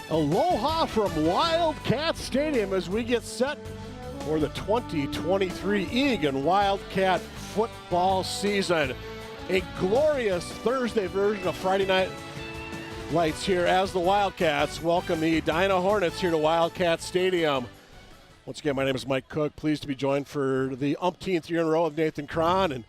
Aloha from Wildcat Stadium as we get set for the 2023 Eagan Wildcat football season. A glorious Thursday version of Friday Night Lights here as the Wildcats welcome the Edina Hornets here to Wildcat Stadium. Once again, my name is Mike Cook. Pleased to be joined for the umpteenth year in a row of Nathan Cron. And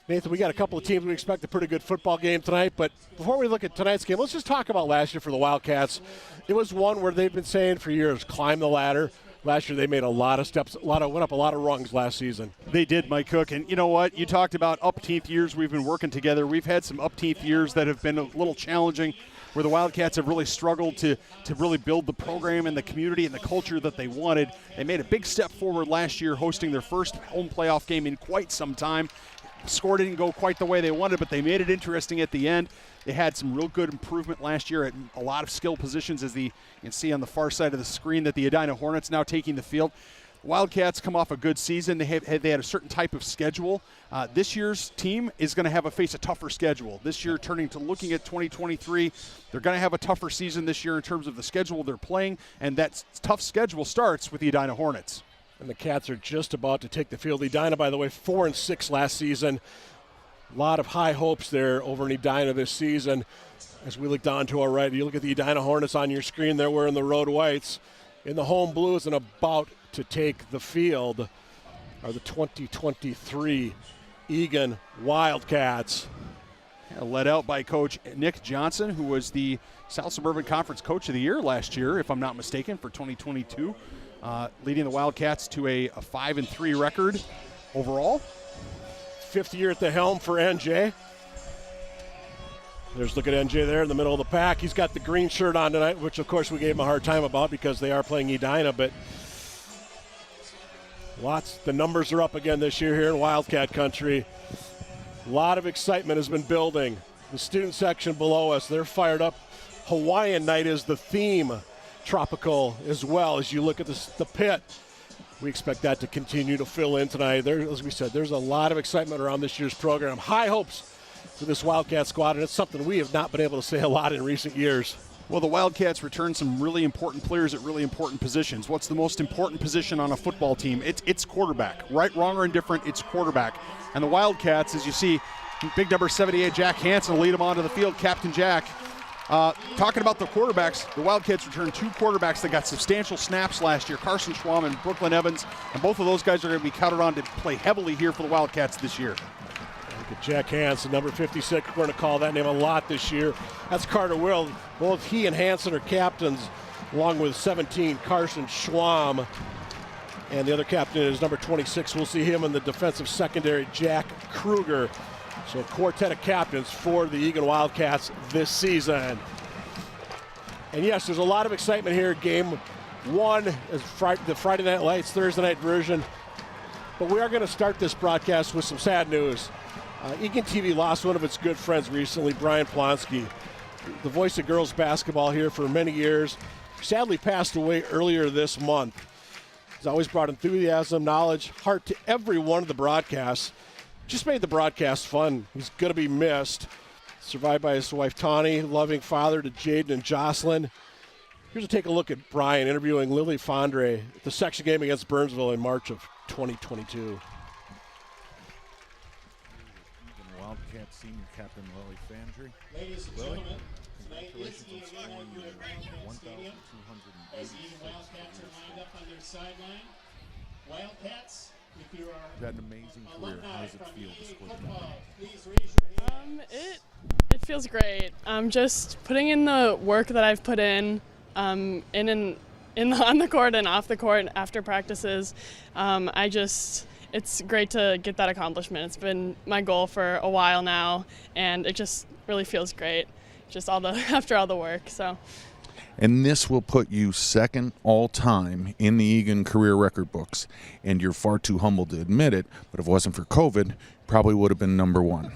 Nathan, we got a couple of teams we expect a pretty good football game tonight. But before we look at tonight's game, let's just talk about last year for the Wildcats. It was one where they've been saying for years, climb the ladder. Last year they made a lot of steps, went up a lot of rungs last season. They did, Mike Cook. And you know what? You talked about upteenth years we've been working together. We've had some upteenth years that have been a little challenging, where the Wildcats have really struggled to really build the program and the community and the culture that they wanted. They made a big step forward last year, hosting their first home playoff game in quite some time. Score didn't go quite the way they wanted, but they made it interesting at the end. They had some real good improvement last year at a lot of skill positions, as you can see on the far side of the screen that the Edina Hornets now taking the field. Wildcats come off a good season. They had a certain type of schedule. This year's team is going to face a tougher schedule. This year, looking at 2023, they're going to have a tougher season this year in terms of the schedule they're playing, and that tough schedule starts with the Edina Hornets. And the Cats are just about to take the field. Edina, by the way, 4-6 last season. A lot of high hopes there over in Edina this season. As we look down to our right, you look at the Edina Hornets on your screen. They're wearing the road whites in the home blues and about to take the field are the 2023 Eagan Wildcats. Led out by Coach Nick Johnson, who was the South Suburban Conference Coach of the Year last year, if I'm not mistaken, for 2022. Leading the Wildcats to a 5-3 record overall. Fifth year at the helm for NJ. Look at NJ there in the middle of the pack. He's got the green shirt on tonight, which of course we gave him a hard time about because they are playing Edina, but the numbers are up again this year here in Wildcat country. A lot of excitement has been building. The student section below us, they're fired up. Hawaiian night is the theme. Tropical as well. As you look at the pit, we expect that to continue to fill in tonight. As we said, there's a lot of excitement around this year's program. High hopes for this Wildcat squad, and it's something we have not been able to say a lot in recent years. Well, the Wildcats return some really important players at really important positions. What's the most important position on a football team? It's quarterback. Right, wrong, or indifferent, it's quarterback. And the Wildcats, as you see, big number 78, Jack Hansen, lead them onto the field, Captain Jack. Talking about the quarterbacks, the Wildcats returned two quarterbacks that got substantial snaps last year, Carson Schwam and Brooklyn Evans, and both of those guys are going to be counted on to play heavily here for the Wildcats this year. Look at Jack Hansen, number 56. We're going to call that name a lot this year. That's Carter Will. Both he and Hansen are captains, along with 17, Carson Schwam. And the other captain is number 26. We'll see him in the defensive secondary, Jack Kruger. So a quartet of captains for the Eagan Wildcats this season. And yes, there's a lot of excitement here. Game one is the Friday Night Lights Thursday night version. But we are going to start this broadcast with some sad news. Eagan TV lost one of its good friends recently, Brian Plonsky, the voice of girls basketball here for many years. Sadly passed away earlier this month. He's always brought enthusiasm, knowledge, heart to every one of the broadcasts. Just made the broadcast fun. He's going to be missed. Survived by his wife, Tawny, loving father to Jaden and Jocelyn. Here's a take a look at Brian interviewing Lily Fondre at the section game against Burnsville in March of 2022. Wildcat senior captain Lily Fondre. Ladies and gentlemen, tonight is Congratulations the on scoring inaugural your Wildcat Stadium. As the Eagan Wildcats are lined up on their sideline. Wildcats, if you are You've had an amazing career. How does it feel to score the number? Please raise your hand. It feels great. Just putting in the work that I've put in on the court and off the court after practices. It's great to get that accomplishment. It's been my goal for a while now, and it just really feels great. Just after all the work. So. And this will put you second all-time in the Eagan career record books. And you're far too humble to admit it, but if it wasn't for COVID, probably would have been number one.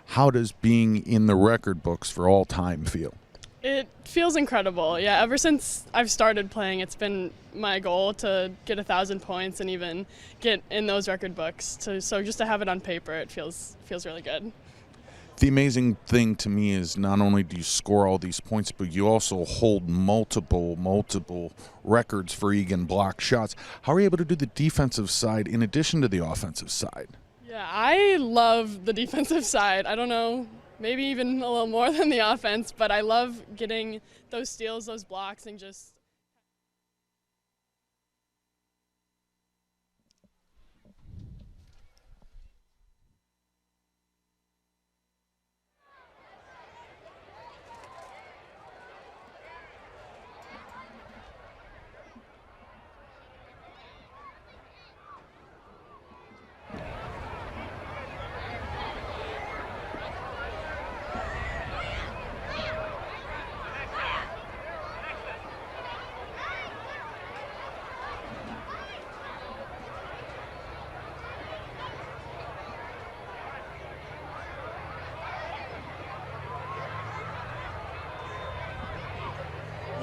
How does being in the record books for all time feel? It feels incredible. Yeah, ever since I've started playing, it's been my goal to get 1,000 points and even get in those record books. So just to have it on paper, it feels really good. The amazing thing to me is not only do you score all these points, but you also hold multiple records for Eagan block shots. How are you able to do the defensive side in addition to the offensive side? Yeah, I love the defensive side. I don't know, maybe even a little more than the offense, but I love getting those steals, those blocks, and just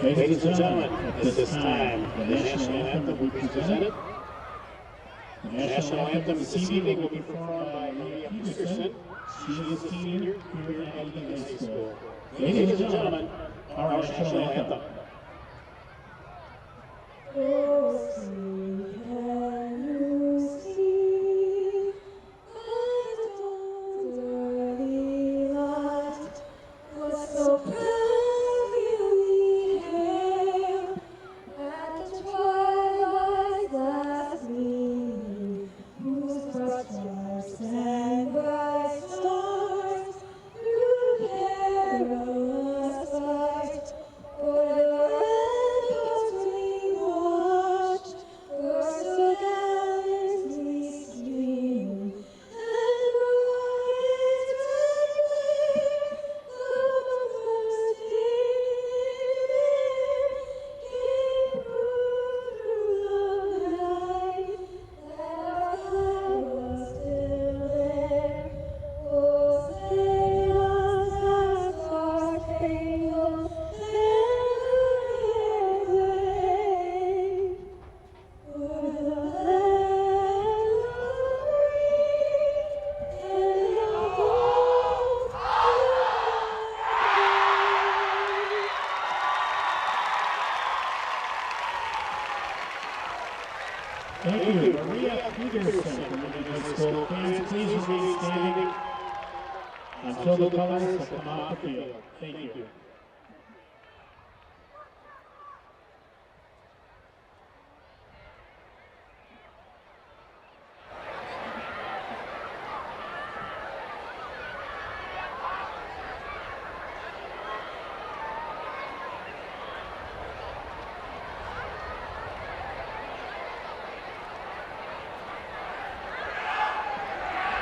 Ladies and gentlemen, at this time, the national anthem will be presented. The national anthem this evening will be performed by Maria Peterson. She is a senior here at Eagan High School. Ladies and gentlemen, our national anthem. Thank you, Maria Peterson from Eagan High School. Fans, please remain standing until the colors have come off the field. Thank you.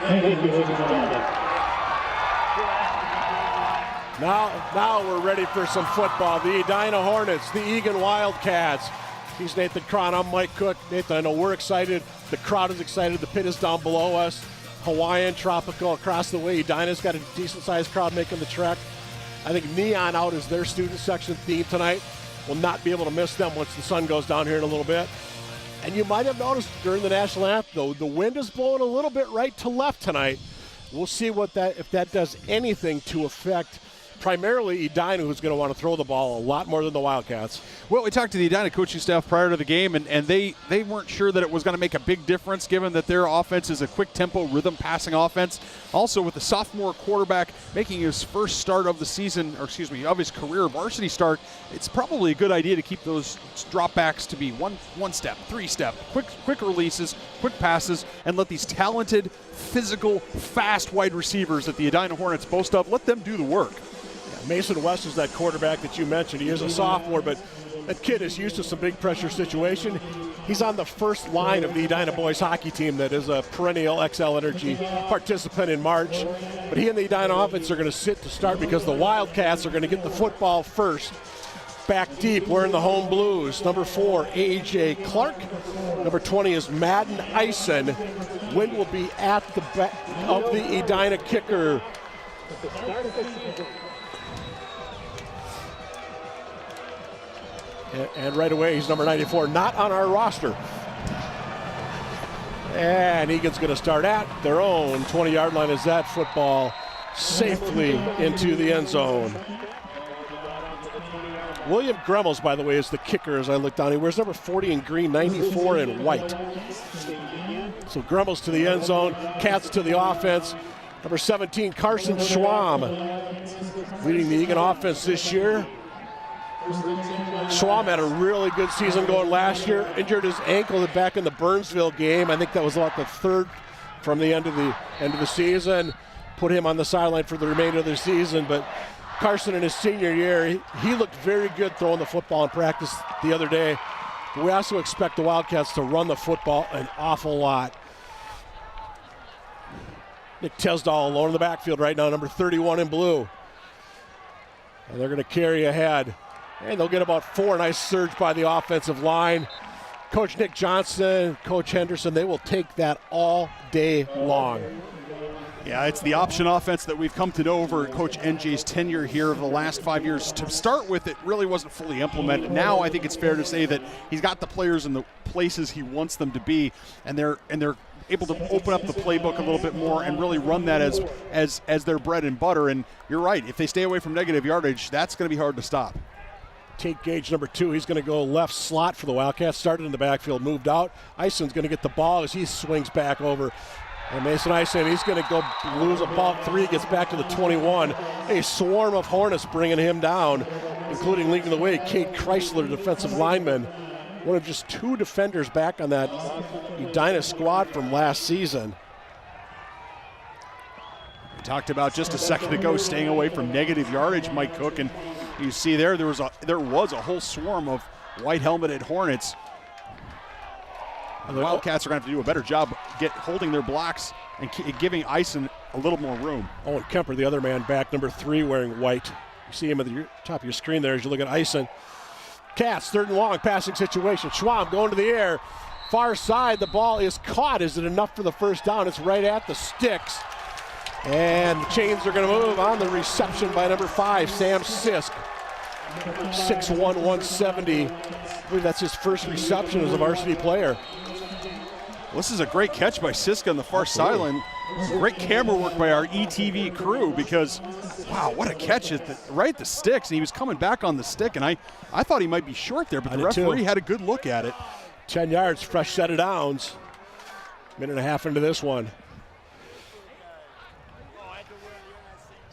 Thank you, ladies and gentlemen. Now we're ready for some football. The Edina Hornets, the Eagan Wildcats. He's Nathan Cron, I'm Mike Cook. Nathan, I know we're excited. The crowd is excited. The pit is down below us. Hawaiian, tropical across the way. Edina's got a decent-sized crowd making the trek. I think Neon Out is their student section theme tonight. We'll not be able to miss them once the sun goes down here in a little bit. And you might have noticed during the national anthem, though, the wind is blowing a little bit right to left tonight. We'll see if that does anything to affect primarily Edina, who's going to want to throw the ball a lot more than the Wildcats. Well, we talked to the Edina coaching staff prior to the game, and they weren't sure that it was going to make a big difference given that their offense is a quick tempo, rhythm passing offense. Also, with the sophomore quarterback making his first start of the season, or excuse me, of his career varsity start, it's probably a good idea to keep those dropbacks to be one step, 3-step, quick releases, quick passes, and let these talented, physical, fast wide receivers that the Edina Hornets boast of, let them do the work. Mason West is that quarterback that you mentioned. He is a sophomore, but that kid is used to some big pressure situation. He's on the first line of the Edina boys hockey team that is a perennial XL Energy participant in March. But he and the Edina offense are going to sit to start because the Wildcats are going to get the football first. Back deep, wearing the home blues. Number 4, A.J. Clark. Number 20 is Madden Eisen. Wind will be at the back of the Edina kicker. And right away, he's number 94, not on our roster. And Egan's going to start at their own 20-yard line as that football safely into the end zone. William Gremmels, by the way, is the kicker as I look down. He wears number 40 in green, 94 in white. So Gremmels to the end zone, Cats to the offense. Number 17, Carson Schwam, leading the Eagan offense this year. Schwam had a really good season going last year. Injured his ankle back in the Burnsville game. I think that was about the third from the end of the season. Put him on the sideline for the remainder of the season. But Carson in his senior year, he looked very good throwing the football in practice the other day. But we also expect the Wildcats to run the football an awful lot. Nick Tesdahl alone in the backfield right now, number 31 in blue. And they're going to carry ahead. And they'll get about 4. Nice surge by the offensive line. Coach Nick Johnson, Coach Henderson, they will take that all day long. Yeah, it's the option offense that we've come to know over Coach NJ's tenure here over the last 5 years. To start with, it really wasn't fully implemented. Now I think it's fair to say that he's got the players in the places he wants them to be, and they're able to open up the playbook a little bit more and really run that as their bread and butter. And you're right, if they stay away from negative yardage, that's going to be hard to stop. Tate Gage, number 2, he's going to go left slot for the Wildcats. Started in the backfield, moved out. Ison's going to get the ball as he swings back over. And Mason Ison, he's going to go lose about 3, gets back to the 21. A swarm of Hornets bringing him down, including leading the way, Kate Chrysler, defensive lineman. One of just 2 defenders back on that Edina squad from last season. We talked about just a second ago staying away from negative yardage, Mike Cook, and you see there was a whole swarm of white helmeted Hornets. And the Wildcats are going to have to do a better job holding their blocks and giving Ison a little more room. Owen Kemper, the other man back, number 3, wearing white. You see him at the top of your screen there as you look at Ison. Cats, 3rd and long, passing situation. Schwab going to the air. Far side, the ball is caught. Is it enough for the first down? It's right at the sticks. And the chains are going to move on the reception by number 5, Sam Sisk. 6'1", 170. I believe that's his first reception as a varsity player. Well, this is a great catch by Siska on the far sideline. Great camera work by our ETV crew because, wow, what a catch right at the sticks. And he was coming back on the stick, and I thought he might be short there, but the referee had a good look at it. 10 yards, fresh set of downs. Minute and a half into this one.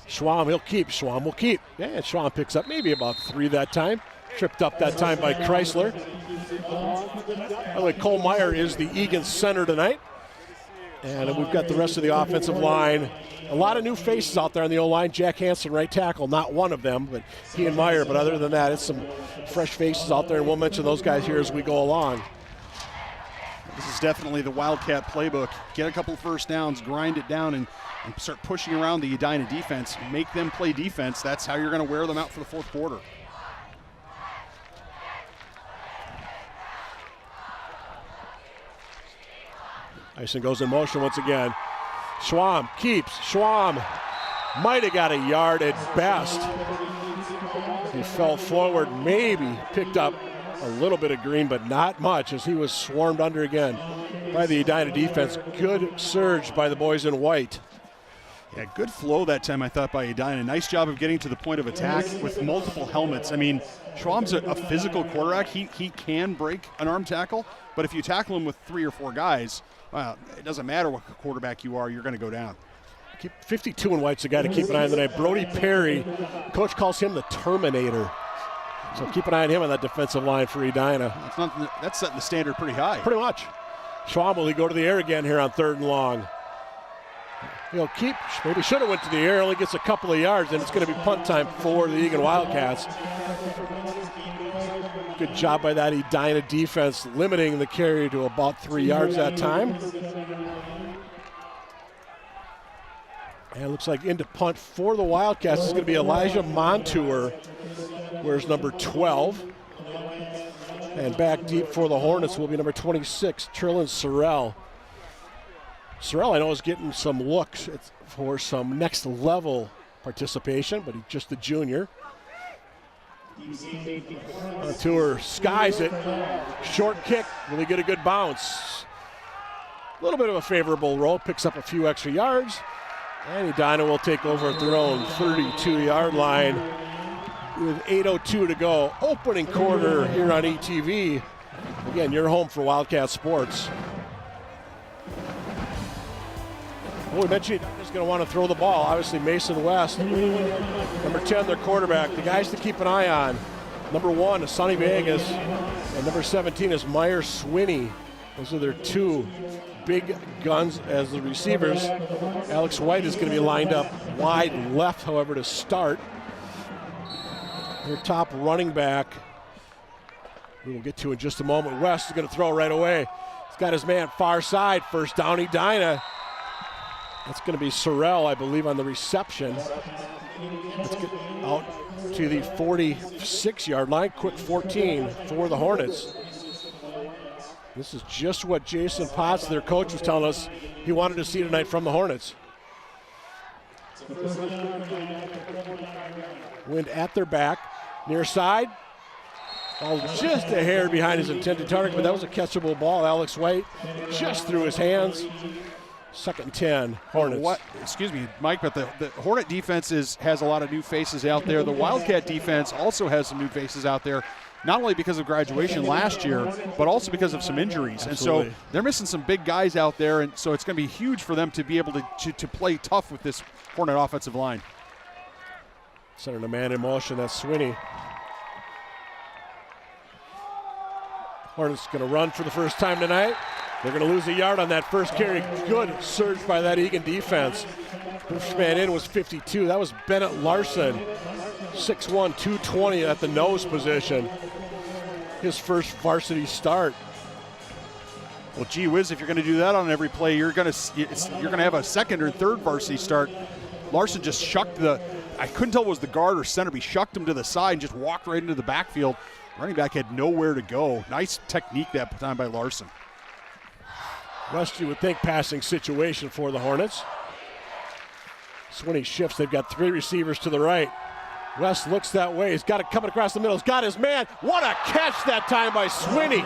Schwam, he'll keep. Schwam will keep. Yeah, and Schwam picks up maybe about 3 that time. Tripped up that time by Chrysler. By the way, Cole Meyer is the Eagan center tonight. And we've got the rest of the offensive line. A lot of new faces out there on the O-line. Jack Hansen, right tackle, not one of them, but he and Meyer. But other than that, it's some fresh faces out there, and we'll mention those guys here as we go along. This is definitely the Wildcat playbook. Get a couple first downs, grind it down, and start pushing around the Edina defense. Make them play defense. That's how you're going to wear them out for the 4th quarter. Ison goes in motion once again. Schwam keeps. Schwam might have got a yard at best. He fell forward, maybe picked up a little bit of green, but not much as he was swarmed under again by the Edina defense. Good surge by the boys in white. Yeah, good flow that time, I thought, by Edina. Nice job of getting to the point of attack with multiple helmets. I mean, Schwab's a physical quarterback. He can break an arm tackle, but if you tackle him with 3 or 4 guys, well, it doesn't matter what quarterback you are, you're going to go down. 52 in white's the guy to keep an eye on tonight. Brody Perry, coach calls him the Terminator. So keep an eye on him on that defensive line for Edina. That's setting the standard pretty high. Pretty much. Schwab will go to the air again here on 3rd and long. He'll keep, maybe should have went to the air, only gets a couple of yards, and it's going to be punt time for the Eagan Wildcats. Good job by that Edina defense, limiting the carry to about 3 yards that time. And it looks like into punt for the Wildcats is going to be Elijah Montour, where's number 12. And back deep for the Hornets will be number 26, Trillin Sorrell. Sorrell, I know, is getting some looks for some next level participation, but he's just a junior. Montour skies it. Short kick, really get a good bounce. A little bit of a favorable roll, picks up a few extra yards. And Edina will take over at their own 32-yard line with 8:02 to go. Opening quarter here on ETV. Again, you're home for Wildcat Sports. Well, we mentioned he's going to want to throw the ball. Obviously, Mason West, number 10, their quarterback. The guys to keep an eye on. Number 1 is Sonny Vegas, and number 17 is Meyer Swinney. Those are their two big guns as the receivers. Alex White is going to be lined up wide left, however, to start. Their top running back, we will get to in just a moment. West is going to throw right away. He's got his man far side. First down, Edina. That's going to be Sorrell, I believe, on the reception. Let's get out to the 46-yard line. Quick 14 for the Hornets. This is just what Jason Potts, their coach, was telling us he wanted to see tonight from the Hornets. Wind at their back. Near side. Ball just a hair behind his intended target, but that was a catchable ball. Alex White just through his hands. 2nd and 10, Hornets. Excuse me, Mike, but the Hornet defense has a lot of new faces out there. The Wildcat defense also has some new faces out there, not only because of graduation last year, but also because of some injuries. Absolutely. And so they're missing some big guys out there, and so it's going to be huge for them to be able to play tough with this Hornet offensive line. Sending a man in motion, that's Swinney. Hornets going to run for the first time tonight. They're going to lose a yard on that first carry. Good surge by that Eagan defense. First man in was 52. That was Bennett Larson. 6'1", 220 at the nose position. His first varsity start. Well, gee whiz, if you're going to do that on every play, you're going to have a second or third varsity start. Larson just shucked I couldn't tell if it was the guard or center, but he shucked him to the side and just walked right into the backfield. Running back had nowhere to go. Nice technique that time by Larson. West, you would think, passing situation for the Hornets. Swinney shifts. They've got 3 receivers to the right. West looks that way. He's got it coming across the middle. He's got his man. What a catch that time by Swinney.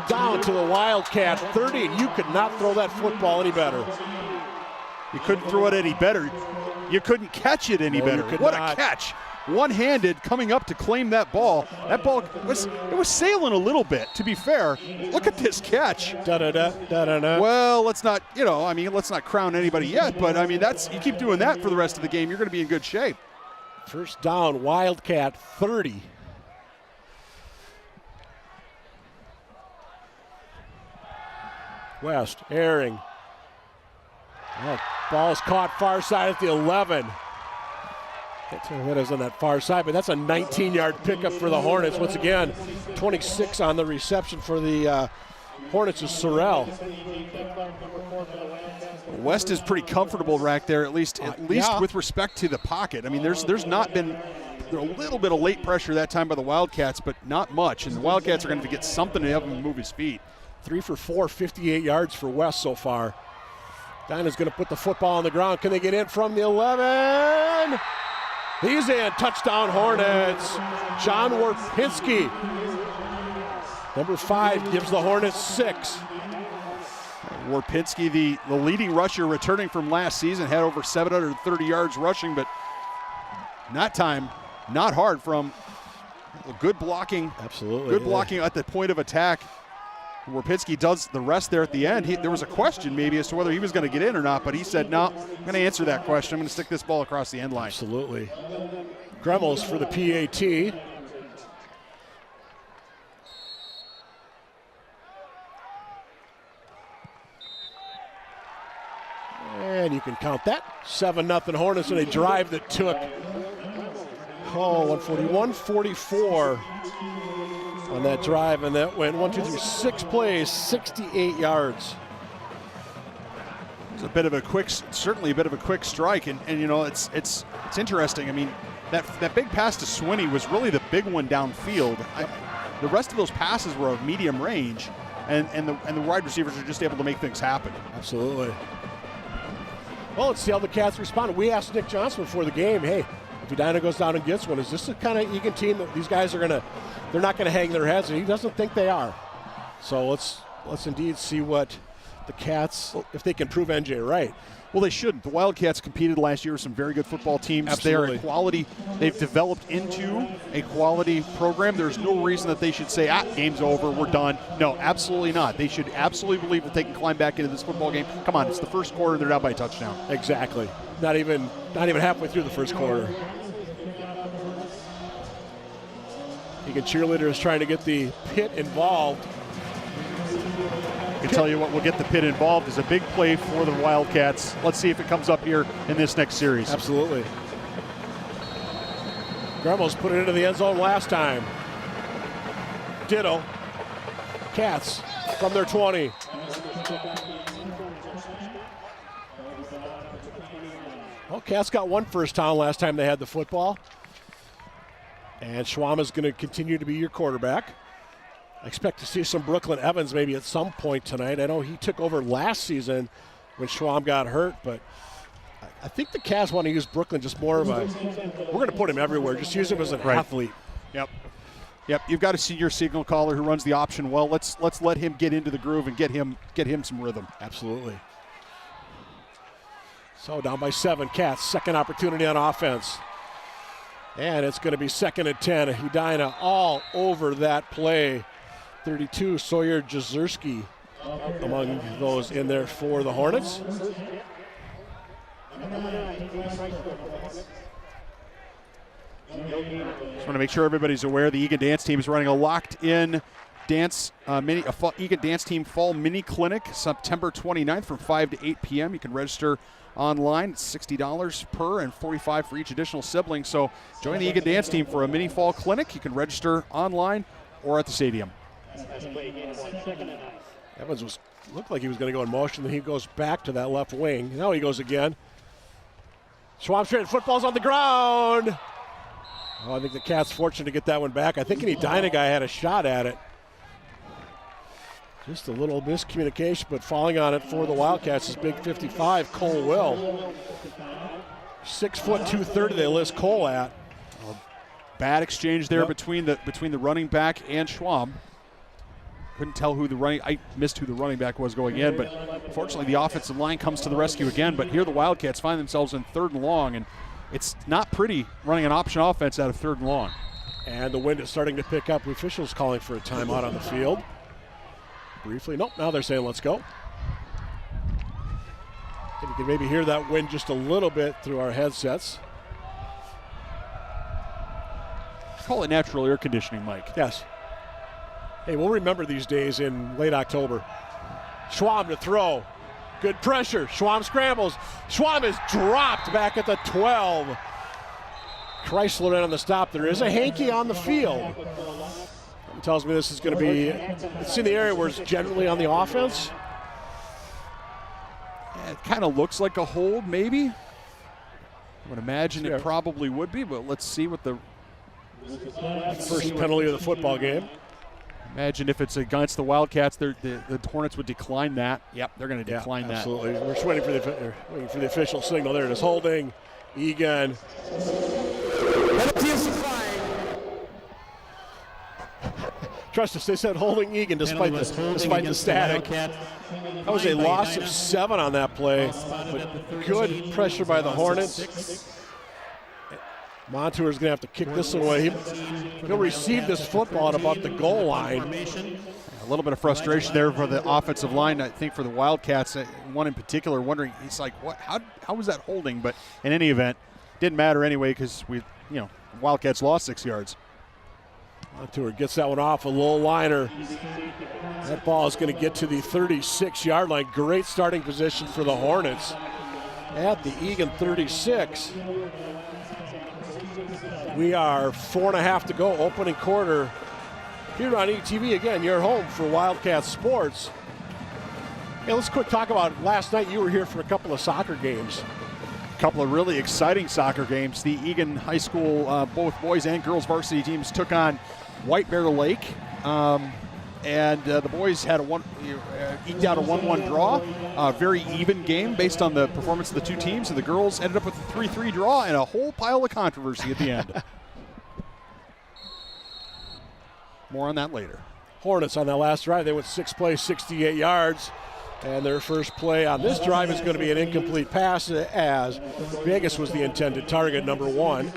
Down to the Wildcat 30, and you could not throw that football any better. You couldn't throw it any better. You couldn't catch it any better. What a catch. One-handed coming up to claim that ball. That ball was sailing a little bit, to be fair. Look at this catch. Well, let's not crown anybody yet, but I mean, you keep doing that for the rest of the game, you're going to be in good shape. First down, Wildcat 30. West airing. Ball is caught far side at the 11. Can't tell what is on that far side, but that's a 19-yard pickup for the Hornets. Once again, 26 on the reception for the Hornets is Sorrell. West is pretty comfortable right there, at least with respect to the pocket. I mean, there's not been a little bit of late pressure that time by the Wildcats, but not much. And the Wildcats are going to get something to help him move his feet. 3 for 4, 58 yards for West so far. Dinah's going to put the football on the ground. Can they get in from the 11? He's in. Touchdown Hornets. John Warpinski. Number 5 gives the Hornets 6. Warpinski, the leading rusher returning from last season, had over 730 yards rushing, but that time, not hard from good blocking. Absolutely. Good blocking at the point of attack. Warpinski does the rest there at the end. There was a question maybe as to whether he was going to get in or not, but he said, no, I'm going to answer that question. I'm going to stick this ball across the end line. Absolutely. Gremmels for the PAT. And you can count that. 7-0 Hornets in a drive that took, 141-44 on that drive, and that went 6 plays, 68 yards. It's certainly a bit of a quick strike, and you know, it's interesting. I mean, that big pass to Swinney was really the big one downfield. The rest of those passes were of medium range, and the wide receivers are just able to make things happen. Absolutely. Well, let's see how the Cats respond. We asked Nick Johnson before the game, hey, if Edina goes down and gets one, is this the kind of Eagan team that these guys they're not going to hang their heads? And he doesn't think they are. So let's indeed see what the Cats, if they can prove NJ right. Well, they shouldn't. The Wildcats competed last year with some very good football teams. Absolutely. They're a quality. They've developed into a quality program. There's no reason that they should say, game's over, we're done. No, absolutely not. They should absolutely believe that they can climb back into this football game. Come on, it's the first quarter. They're down by a touchdown. Exactly. Not even halfway through the first quarter. Eagan cheerleaders trying to get the pit involved. I can tell you what will get the pit involved is a big play for the Wildcats. Let's see if it comes up here in this next series. Absolutely. Grummel's put it into the end zone last time. Ditto. Cats from their 20. Well, Cats got one first down last time they had the football. And Schwam is going to continue to be your quarterback. I expect to see some Brooklyn Evans maybe at some point tonight. I know he took over last season when Schwam got hurt, but I think the Cavs want to use Brooklyn just more of a, we're going to put him everywhere, just use him as an athlete. Yep. You've got a senior signal caller who runs the option well. Let's let him get into the groove and get him some rhythm. Absolutely. So down by 7, Cats, second opportunity on offense. And it's going to be 2nd and 10. Edina all over that play. 32, Sawyer Jazerski among those in there for the Hornets. Just want to make sure everybody's aware the Eagan dance team is running a locked-in dance Eagan dance team fall mini clinic September 29th from 5 to 8 p.m. You can register online. It's $60 per and $45 for each additional sibling. So join the Eagan dance team for a mini fall clinic. You can register online or at the stadium. Evans looked like he was going to go in motion, then he goes back to that left wing. Now he goes again. Schwab straight, football's on the ground. Oh, I think the Cats fortunate to get that one back. I think an Edina guy had a shot at it. Just a little miscommunication, but falling on it for the Wildcats is big 55, Cole Will. 6 foot 230 they list Cole at. Bad exchange there between the running back and Schwab. Couldn't tell I missed who the running back was going in, but fortunately the offensive line comes to the rescue again. But here the Wildcats find themselves in 3rd and long, and it's not pretty running an option offense out of 3rd and long. And the wind is starting to pick up. The officials calling for a timeout on the field. Briefly, nope, now they're saying let's go. And you can maybe hear that wind just a little bit through our headsets. Call it natural air conditioning, Mike. Yes. Hey, we'll remember these days in late October. Schwab to throw. Good pressure. Schwab scrambles. Schwab is dropped back at the 12. Chrysler in on the stop. There is a hanky on the field. It tells me this is going to be, it's in the area where it's generally on the offense. Yeah, it kind of looks like a hold, maybe. I would imagine it probably would be, but let's see what the first penalty of the football game. Imagine if it's against the Wildcats, the Hornets would decline that. Yep, they're going to decline that. Absolutely. We're just waiting for the official signal. There it is. Holding. Eagan. Trust us, they said holding Eagan despite the static. That was a loss of 7 on that play. But good pressure by the Hornets. Montour's going to have to kick this away. He'll receive this football at about the goal line. A little bit of frustration there for the offensive line, I think, for the Wildcats. One in particular wondering, he's like, what? How was that holding? But in any event, didn't matter anyway because Wildcats lost 6 yards. Montour gets that one off, a low liner. That ball is going to get to the 36-yard line. Great starting position for the Hornets at the Eagan 36. We are 4.5 to go, opening quarter. Here on ETV, again, your home for Wildcat Sports. Hey, let's quick talk about last night. You were here for a couple of soccer games. A couple of really exciting soccer games. The Eagan High School, both boys and girls varsity teams took on White Bear Lake. And the boys had eked out a 1-1 draw. Very even game based on the performance of the two teams. And the girls ended up with a 3-3 draw and a whole pile of controversy at the end. More on that later. Hornets on that last drive, they went 6 plays, 68 yards. And their first play on this drive is going to be an incomplete pass, as Vegas was the intended target, number 1.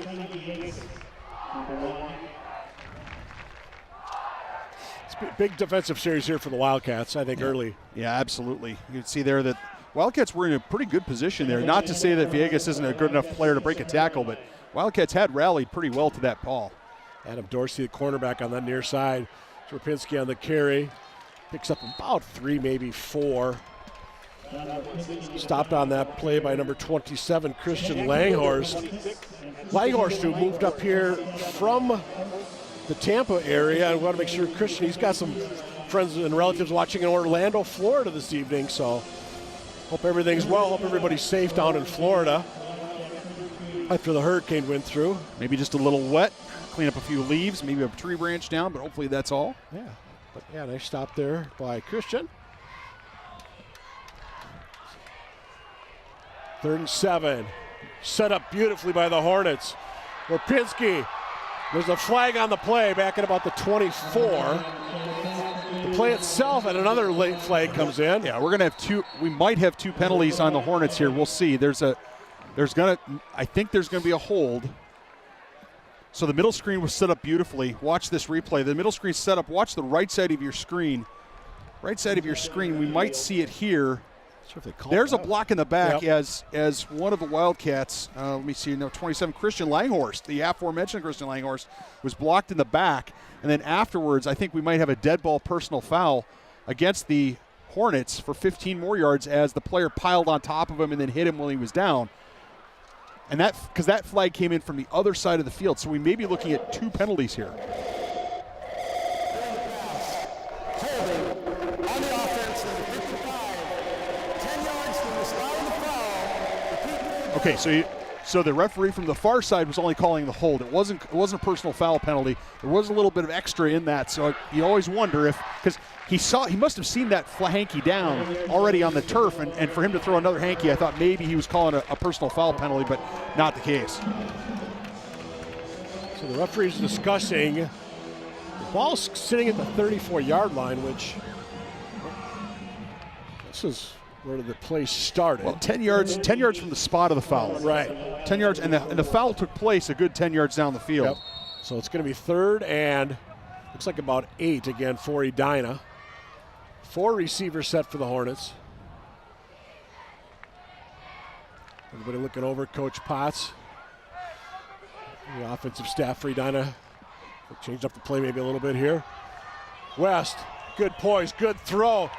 It's a big defensive series here for the Wildcats, I think, early. Yeah, absolutely. You can see there that Wildcats were in a pretty good position there. Not to say that Vegas isn't a good enough player to break a tackle, but Wildcats had rallied pretty well to that ball. Adam Dorsey, the cornerback on that near side. Sierpinski on the carry. Picks up about 3, maybe 4. Stopped on that play by number 27, Christian Langhorst. Langhorst, who moved up here from the Tampa area. I want to make sure Christian, he's got some friends and relatives watching in Orlando, Florida this evening. So hope everything's well. Hope everybody's safe down in Florida after the hurricane went through. Maybe just a little wet. Clean up a few leaves, maybe a tree branch down, but hopefully that's all. Yeah. But yeah, nice stop there by Christian. 3rd and 7. Set up beautifully by the Hornets. Sierpinski. There's a flag on the play back at about the 24. The play itself and another late flag comes in. Yeah, we're gonna have 2. We might have 2 penalties on the Hornets here. We'll see. I think there's gonna be a hold. So the middle screen was set up beautifully. Watch this replay. The middle screen set up. Watch the right side of your screen. Right side of your screen. We might see it here. Sure if they call There's it a block in the back. Yep. as one of the Wildcats. Let me see. No, 27, Christian Langhorst, the aforementioned Christian Langhorst, was blocked in the back. And then afterwards, I think we might have a dead ball personal foul against the Hornets for 15 more yards as the player piled on top of him and then hit him while he was down. And because that flag came in from the other side of the field. So we may be looking at 2 penalties here. Okay, so the referee from the far side was only calling the hold. It wasn't a personal foul penalty. There was a little bit of extra in that. So you always wonder because he must have seen that hanky down already on the turf, and for him to throw another hanky, I thought maybe he was calling a personal foul penalty, but not the case. So the referee's discussing the ball's sitting at the 34-yard line, which this is where the play started. Well, 10 yards from the spot of the foul. Right. 10 yards, and the foul took place a good 10 yards down the field. Yep. So it's going to be 3rd and looks like about 8 again for Edina. 4 receivers set for the Hornets. Everybody looking over Coach Potts. The offensive staff for Edina changed up the play maybe a little bit here. West, good poise, good throw.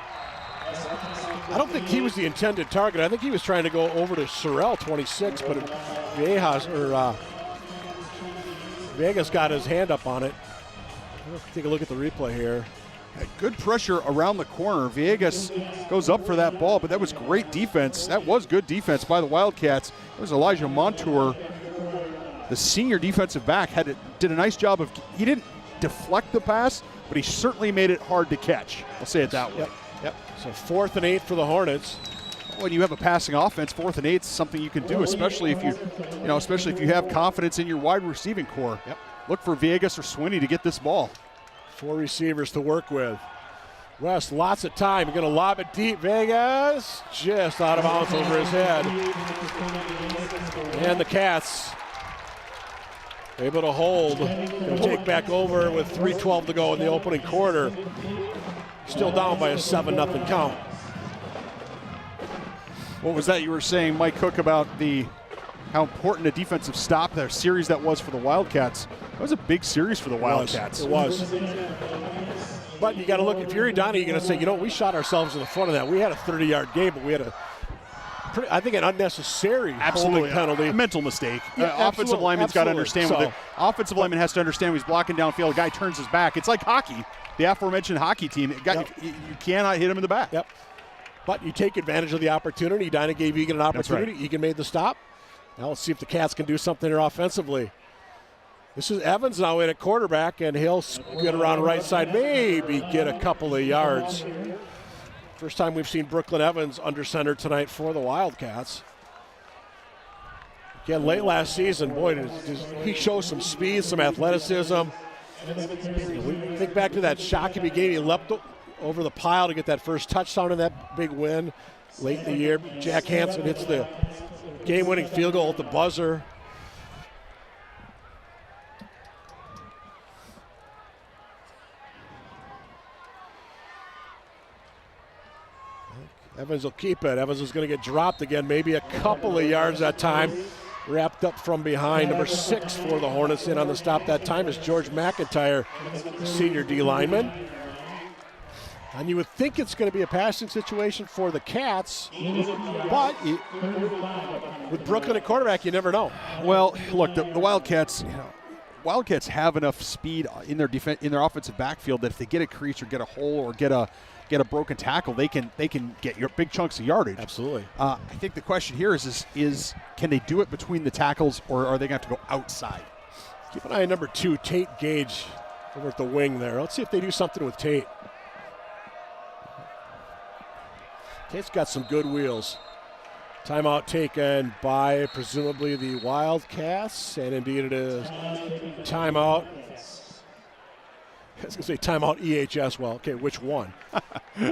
I don't think he was the intended target. I think he was trying to go over to Sorrell, 26, but Vegas got his hand up on it. Take a look at the replay here. Good pressure around the corner. Villegas goes up for that ball, but that was great defense. That was good defense by the Wildcats. It was Elijah Montour, the senior defensive back, did a nice job of, he didn't deflect the pass, but he certainly made it hard to catch. I'll say it that way. Yep. So 4th and 8 for the Hornets. When you have a passing offense, 4th and 8 is something you can do, especially if you have confidence in your wide receiving core. Yep. Look for Villegas or Swinney to get this ball. 4 receivers to work with. West, lots of time. Going to lob it deep. Vegas just out of bounds over his head. And the Cats able to hold. Going to take back over with 3:12 to go in the opening quarter. Still down by a 7-0 count. What was that you were saying, Mike Cook, about how important a defensive stop, that series that was for the Wildcats? That was a big series for the Wildcats. It was. But you got to look, if you're Edina, you're going to say, we shot ourselves in the foot of that. We had a 30-yard game, but we had I think an unnecessary holding penalty. A mental mistake. Yeah, offensive lineman's got to understand. The offensive lineman has to understand when he's blocking downfield. A guy turns his back. It's like hockey, the aforementioned hockey team. You cannot hit him in the back. Yep. But you take advantage of the opportunity. Edina gave Eagan an opportunity. That's right. Eagan made the stop. Now let's see if the Cats can do something here offensively. This is Evans now in at quarterback, and he'll get around right side, maybe get a couple of yards. First time we've seen Brooklyn Evans under center tonight for the Wildcats. Again, late last season, boy, he shows some speed, some athleticism. We think back to that Shakopee game. He leapt over the pile to get that first touchdown in that big win late in the year. Jack Hansen hits the game-winning field goal at the buzzer. Evans will keep it. Evans is going to get dropped again, maybe a couple of yards that time. Wrapped up from behind. Number 6 for the Hornets in on the stop that time is George McIntyre, senior D lineman. And you would think it's going to be a passing situation for the Cats, but with Brooklyn at quarterback, you never know. Well, look, the Wildcats, Wildcats have enough speed in their in their offensive backfield that if they get a crease or get a hole or get a broken tackle, they can get your big chunks of yardage. Absolutely. I think the question here is can they do it between the tackles, or are they going to have to go outside? Keep an eye on number 2, Tate Gage, over at the wing there. Let's see if they do something with Tate. Tate's got some good wheels. Timeout taken by presumably the Wildcats, and indeed it is. Timeout. I was going to say timeout EHS. Well, okay, which one?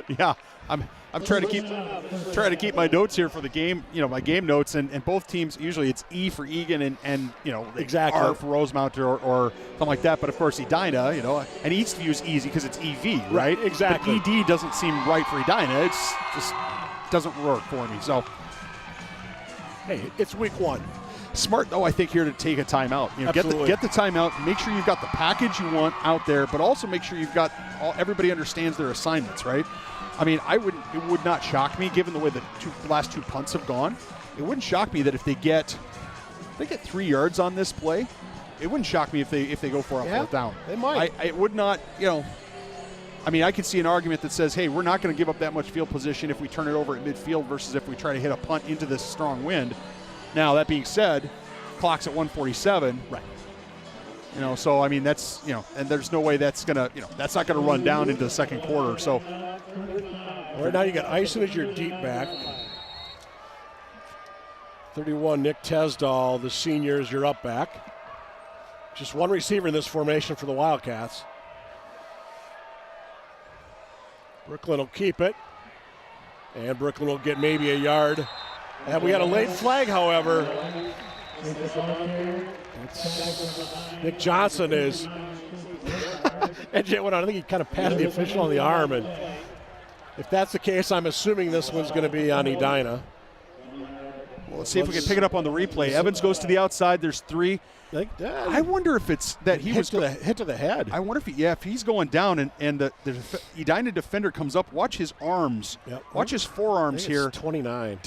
Yeah, I'm trying to keep my notes here for the game. My game notes, and both teams usually it's E for Eagan and exactly R for Rosemount or something like that. But of course Edina, and Eastview is easy because it's EV, right? Exactly. But ED doesn't seem right for Edina. It's just doesn't work for me. So hey, it's week 1. Smart though, I think, here to take a timeout. Absolutely. Get the timeout. Make sure you've got the package you want out there, but also make sure you've got everybody understands their assignments, right? I mean, it would not shock me, given the way the last 2 punts have gone. It wouldn't shock me that if they get 3 yards on this play, it wouldn't shock me if they go for a fourth down. They might. It would not. I mean, I could see an argument that says, hey, we're not going to give up that much field position if we turn it over at midfield versus if we try to hit a punt into this strong wind. Now, that being said, clock's at 1:47. Right. So I mean that's and there's no way that's gonna that's not gonna run down into the second quarter. So right now you got Eisen as your deep back. 31, Nick Tesdahl, the senior, is your up back. Just one receiver in this formation for the Wildcats. Brooklyn will keep it, and Brooklyn will get maybe a yard. And we got a late flag, however. Nick Johnson is. And Jay went on. I think he kind of patted the official on the arm. And if that's the case, I'm assuming this one's going to be on Edina. Well, let's see if we can pick it up on the replay. Evans goes to the outside. There's 3. I wonder if it's that he was hit to the head. I wonder if he's going down and the Edina defender comes up. Watch his arms. Yep. Watch his forearms here. 29.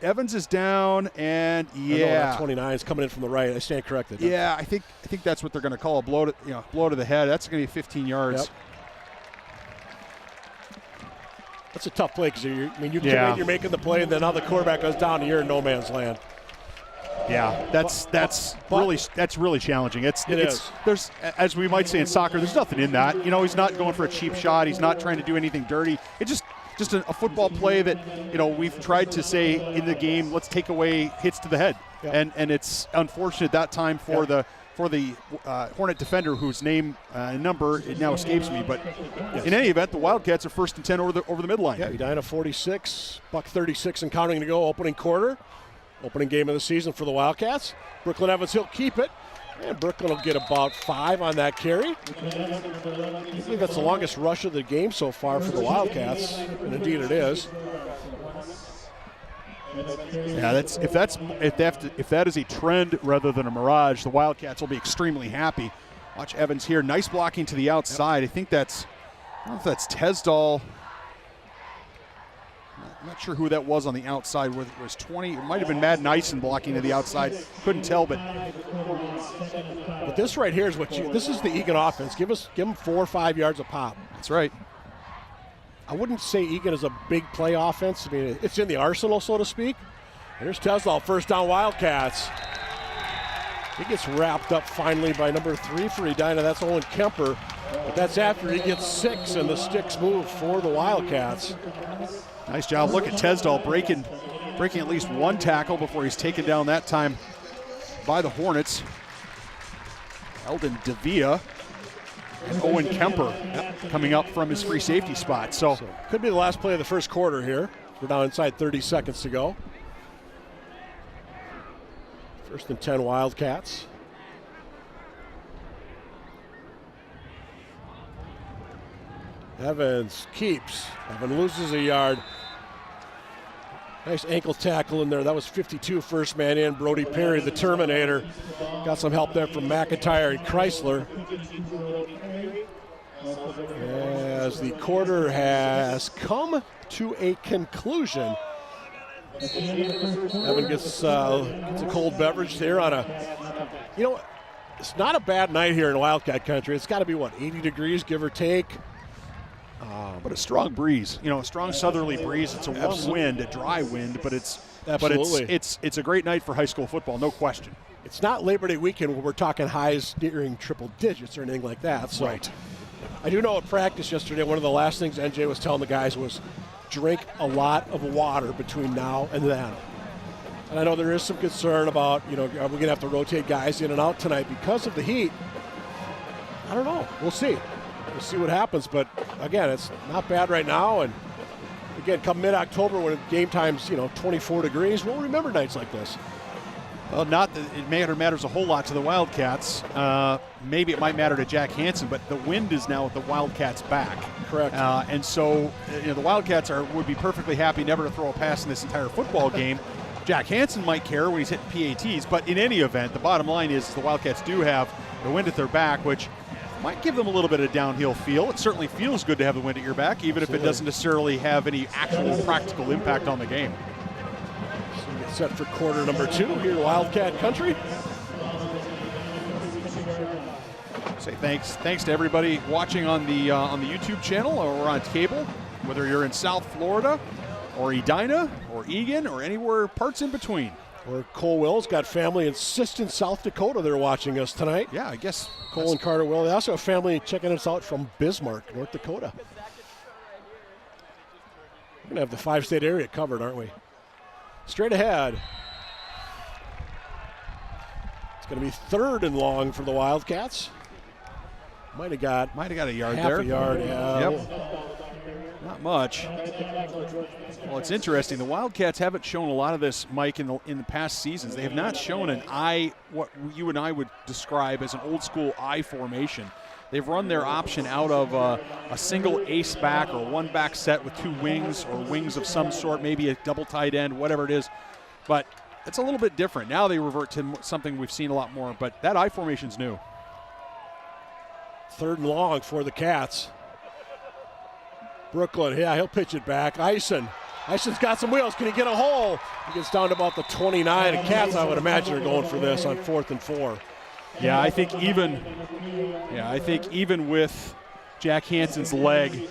Evans is down, and yeah, 29 is coming in from the right. I stand corrected. Yeah, I think that's what they're going to call a blow to the head. That's going to be 15 yards. Yep. That's a tough play because you're making the play, and then now the quarterback goes down, and you're in no man's land. Yeah, that's really challenging. It is. There's, as we might say in soccer, there's nothing in that. He's not going for a cheap shot. He's not trying to do anything dirty. It just a football play that we've tried to say in the game. Let's take away hits to the head, and it's unfortunate that time for the Hornet defender whose name and number it now escapes me. But in any event, the Wildcats are 1st and 10 over the midline. Yeah, Edina 46, buck 36 and counting to go. Opening quarter, opening game of the season for the Wildcats. Brooklyn Evans, he'll keep it. And Brooklyn will get about 5 on that carry. I think that's the longest rush of the game so far for the Wildcats, and indeed it is. Yeah, if that is a trend rather than a mirage, the Wildcats will be extremely happy. Watch Evans here, nice blocking to the outside. I don't know if that's Tesdahl. I'm not sure who that was on the outside. It was 20. It might have been Madden Ison blocking to the outside. Couldn't tell, but this right here is this is the Eagan offense. Give them 4 or 5 yards a pop. That's right. I wouldn't say Eagan is a big play offense. I mean, it's in the arsenal, so to speak. Here's Tesdahl, first down Wildcats. He gets wrapped up finally by number 3 for Edina. That's Owen Kemper. But that's after he gets 6 and the sticks move for the Wildcats. Nice job. Look at Tesdahl breaking at least 1 tackle before he's taken down that time by the Hornets. Eldon Davia and Owen Kemper coming up from his free safety spot. So could be the last play of the first quarter here. We're down inside 30 seconds to go. 1st and 10 Wildcats. Evans keeps. Evans loses a yard. Nice ankle tackle in there. That was 52, first man in. Brody Perry, the Terminator. Got some help there from McIntyre and Chrysler. As the quarter has come to a conclusion. Evan gets a cold beverage there on a, it's not a bad night here in Wildcat country. It's got to be, 80 degrees, give or take. But a strong breeze, a strong southerly breeze. It's a warm wind, a dry wind, but it's a great night for high school football, no question. It's not Labor Day weekend where we're talking highs nearing triple digits or anything like that. So right. I do know at practice yesterday, one of the last things NJ was telling the guys was drink a lot of water between now and then. And I know there is some concern about, are we going to have to rotate guys in and out tonight because of the heat? I don't know. We'll see. We'll see what happens. But, again, it's not bad right now. And, again, come mid-October when game time's, 24 degrees, we'll remember nights like this. Well, not that it matters a whole lot to the Wildcats. Maybe it might matter to Jack Hansen, but the wind is now at the Wildcats' back. Correct. And so the Wildcats would be perfectly happy never to throw a pass in this entire football game. Jack Hansen might care when he's hitting PATs, but in any event, the bottom line is the Wildcats do have the wind at their back, which might give them a little bit of downhill feel. It certainly feels good to have the wind at your back, even if it doesn't necessarily have any actual practical impact on the game. So we get set for quarter number 2 here in Wildcat country. Say thanks to everybody watching on the YouTube channel or on cable, whether you're in South Florida or Edina or Eagan or anywhere parts in between. Or Cole Will's got family in Siston, South Dakota. They're watching us tonight. Yeah, I guess Cole and Carter Will. They also have family checking us out from Bismarck, North Dakota. We're going to have the 5-state area covered, aren't we? Straight ahead. It's going to be 3rd and long for the Wildcats. Might have got a yard half there. A yard, yeah. Yep. Not much. Well, it's interesting. The Wildcats haven't shown a lot of this, Mike, in the past seasons. They have not shown what you and I would describe as an old school I formation. They've run their option out of a single ace back or one back set with 2 wings or wings of some sort, maybe a double tight end, whatever it is. But it's a little bit different. Now they revert to something we've seen a lot more, but that I formation's new. 3rd and long for the Cats. Brooklyn, yeah, he'll pitch it back. Ison's got some wheels. Can he get a hole? He gets down to about the 29. And Cats, I would imagine, are going for this on 4th and 4. Yeah, I think even with Jack Hansen's leg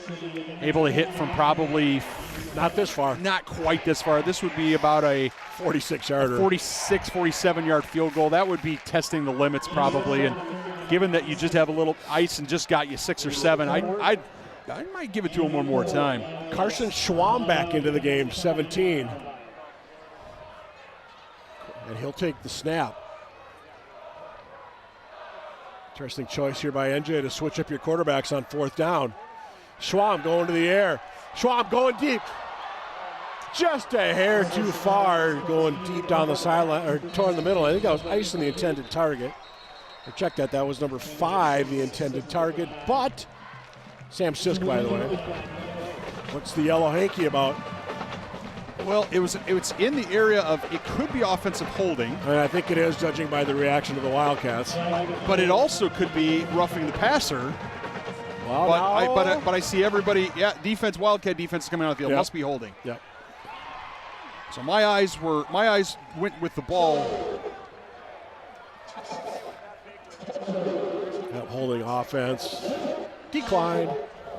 able to hit from probably not this far. Not quite this far. This would be about a 46-yarder. 46, 47-yard field goal. That would be testing the limits probably. And given that you just have a little ice and just got you 6 or 7, I might give it to him one more time. Carson Schwam back into the game, 17. And he'll take the snap. Interesting choice here by NJ to switch up your quarterbacks on 4th down. Schwam going to the air. Schwam going deep. Just a hair too far, going deep down the sideline, or toward the middle. I think that was icing the intended target. I checked that. That was number 5, the intended target. But Sam Sisk, by the way. What's the yellow hanky about? Well, it was in the area of it could be offensive holding. And I think it is, judging by the reaction of the Wildcats. But it also could be roughing the passer. Well, but I see everybody. Yeah, Wildcat defense is coming out of the field. Yep. Must be holding. Yep. So my eyes went with the ball. Yep, holding offense. Decline.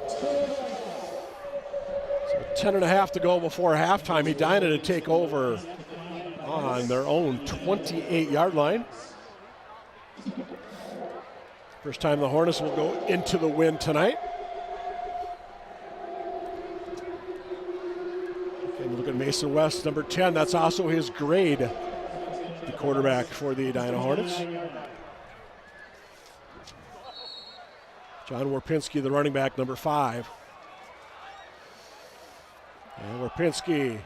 So 10.5 to go before halftime. Edina to take over on their own 28-yard line. First time the Hornets will go into the win tonight. And look at Mason West, number 10. That's also his grade, the quarterback for the Edina Hornets. John Warpinski, the running back, number 5. And Warpinski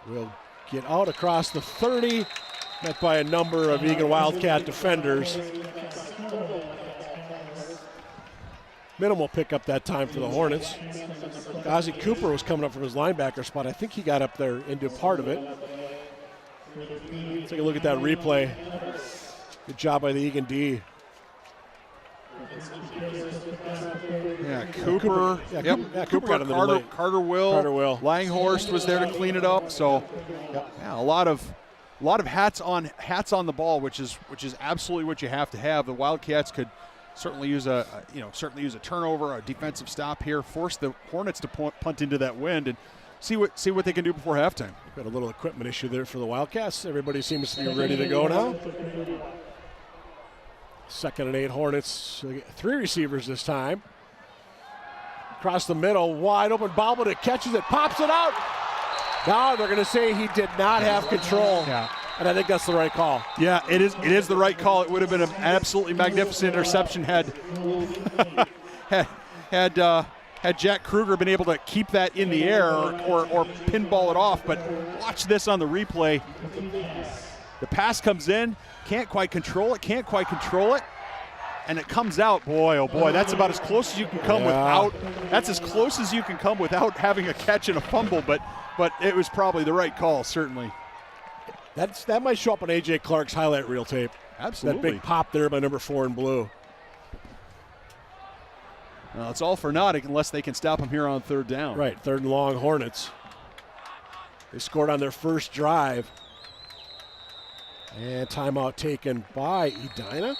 will get out across the 30, met by a number of Eagan Wildcat defenders. Minimal pickup that time for the Hornets. Ozzie Cooper was coming up from his linebacker spot. I think he got up there into part of it. Take a look at that replay. Good job by the Eagan D. Yeah, Cooper. Cooper got in there late. Carter Will. Langhorst was there to clean it up. So, yeah, a lot of hats on the ball, which is absolutely what you have to have. The Wildcats could certainly use a turnover, a defensive stop here, force the Hornets to punt into that wind, and see what they can do before halftime. Got a little equipment issue there for the Wildcats. Everybody seems to be ready to go now. 2nd and 8 Hornets. 3 receivers this time. Across the middle, wide open, Bobbleton catches it, pops it out. Now they're going to say he did not have control. Yeah. And I think that's the right call. Yeah, it is the right call. It would have been an absolutely magnificent interception had Jack Kruger been able to keep that in the air or pinball it off. But watch this on the replay. The pass comes in, can't quite control it, and it comes out. Boy, oh boy, that's about as close as you can come without having a catch and a fumble. But it was probably the right call, certainly. That might show up on A.J. Clark's highlight reel tape. Absolutely. That big pop there by number 4 in blue. Well, it's all for naught unless they can stop him here on 3rd down. Right, 3rd and long Hornets. They scored on their first drive. And timeout taken by Edina.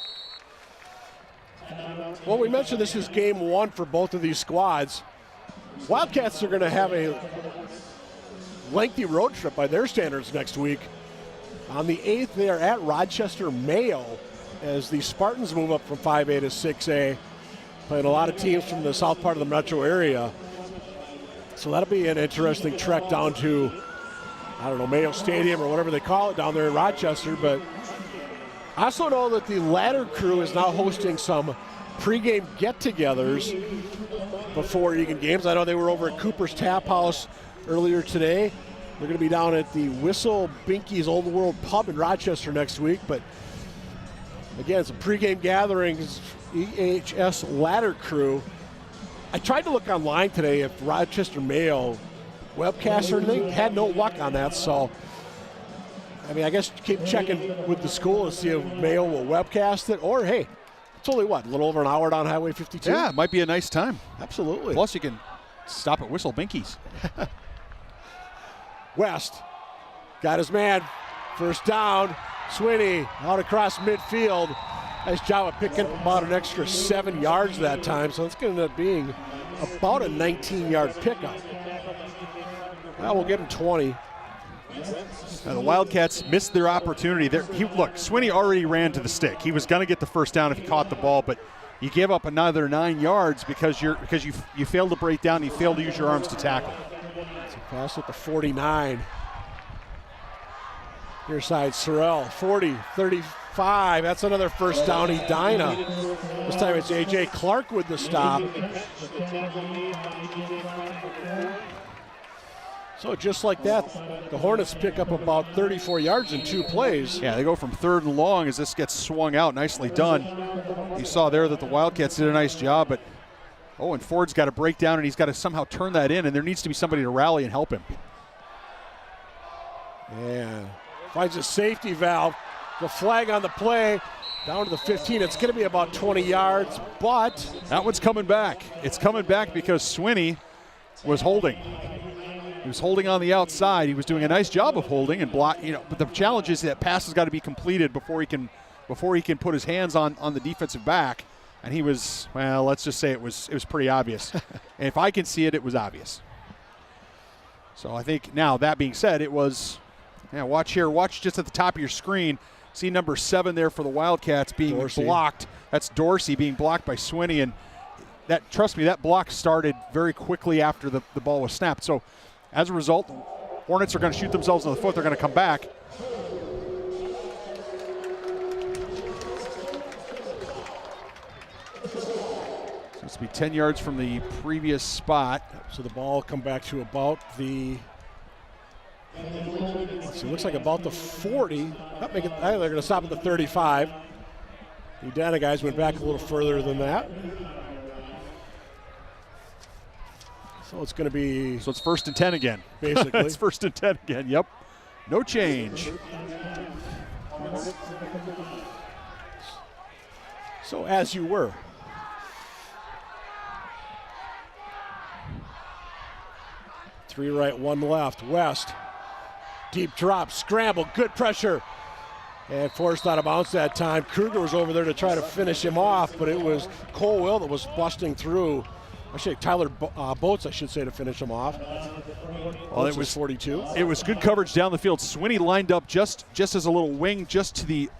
Well, we mentioned this is game 1 for both of these squads. Wildcats are going to have a lengthy road trip by their standards next week. On the 8th, they are at Rochester Mayo as the Spartans move up from 5A to 6A, playing a lot of teams from the south part of the metro area. So that'll be an interesting trek down to, I don't know, Mayo Stadium or whatever they call it down there in Rochester. But I also know that the Ladder crew is now hosting some pregame get-togethers before Eagan games. I know they were over at Cooper's Tap House earlier today. They're going to be down at the Whistle Binky's Old World Pub in Rochester next week. But again, some pregame gatherings, EHS Ladder crew. I tried to look online today if Rochester Mayo webcast or anything. Had no luck on that. So, I mean, I guess keep checking with the school to see if Mayo will webcast it. Or, hey, it's only, a little over an hour down Highway 52? Yeah, it might be a nice time. Absolutely. Plus, you can stop at Whistle Binky's. West got his man. First down. Swinney out across midfield. Nice job of picking up about an extra 7 yards that time. So it's going to end up being about a 19-yard pickup. Well, we'll give him 20. Now the Wildcats missed their opportunity. Look, Swinney already ran to the stick. He was going to get the first down if he caught the ball, but you give up another 9 yards because you failed to break down and you failed to use your arms to tackle. It's a pass at the 49. Near side, Sorrell, 40, 35. That's another first down, Edina. This time it's A.J. Clark with the stop. So just like that, the Hornets pick up about 34 yards in 2 plays. Yeah, they go from 3rd and long as this gets swung out. Nicely done. You saw there that the Wildcats did a nice job, but and Ford's got to break down and he's got to somehow turn that in, and there needs to be somebody to rally and help him. Yeah, finds a safety valve. The flag on the play, down to the 15. It's going to be about 20 yards, but that one's coming back. It's coming back because Swinney was holding. He was holding on the outside. He was doing a nice job of holding and block. But the challenge is that pass has got to be completed before he can put his hands on the defensive back. And he was, well, let's just say it was pretty obvious. And if I can see it, it was obvious. So I think now that being said, it was. Yeah, watch here. Watch just at the top of your screen. See number 7 there for the Wildcats being blocked. That's Dorsey being blocked by Swinney, and that, trust me, that block started very quickly after the ball was snapped. So as a result, the Hornets are going to shoot themselves in the foot. They're going to come back. Supposed to be 10 yards from the previous spot. So the ball will come back to about the, let's see, looks like about the 40. They're going to stop at the 35. The Edina guys went back a little further than that. So it's going to be. So it's 1st and 10 again. Basically. It's 1st and 10 again, yep. No change. So as you were. Three right, one left. West. Deep drop, scramble, good pressure. And forced out of bounds that time. Kruger was over there to try to finish him off, but it was Cole Will that was busting through. Actually, Tyler Boats, I should say, to finish him off. Well, it was 42. It was good coverage down the field. Swinney lined up just as a little wing, just to the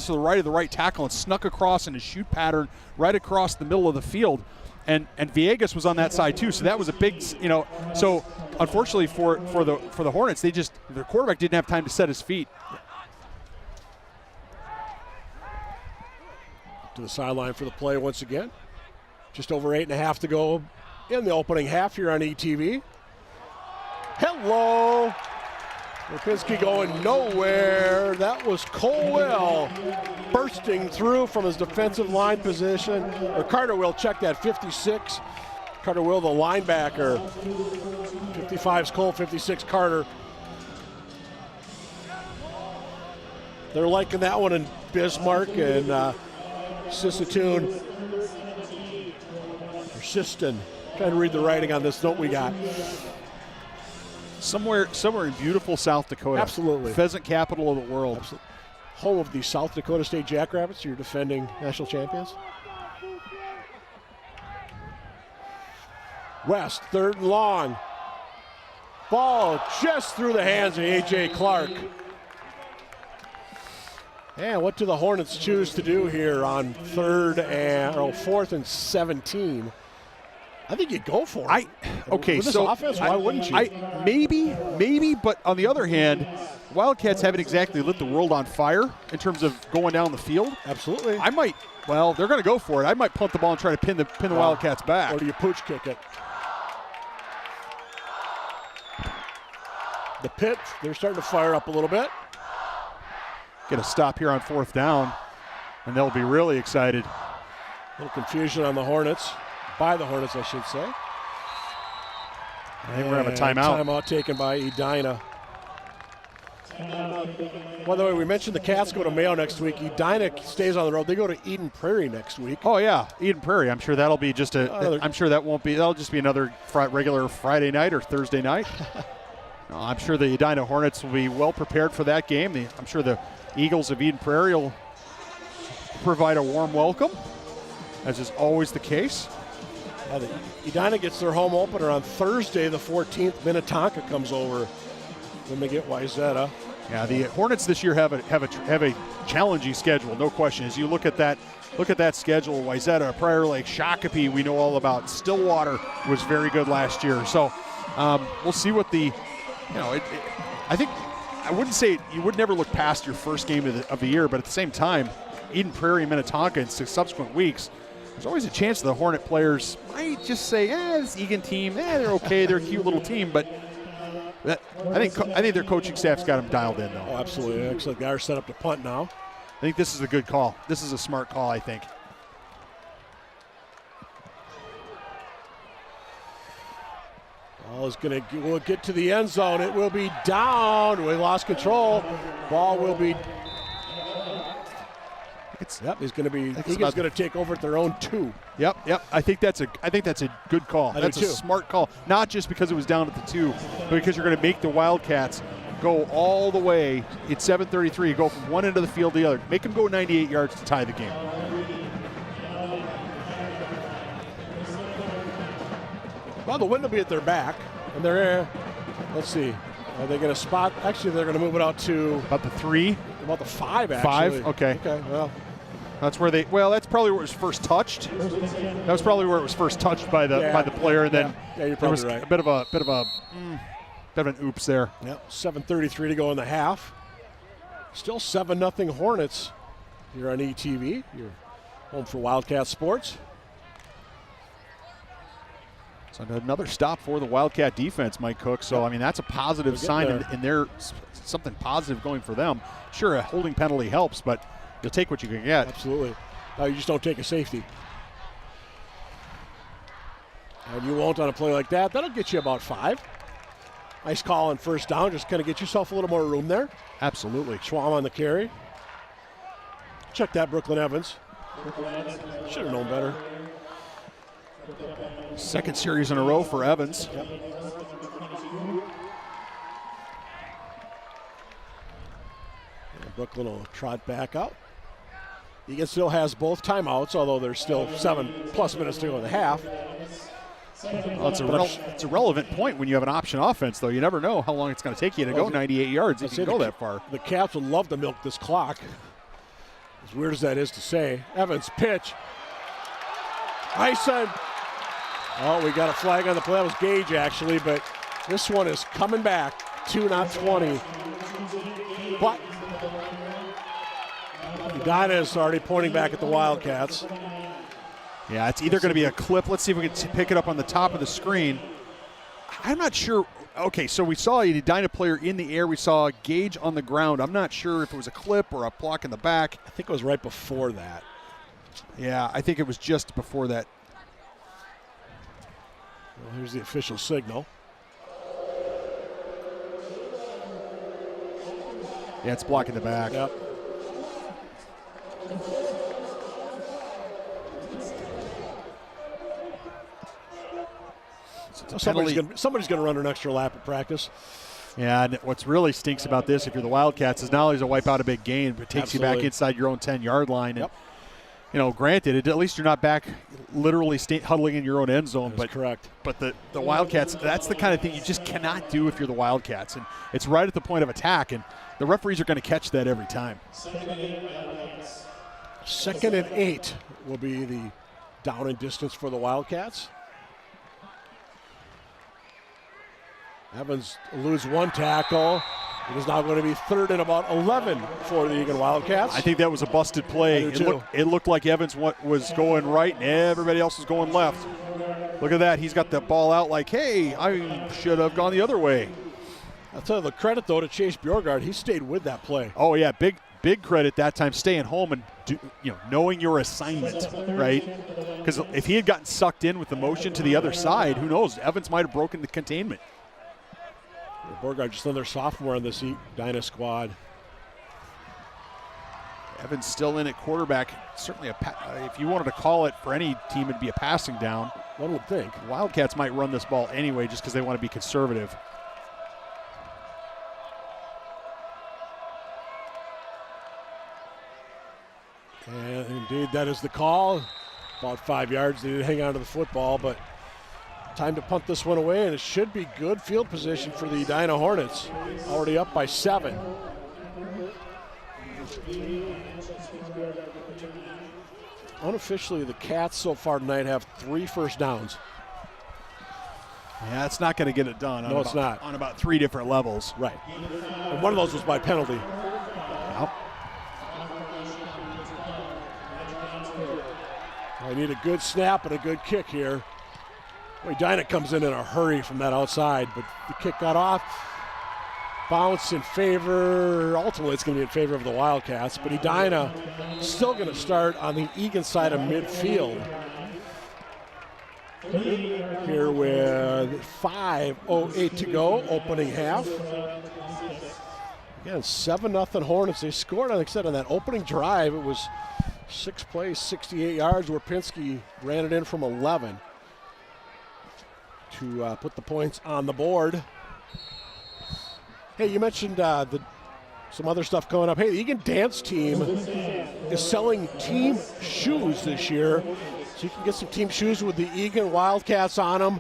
right of the right tackle, and snuck across in a shoot pattern right across the middle of the field. And Villegas was on that side too, so that was a big, So unfortunately for the Hornets, their quarterback didn't have time to set his feet. To the sideline for the play once again. Just over 8.5 to go in the opening half here on ETV. Hello. Lipinski going nowhere. That was Colwell bursting through from his defensive line position. Or Carter Will check that 56. Carter Will, the linebacker. 55's Cole, 56 Carter. They're liking that one in Bismarck and Sisseton. Or Siston. Trying to read the writing on this note we got. Somewhere in beautiful South Dakota. Absolutely. Pheasant capital of the world. Absolutely. Home of the South Dakota State Jackrabbits, your defending national champions. West, 3rd and long. Ball just through the hands of A.J. Clark. And what do the Hornets choose to do here on 4th and 17? I think you go for it. Okay, with this so offense, why wouldn't you? Maybe, but on the other hand, Wildcats haven't exactly lit the world on fire in terms of going down the field. Absolutely. They're going to go for it. I might punt the ball and try to pin the Wildcats back. Or do you pooch kick it? The pit, they're starting to fire up a little bit. Get a stop here on 4th down, and they'll be really excited. A little confusion on the Hornets. By the Hornets, I should say. I think we're going to have a timeout. Timeout taken by Edina. By the way, we mentioned the Cats go to Mayo next week. Edina stays on the road. They go to Eden Prairie next week. Oh yeah, Eden Prairie. I'm sure that'll be just I'm sure that won't be. That'll just be another regular Friday night or Thursday night. No, I'm sure the Edina Hornets will be well prepared for that game. I'm sure the Eagles of Eden Prairie will provide a warm welcome, as is always the case. Edina gets their home opener on Thursday, the 14th. Minnetonka comes over. Then they get Wayzata. Yeah, the Hornets this year have a challenging schedule, no question. As you look at that schedule, Wayzata, Prior Lake, Shakopee, we know all about. Stillwater was very good last year. So we'll see what I think I wouldn't say you would never look past your first game of the year, but at the same time, Eden Prairie, Minnetonka in subsequent weeks, there's always a chance the Hornet players might just say, this Eagan team, they're okay, they're a cute little team, but I think their coaching staff's got them dialed in, though. Oh, absolutely. Looks like they're set up to punt now. I think this is a good call. This is a smart call, I think. Ball is will get to the end zone. It will be down. We lost control. Ball will be. He's going to be. Eagan's going to take over at their own 2. Yep. I think that's a good call. That's a smart call. Not just because it was down at the 2, but because you're going to make the Wildcats go all the way. It's 7:33. Go from one end of the field to the other. Make them go 98 yards to tie the game. Well, the wind will be at their back, and they're. Let's see. Are they going to spot? Actually, they're going to move it out to about the 3, about the 5. Actually. 5. Okay. Well. That's where that's probably where it was first touched. That was probably where it was first touched by the player, and then you're there was right. a bit of an oops there. Yep, 7:33 to go in the half. Still 7-0 Hornets here on ETV. You're home for Wildcat Sports. So another stop for the Wildcat defense, Mike Cook. So, I mean, that's a positive sign, and they're something positive going for them. Sure, a holding penalty helps, but you'll take what you can get. Absolutely. You just don't take a safety. And you won't on a play like that. That'll get you about 5. Nice call on first down. Just kind of get yourself a little more room there. Absolutely. Schwam on the carry. Check that, Brooklyn Evans. Should have known better. Second series in a row for Evans. Yep. Brooklyn will trot back out. Eagan still has both timeouts, although there's still 7+ minutes to go in the half. Well, it's a relevant point when you have an option offense, though. You never know how long it's going to take you to go 98 yards if you go that far. The Caps would love to milk this clock. As weird as that is to say. Evans pitch. Ison. Oh, we got a flag on the play. That was Gage, actually, but this one is coming back. 2, not 20. But Edina is already pointing back at the Wildcats. Yeah, it's either going to be a clip. Let's see if we can pick it up on the top of the screen. I'm not sure. Okay, so we saw an Edina player in the air. We saw Gage on the ground. I'm not sure if it was a clip or a block in the back. I think it was right before that. Yeah, I think it was just before that. Well, here's the official signal. Yeah, it's blocking the back. Yep. Somebody's going to run an extra lap at practice. Yeah, and what really stinks about this, if you're the Wildcats, is not only does it wipe out a big gain, but it takes you back inside your own 10-yard line. And, you know, granted, at least you're not back literally huddling in your own end zone. That's correct. But the Wildcats, that's the kind of thing you just cannot do if you're the Wildcats. And it's right at the point of attack, and the referees are going to catch that every time. 2nd and 8 will be the down and distance for the Wildcats. Evans eludes one tackle. It is now going to be 3rd and about 11 for the Eagan Wildcats. I think that was a busted play. It looked like Evans was going right and everybody else was going left. Look at that. He's got the ball out like, hey, I should have gone the other way. I'll tell you the credit, though, to Chase Bjorgard. He stayed with that play. Oh, yeah, big credit that time, staying home and knowing your assignment, right? Because if he had gotten sucked in with the motion to the other side, who knows? Evans might have broken the containment. Bjorgard, just another sophomore on this Edina squad. Evans still in at quarterback. Certainly, if you wanted to call it for any team, it'd be a passing down. One would think. Wildcats might run this ball anyway just because they want to be conservative. And indeed, that is the call. About 5 yards. They did hang on to the football, but time to punt this one away, and it should be good field position for the Edina Hornets. Already up by 7. Unofficially, the Cats so far tonight have 3 first downs. Yeah, it's not going to get it done. No, it's not. On about 3 different levels. Right. And one of those was by penalty. Yep. I need a good snap and a good kick here. Edina comes in a hurry from that outside, but the kick got off. Bounce in favor, ultimately it's going to be in favor of the Wildcats, but Edina still going to start on the Eagan side of midfield. Here with 5:08 to go, opening half. Again, 7-0 Hornets. They scored, like I said, on that opening drive. It was 6 plays, 68 yards, where Pinsky ran it in from 11. To put the points on the board. Hey, you mentioned some other stuff coming up. Hey, the Eagan dance team is selling team shoes this year. So you can get some team shoes with the Eagan Wildcats on them.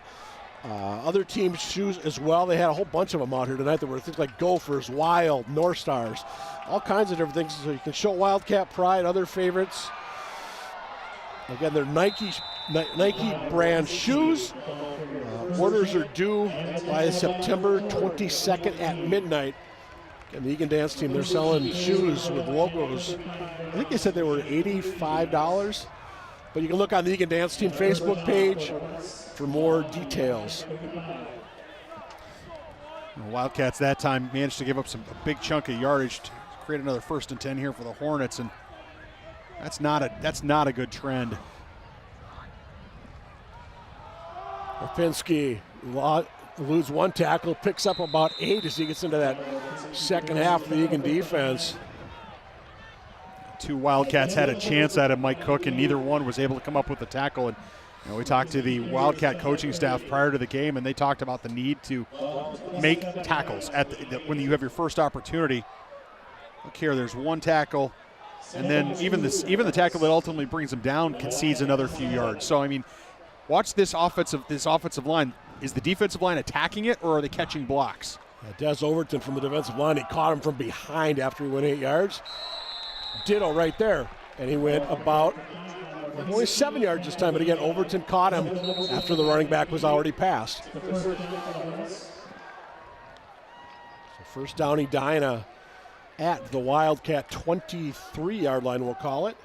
Other team shoes as well. They had a whole bunch of them out here tonight. There were things like Gophers, Wild, North Stars, all kinds of different things. So you can show Wildcat pride, other favorites. Again, they're Nike brand shoes. Orders are due by September 22nd at midnight. And the Eagan dance team, they're selling shoes with logos. I think they said they were $85. But you can look on the Eagan Dance Team Facebook page for more details. The Wildcats that time managed to give up a big chunk of yardage to create another 1st and 10 here for the Hornets, and that's not a good trend. Rapinski loses one tackle, picks up about 8 as he gets into that second half of the Eagan defense. 2 Wildcats had a chance at him, Mike Cook, and neither one was able to come up with the tackle. And we talked to the Wildcat coaching staff prior to the game, and they talked about the need to make tackles when you have your first opportunity. Look here, there's 1 tackle, and then even the tackle that ultimately brings him down concedes another few yards. So I mean, watch this offensive line. Is the defensive line attacking it, or are they catching blocks? Des Overton from the defensive line, he caught him from behind after he went 8 yards. Ditto right there, and he went about only 7 yards this time, but again, Overton caught him after the running back was already passed. So first down, Edina at the Wildcat 23-yard line, we'll call it.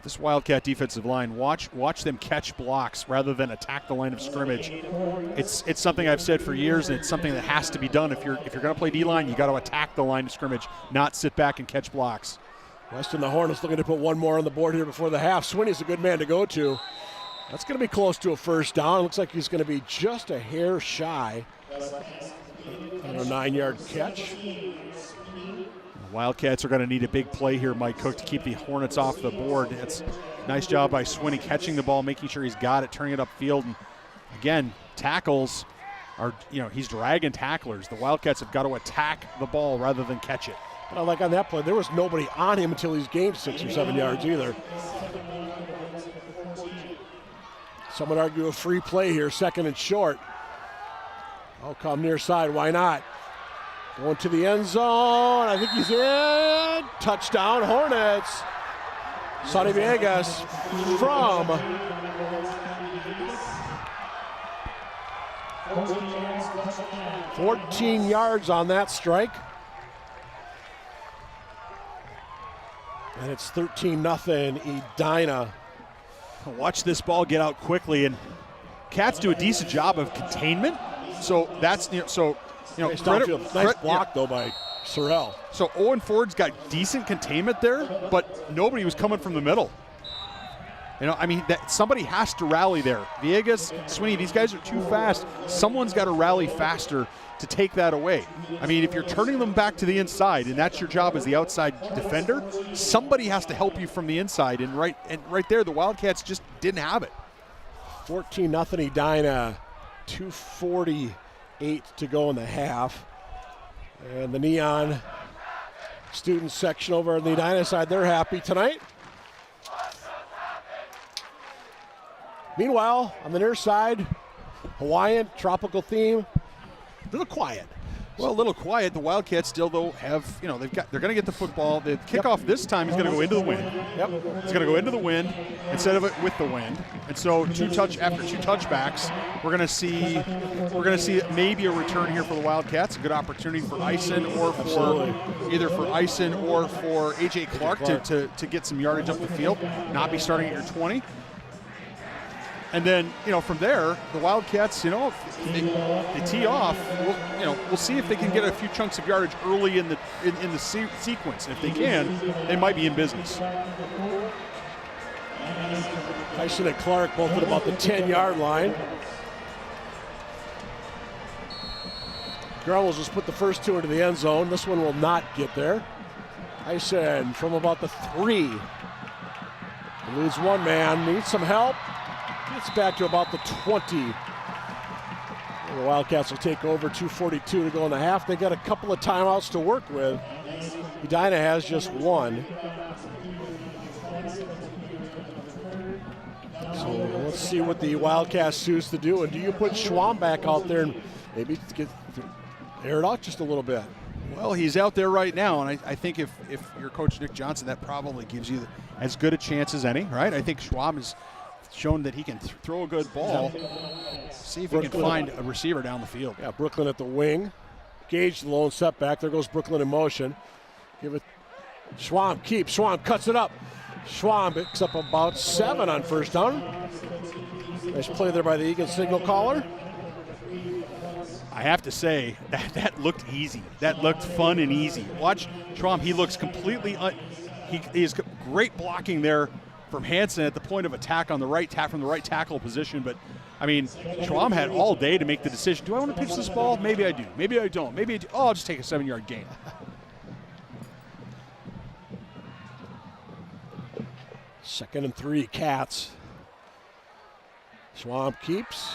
This Wildcat defensive line, watch them catch blocks rather than attack the line of scrimmage. It's something I've said for years, and it's something that has to be done. If you're going to play D-line, you got to attack the line of scrimmage, not sit back and catch blocks. Weston the Hornets looking to put one more on the board here before the half. Swinney's a good man to go to. That's going to be close to a first down. Looks like he's going to be just a hair shy on a 9-yard catch. The Wildcats are going to need a big play here, Mike Cook, to keep the Hornets off the board. It's a nice job by Swinney catching the ball, making sure he's got it, turning it upfield. And again, tackles are, he's dragging tacklers. The Wildcats have got to attack the ball rather than catch it. But like on that play, there was nobody on him until he's gained 6 or 7 yards either. Some would argue a free play here, 2nd and short. Oh, come near side, why not? Going to the end zone, I think he's in. Touchdown, Hornets. Sonny Villegas from 14 yards on that strike. And it's 13-0 Edina. Watch this ball get out quickly, and Cats do a decent job of containment. So that's Nice block though by Sorrell. So Owen Ford's got decent containment there, but nobody was coming from the middle. Somebody has to rally there. Villegas, Swinney, these guys are too fast. Someone's got to rally faster to take that away. If you're turning them back to the inside, and that's your job as the outside defender, somebody has to help you from the inside. And right there, the Wildcats just didn't have it. 14-0 Edina, 2:48 to go in the half. And the Neon student section over on the Edina side, they're happy tonight. Meanwhile, on the near side, Hawaiian, tropical theme, a little quiet. Well, a little quiet. The Wildcats still, though, have, they're going to get the football. The kickoff this time is going to go into the wind. Yep. It's going to go into the wind instead of it with the wind. And so after two touchbacks, we're going to see maybe a return here for the Wildcats. A good opportunity for Eisen or for AJ Clark to get some yardage up the field, not be starting at your 20. And then, from there, the Wildcats, they tee off. We'll see if they can get a few chunks of yardage early in the sequence. And if they can, they might be in business. Tyson and Clark both at about the 10-yard line. Girl will just put the first two into the end zone. This one will not get there. Tyson from about the 3. He loses one man, needs some help. Gets back to about the 20. And the Wildcats will take over, 2:42 to go in the half. They got a couple of timeouts to work with. Edina has just one. So let's see what the Wildcats choose to do. And do you put Schwamm back out there and maybe air it out just a little bit? Well, he's out there right now, and I think if you're Coach Nick Johnson, that probably gives you as good a chance as any, right? I think Schwamm has shown that he can throw a good ball. See if he can find a receiver down the field. Yeah, Brooklyn at the wing. Gage the lone setback. There goes Brooklyn in motion. Give it. Schwamm keeps. Schwamm cuts it up. Schwam picks up about 7 on first down. Nice play there by the Eagan signal caller. I have to say, that looked easy. That looked fun and easy. Watch Schwam. He looks completely he is great blocking there from Hansen at the point of attack on the right from the right tackle position. But, I mean, Schwam had all day to make the decision. Do I want to pitch this ball? Maybe I do. Maybe I don't. Maybe I do. Oh, I'll just take a 7-yard gain. Second and 3, Cats. Schwam keeps.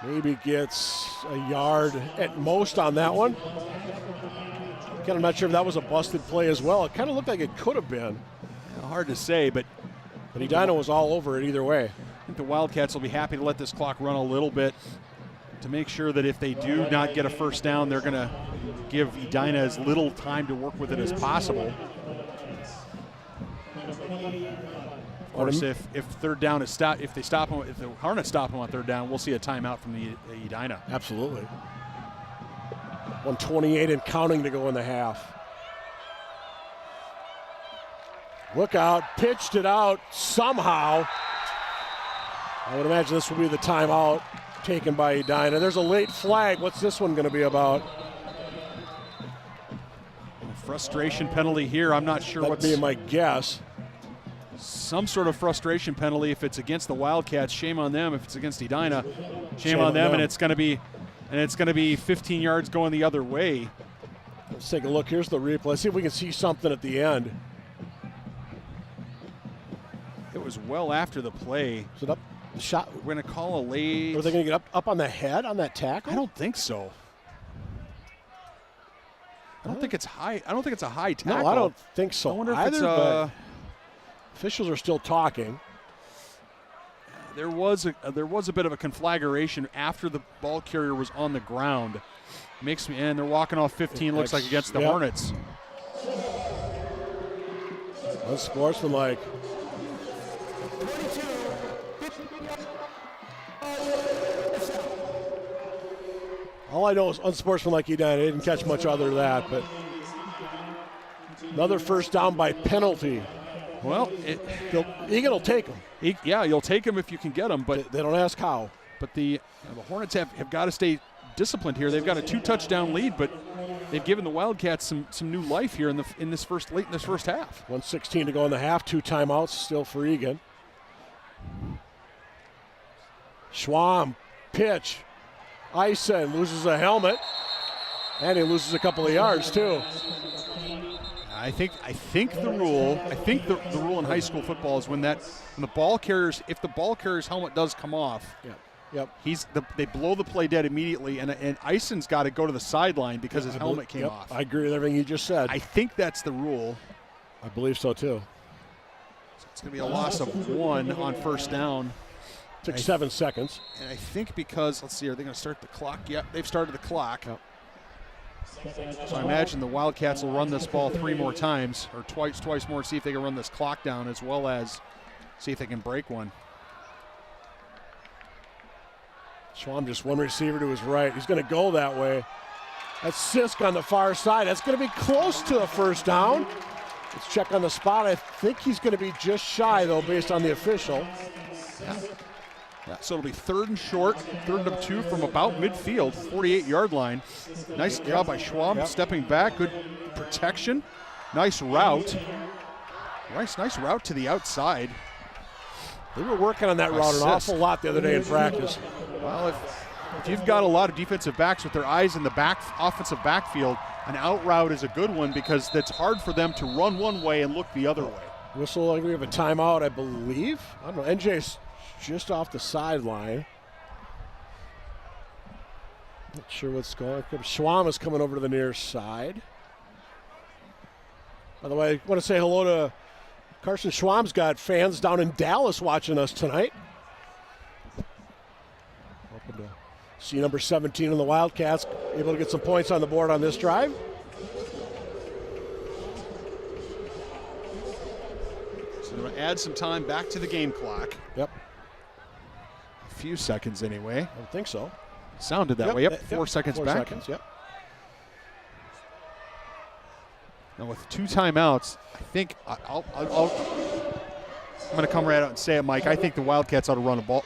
Maybe gets a yard at most on that one. Again, I'm not sure if that was a busted play as well. It kind of looked like it could have been. Hard to say, but Edina was all over it either way. I think the Wildcats will be happy to let this clock run a little bit to make sure that if they do not get a first down, they're going to give Edina as little time to work with it as possible. Of course, if third down is stopped, if the Hornets stop them on third down, we'll see a timeout from the Edina. Absolutely. 1:28 and counting to go in the half. Look out, pitched it out somehow. I would imagine this will be the timeout taken by Edina. There's a late flag. What's this one going to be about? Frustration penalty here. I'm not sure what's be my guess. Some sort of frustration penalty. If it's against the Wildcats, shame on them. If it's against Edina, shame on them. And it's going to be 15 yards going the other way. Let's take a look. Here's the replay. Let's see if we can see something at the end. It was well after the play. Is it up the shot? We're going to call a late. Are they going to get up on the head on that tackle? I don't think so. I don't think it's high. I don't think it's a high tackle. No, I don't think so. I wonder if either, it's but officials are still talking. There was a bit of a conflagration after the ball carrier was on the ground. Makes me, and they're walking off 15. Looks like against the Hornets. Unsportsmanlike. All I know is unsportsmanlike Edina. I didn't catch much other than that, but another first down by penalty. Well, Eagan will take them. Yeah, you'll take them if you can get them, but they don't ask how. But the Hornets have got to stay disciplined here. They've got a 2-touchdown lead, but they've given the Wildcats some new life here late in this first half. 1:16 to go in the half. 2 timeouts still for Eagan. Schwam pitch. Eisen loses a helmet, and he loses a couple of yards too. I think the rule in high school football is when the ball carrier's helmet does come off. They blow the play dead immedially, and Eisen's got to go to the sideline because his helmet came off. I agree with everything you just said. I think that's the rule. I believe so too. So it's going to be a loss of 1 on first down. Took 7 seconds. And I think because, let's see, are they going to start the clock? Yep, they've started the clock. Yep. So I imagine the Wildcats will run this ball 3 more times, or twice more, see if they can run this clock down, as well as see if they can break one. Schwam just one receiver to his right. He's going to go that way. That's Sisk on the far side. That's going to be close to a first down. Let's check on the spot. I think he's going to be just shy, though, based on the official. Yeah, so it'll be 3rd and short, 3rd and 2 from about midfield, 48-yard line. Nice job by Schwam, stepping back, good protection. Nice route. Nice route to the outside. They were working on that route an awful lot the other day in practice. Well, if you've got a lot of defensive backs with their eyes in the offensive backfield, an out route is a good one because it's hard for them to run one way and look the other way. Whistle, we have a timeout, I believe. I don't know, NJ's just off the sideline. Not sure what's going on. Schwam is coming over to the near side. By the way, I want to say hello to Carson Schwam's got fans down in Dallas watching us tonight. Hoping to see number 17 in the Wildcats able to get some points on the board on this drive. So they're going to add some time back to the game clock. Yep. A few seconds anyway. I don't think so. Sounded that way. Yep, 4 seconds 4 back. Seconds, yep. Now with 2 timeouts, I think I'm going to come right out and say it, Mike. I think the Wildcats ought to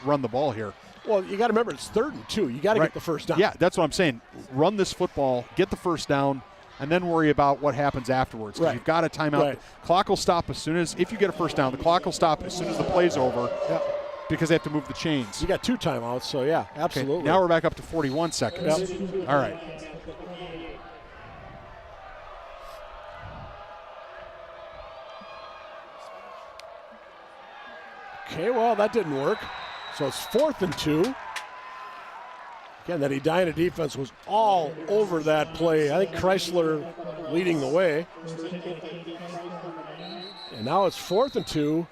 run the ball here. Well, you got to remember, it's 3rd and 2. You got to get the first down. Yeah, that's what I'm saying. Run this football, get the first down, and then worry about what happens afterwards. Because you've got a timeout. Right. The clock will stop as soon as, if you get a first down, the clock will stop as soon as the play's over because they have to move the chains. You got 2 timeouts, so yeah, absolutely. Okay, now we're back up to 41 seconds. Yep. All right. Okay, well, that didn't work. So it's 4th and 2. Again, that Edina defense was all over that play. I think Chrysler leading the way. And now it's 4th and 2.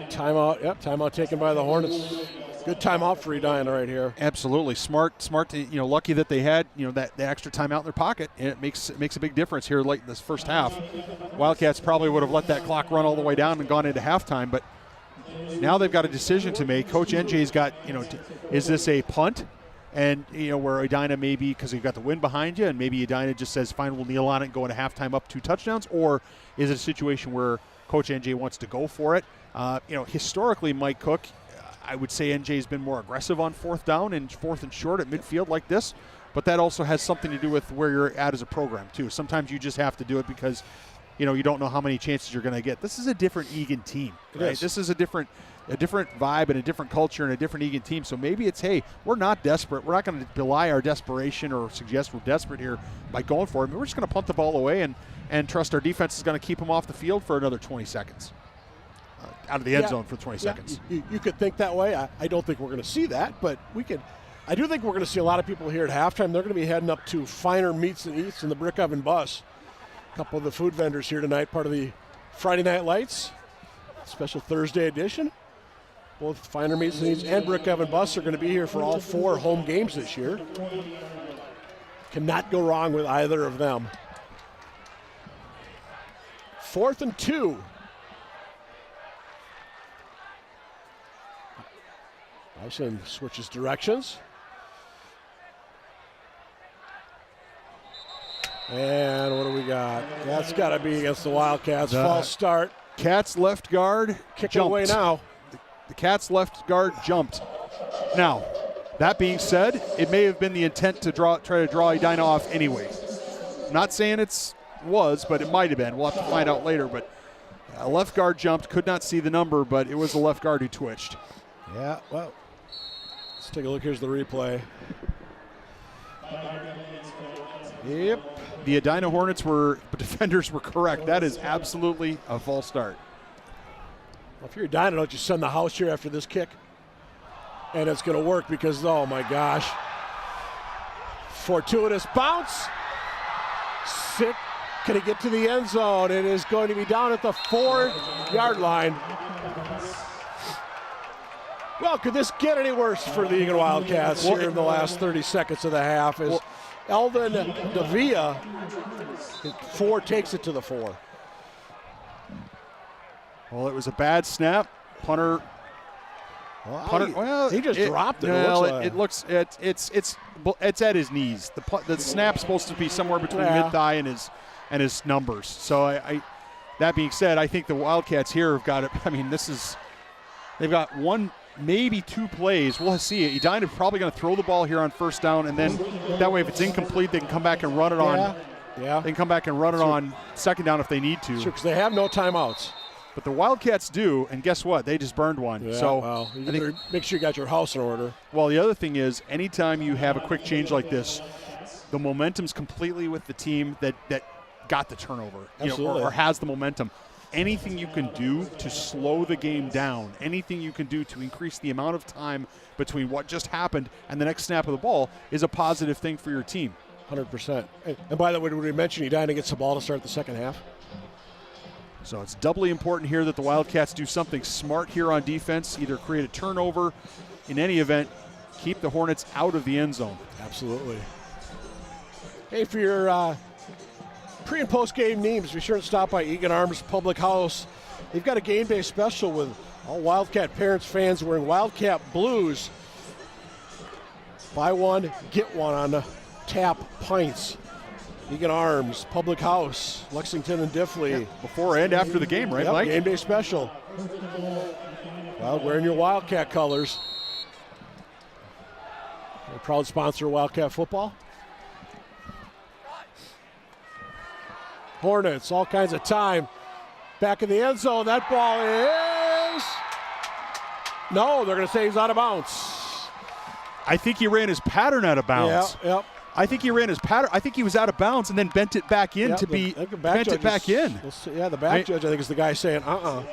Timeout, timeout taken by the Hornets. Good timeout for Edina right here. Absolutely. Smart to, lucky that they had, that the extra timeout in their pocket, and it makes a big difference here late in this first half. Wildcats probably would have let that clock run all the way down and gone into halftime, but now they've got a decision to make. Coach NJ's got, is this a punt? And, where Edina maybe, because you've got the wind behind you, and maybe Edina just says, fine, we'll kneel on it and go into halftime up 2 touchdowns, or is it a situation where Coach NJ wants to go for it? Historically, Mike Cook, I would say NJ's been more aggressive on 4th down and 4th and short at midfield like this, but that also has something to do with where you're at as a program, too. Sometimes you just have to do it because you don't know how many chances you're going to get. This is a different Eagan team, right? This is a different vibe and a different culture and a different Eagan team. So maybe it's, hey, we're not desperate. We're not going to belie our desperation or suggest we're desperate here by going for it. We're just going to punt the ball away and trust our defense is going to keep them off the field for another 20 seconds. Out of the end zone for 20 seconds. You could think that way. I don't think we're going to see that, but we could. I do think we're going to see a lot of people here at halftime. They're going to be heading up to Finer Meats and Eats in the Brick Oven Bus. A couple of the food vendors here tonight, part of the Friday Night Lights special Thursday edition. Both Finer Meats and Eats and Brick Oven Bus are going to be here for all 4 home games this year. Cannot go wrong with either of them. 4th and 2. Bison switches directions. And what do we got? That's got to be against the Wildcats. False start. Cats left guard Kick jumped. away now. The Cats left guard jumped. Now, that being said, it may have been the intent to try to draw Edina off anyway. I'm not saying it was, but it might have been. We'll have to find out later. But a left guard jumped, could not see the number, but it was the left guard who twitched. Yeah, well, let's take a look. Here's the replay. Yep. The Edina Hornets defenders were correct. That is absolutely a false start. Well, if you're Edina, don't you send the house here after this kick? And it's going to work because, oh my gosh. Fortuitous bounce. Sick. Can he get to the end zone? It is going to be down at the 4-yard line. Well, could this get any worse for the Eagan Wildcats here in the last 30 seconds of the half? As Eldon Davia takes it to the 4. Well, it was a bad snap. Punter. Well, he just dropped it. It's at his knees. The snap's supposed to be somewhere between mid-thigh and his numbers. So that being said, I think the Wildcats here have got it. I mean, they've got 1, maybe 2 plays. We'll see. Edina probably going to throw the ball here on first down, and then that way, if it's incomplete, they can come back and run it on. Yeah. They can come back and run it on second down if they need to. Sure, because they have no timeouts. But the Wildcats do, and guess what? They just burned one. Yeah, so well, you better make sure you got your house in order. Well, the other thing is, anytime you have a quick change like this, the momentum's completely with the team that got the turnover, or has the momentum. Anything you can do to slow the game down, anything you can do to increase the amount of time between what just happened and the next snap of the ball is a positive thing for your team. 100%. And by the way, did we mention Edina gets the ball to start the second half? So it's doubly important here that the Wildcats do something smart here on defense, either create a turnover, in any event, keep the Hornets out of the end zone. Absolutely. Hey, for your pre- and post-game needs, be sure to stop by Eagan Arms Public House. They've got a game day special with all Wildcat parents, fans wearing Wildcat blues. Buy one, get one on the tap pints. Eagan Arms, Public House, Lexington and Diffley. Before and after the game, right, Yep, Mike? game day special. Well, wearing your Wildcat colors. A proud sponsor of Wildcat football. Hornets, all kinds of time. Back in the end zone, that ball is... No, they're going to say he's out of bounds. I think he ran his pattern out of bounds. Yep. I think he ran his pattern. I think he was out of bounds and then bent it back in to be bent it back in. Yeah, the back judge, I think, is the guy saying, Wow.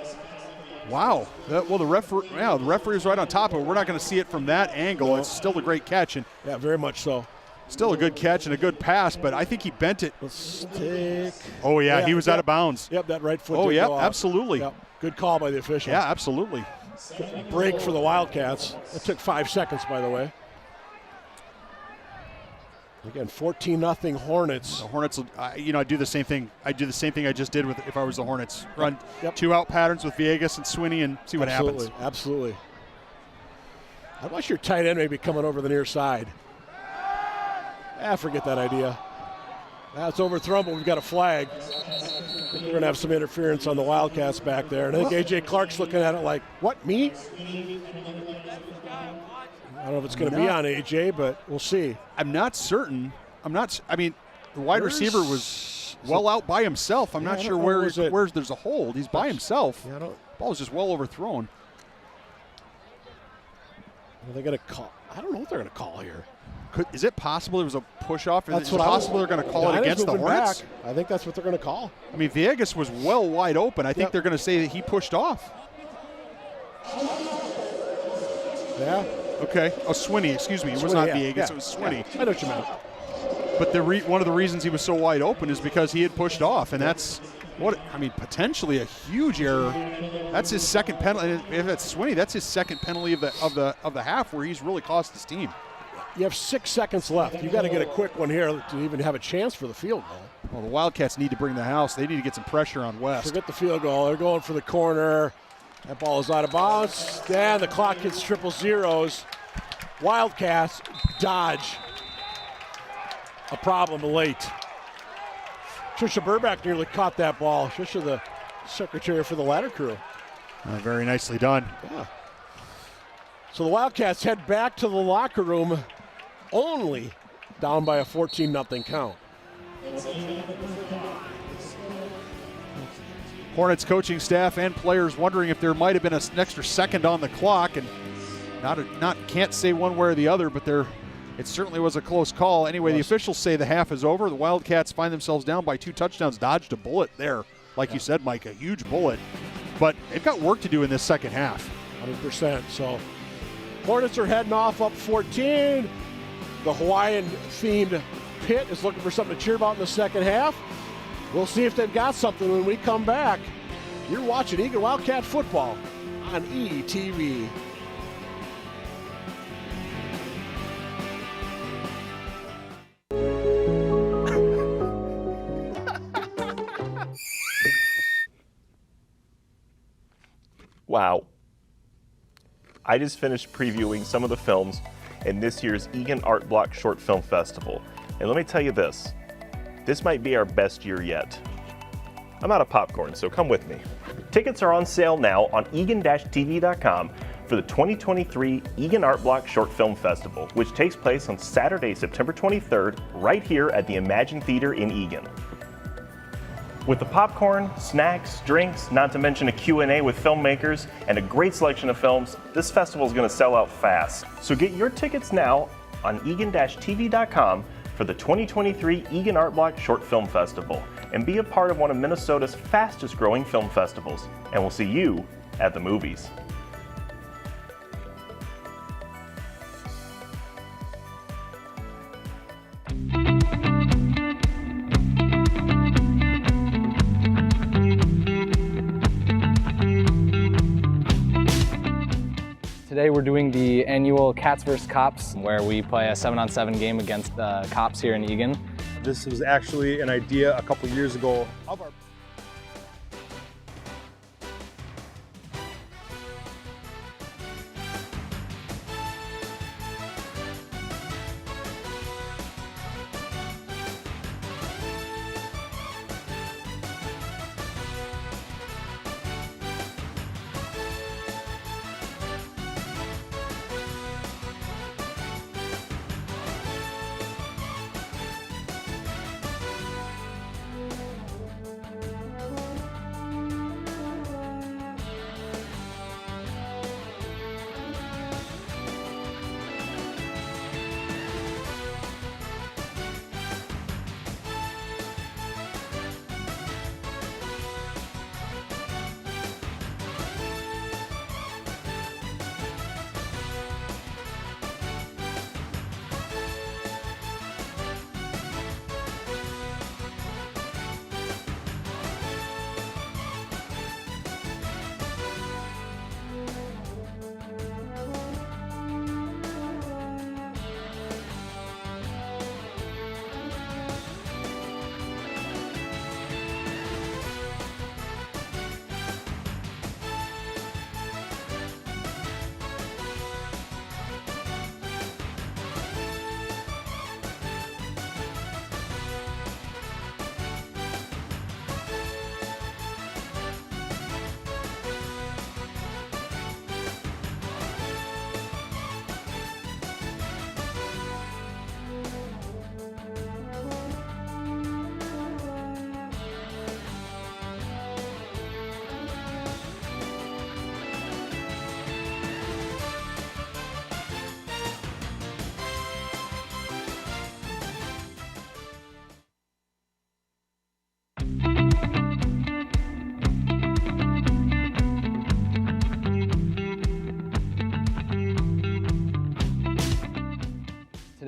Well, the referee was right on top of it. We're not going to see it from that angle. It's still a great catch. And yeah, very much so. Still a good catch and a good pass, but I think he bent it. Stick. Oh, yeah, he was out of bounds. Yep, that right foot. Oh, yeah, go out. absolutely. Yep. Good call by the official. Yeah, absolutely. Break for the Wildcats. It took 5 seconds, by the way. Again, 14-0 Hornets. The Hornets, I do the same thing. I do the same thing I just did with if I was the Hornets. Run Yep. 2-out patterns with Viegas and Swinney and see what happens. Absolutely. Unless your tight end may be coming over the near side. Forget that idea. That's overthrown, but we've got a flag. I think we're going to have some interference on the Wildcats back there. And I think A.J. Clark's looking at it like, what, me? I don't know if it's going to be on A.J., but we'll see. I'm not certain. The wide receiver was well out by himself. I'm not sure where there's a hold. He's by himself. Yeah, ball was just well overthrown. Are they going to call? I don't know what they're going to call here. Is it possible it was a push-off? That's Is it possible they're going to call it against the Hornets? Back. I think that's what they're going to call. I mean, Viegas was well wide open. I think they're going to say that he pushed off. Yeah. Okay. Oh, Swinney, excuse me. It was not Viegas. It was Swinney. I know what you meant. But one of the reasons he was so wide open is because he had pushed off, and that's potentially a huge error. That's his second penalty. If it's Swinney, that's his second penalty of the half where he's really cost his team. You have 6 seconds left. You got to get a quick one here to even have a chance for the field goal. Well, the Wildcats need to bring the house. They need to get some pressure on West. Forget the field goal. They're going for the corner. That ball is out of bounds. Then the clock hits triple zeros. Wildcats dodge a problem late. Trisha Burback nearly caught that ball. Trisha, the secretary for the ladder crew. Very nicely done. Yeah. So the Wildcats head back to the locker room, only down by a 14-0 count. Hornets coaching staff and players wondering if there might have been an extra second on the clock, and can't say one way or the other, but it certainly was a close call. Anyway, the officials say the half is over. The Wildcats find themselves down by 2 touchdowns. Dodged a bullet there, like you said, Mike, a huge bullet. But they've got work to do in this second half. 100%. So Hornets are heading off up 14. The Hawaiian-themed pit is looking for something to cheer about in the second half. We'll see if they've got something when we come back. You're watching Eagan Wildcat football on ETV. Wow. I just finished previewing some of the films in this year's Eagan Art Block Short Film Festival. And let me tell you this might be our best year yet. I'm out of popcorn, so come with me. Tickets are on sale now on eagan-tv.com for the 2023 Eagan Art Block Short Film Festival, which takes place on Saturday, September 23rd, right here at the Imagine Theater in Eagan. With the popcorn, snacks, drinks, not to mention a Q&A with filmmakers, and a great selection of films, this festival is going to sell out fast. So get your tickets now on eagan-tv.com for the 2023 Eagan Art Block Short Film Festival, and be a part of one of Minnesota's fastest growing film festivals. And we'll see you at the movies. Today we're doing the annual Cats vs. Cops, where we play a 7-on-7 game against the cops here in Eagan. This was actually an idea a couple years ago of our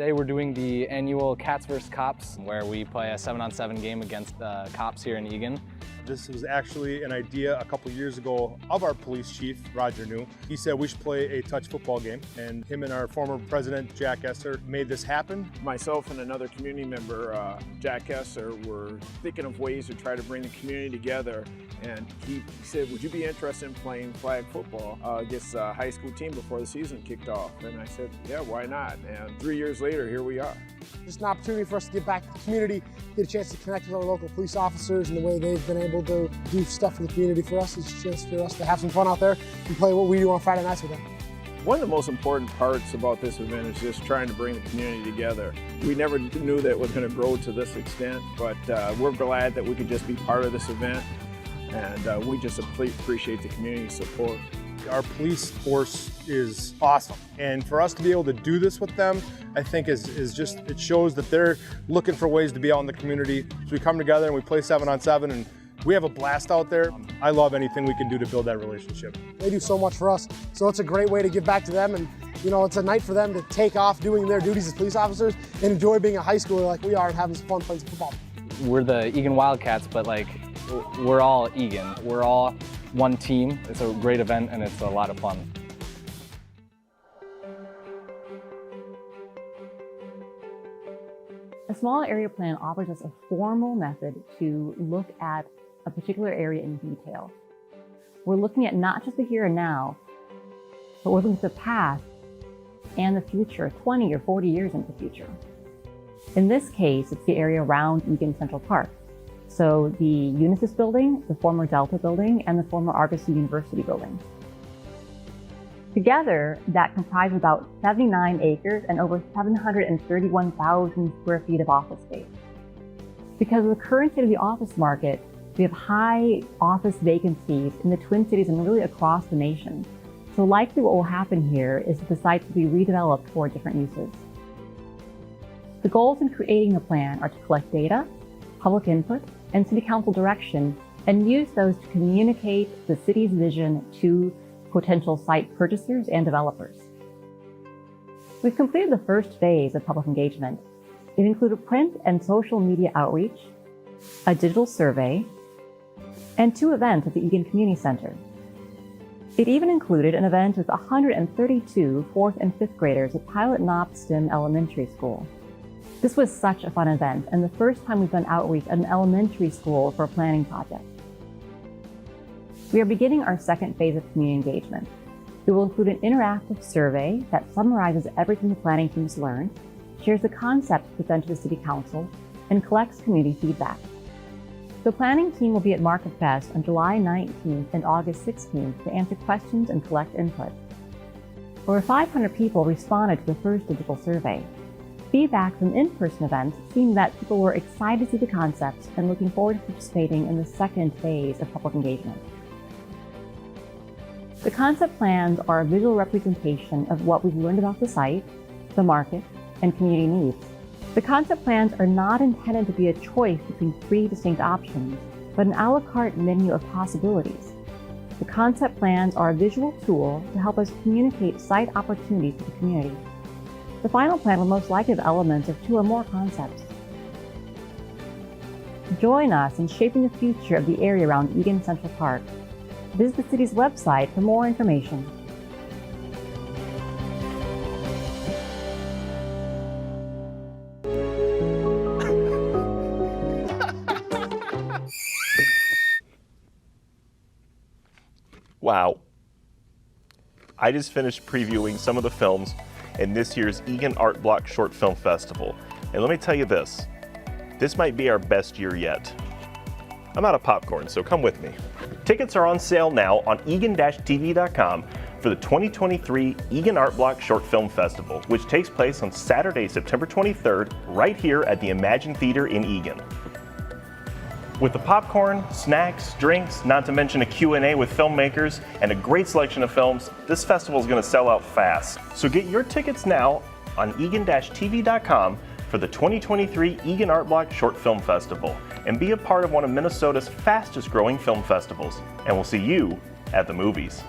Today we're doing the annual Cats vs. Cops, where we play a 7-on-7 game against the cops here in Eagan. This was actually an idea a couple years ago of our police chief, Roger New. He said we should play a touch football game, and him and our former president, Jack Esser, made this happen. Myself and another community member, Jack Esser, were thinking of ways to try to bring the community together, and he said, would you be interested in playing flag football against a high school team before the season kicked off? And I said, yeah, why not? And 3 years later, here we are. Just an opportunity for us to give back to the community, get a chance to connect with our local police officers and the way they've been able to do stuff for the community for us. It's just for us to have some fun out there and play what we do on Friday nights with them. One of the most important parts about this event is just trying to bring the community together. We never knew that it was going to grow to this extent, but we're glad that we could just be part of this event, and we just appreciate the community support. Our police force is awesome, and for us to be able to do this with them, I think is just, it shows that they're looking for ways to be out in the community. So we come together and we play 7-on-7, and we have a blast out there. I love anything we can do to build that relationship. They do so much for us, so it's a great way to give back to them, and you know, it's a night for them to take off doing their duties as police officers and enjoy being a high schooler like we are and having some fun playing some football. We're the Eagan Wildcats, but like, we're all Eagan. We're all one team. It's a great event and it's a lot of fun. A small area plan offers us a formal method to look at a particular area in detail. We're looking at not just the here and now, but we're looking at the past and the future, 20 or 40 years into the future. In this case, it's the area around Eagan Central Park. So the Unisys building, the former Delta building, and the former Argosy University building. Together, that comprises about 79 acres and over 731,000 square feet of office space. Because of the current state of the office market, we have high office vacancies in the Twin Cities and really across the nation. So likely what will happen here is that the sites will be redeveloped for different uses. The goals in creating the plan are to collect data, public input, and City Council direction, and use those to communicate the city's vision to potential site purchasers and developers. We've completed the first phase of public engagement. It included print and social media outreach, a digital survey, and 2 events at the Eagan Community Center. It even included an event with 132 4th and 5th graders at Pilot Knob STEM Elementary School. This was such a fun event, and the first time we've done outreach at an elementary school for a planning project. We are beginning our second phase of community engagement. It will include an interactive survey that summarizes everything the planning team has learned, shares the concepts presented to the City Council, and collects community feedback. The planning team will be at Market Fest on July 19th and August 16th to answer questions and collect input. Over 500 people responded to the first digital survey. Feedback from in-person events seemed that people were excited to see the concepts and looking forward to participating in the second phase of public engagement. The concept plans are a visual representation of what we've learned about the site, the market, and community needs. The concept plans are not intended to be a choice between 3 distinct options, but an a la carte menu of possibilities. The concept plans are a visual tool to help us communicate site opportunities to the community. The final plan will most likely have elements of 2 or more concepts. Join us in shaping the future of the area around Eagan Central Park. Visit the city's website for more information. Wow. I just finished previewing some of the films in this year's Eagan Art Block Short Film Festival. And let me tell you this might be our best year yet. I'm out of popcorn, so come with me. Tickets are on sale now on eagan-tv.com for the 2023 Eagan Art Block Short Film Festival, which takes place on Saturday, September 23rd, right here at the Imagine Theater in Eagan. With the popcorn, snacks, drinks, not to mention a Q&A with filmmakers, and a great selection of films, this festival is going to sell out fast. So get your tickets now on eagan-tv.com for the 2023 Eagan Art Block Short Film Festival, and be a part of one of Minnesota's fastest growing film festivals. And we'll see you at the movies.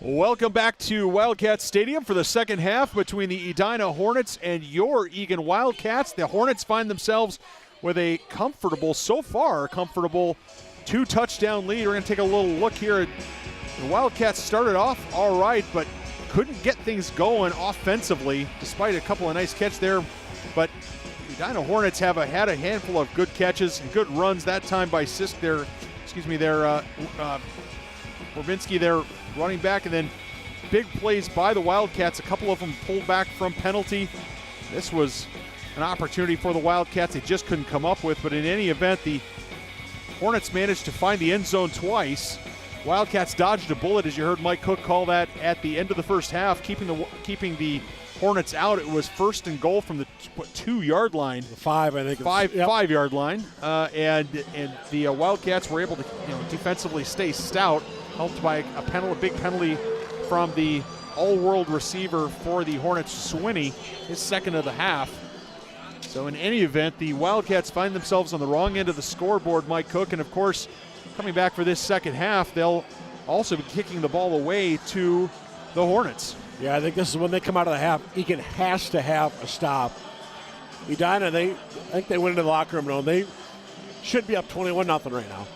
Welcome back to Wildcats Stadium for the second half between the Edina Hornets and your Eagan Wildcats. The Hornets find themselves with a comfortable 2-touchdown lead. We're going to take a little look here. The Wildcats started off all right, but couldn't get things going offensively despite a couple of nice catches there. But the Edina Hornets had a handful of good catches and good runs that time by Borbinski, their running back, and then big plays by the Wildcats. A couple of them pulled back from penalty. This was an opportunity for the Wildcats they just couldn't come up with, but in any event, the Hornets managed to find the end zone twice. Wildcats dodged a bullet, as you heard Mike Cook call that at the end of the first half, keeping the Hornets out. It was 1st and goal from the 2-yard line. The 5, I think. 5-yard line, and the Wildcats were able to defensively stay stout, helped by a big penalty from the all-world receiver for the Hornets, Swinney, his second of the half. So in any event, the Wildcats find themselves on the wrong end of the scoreboard, Mike Cook, and of course, coming back for this second half, they'll also be kicking the ball away to the Hornets. Yeah, I think this is when they come out of the half. Eagan has to have a stop. Edina, I think they went into the locker room knowing they should be up 21-0 right now.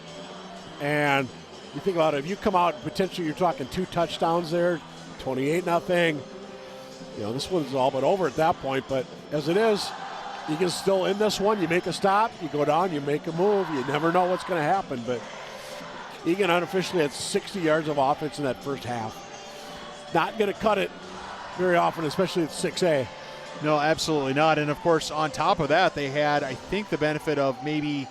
And you think about it, if you come out, potentially you're talking 2 touchdowns there, 28-0. This one's all but over at that point. But as it is, Eagan's still in this one. You make a stop, you go down, you make a move. You never know what's going to happen. But Eagan unofficially had 60 yards of offense in that first half. Not going to cut it very often, especially at 6A. No, absolutely not. And of course, on top of that, they had, I think, the benefit of maybe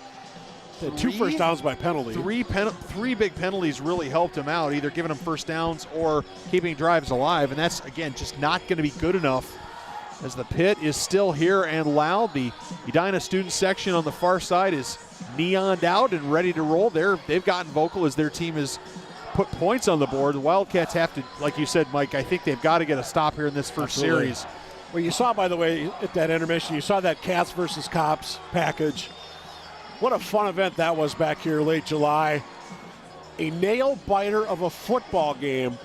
2 first downs by penalty. 3 big penalties really helped them out, either giving them first downs or keeping drives alive. And that's, again, just not going to be good enough, as the pit is still here and loud. The Edina student section on the far side is neoned out and ready to roll. They've gotten vocal as their team has put points on the board. The Wildcats have to, like you said, Mike, I think they've got to get a stop here in this first series. Well, you saw, by the way, at that intermission, you saw that Cats versus Cops package. What a fun event that was back here late July. A nail-biter of a football game.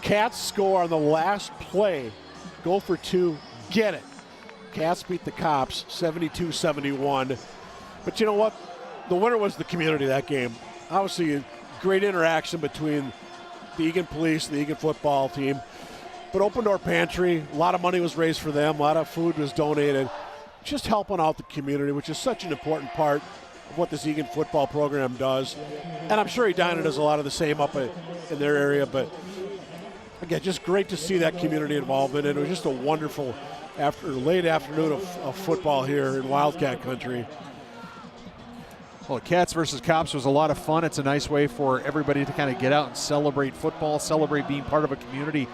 Cats score on the last play. Go for 2, get it. Cats beat the Cops 72-71. But you know what? The winner was the community that game. Obviously, a great interaction between the Eagan Police, the Eagan football team. But Open Door Pantry, a lot of money was raised for them. A lot of food was donated. Just helping out the community, which is such an important part of what this Eagan football program does. And I'm sure Edina does a lot of the same up in their area. But again, just great to see that community involvement. And it was just a wonderful late afternoon of football here in Wildcat country. Well, Cats versus Cops was a lot of fun. It's a nice way for everybody to kind of get out and celebrate football, celebrate being part of a community.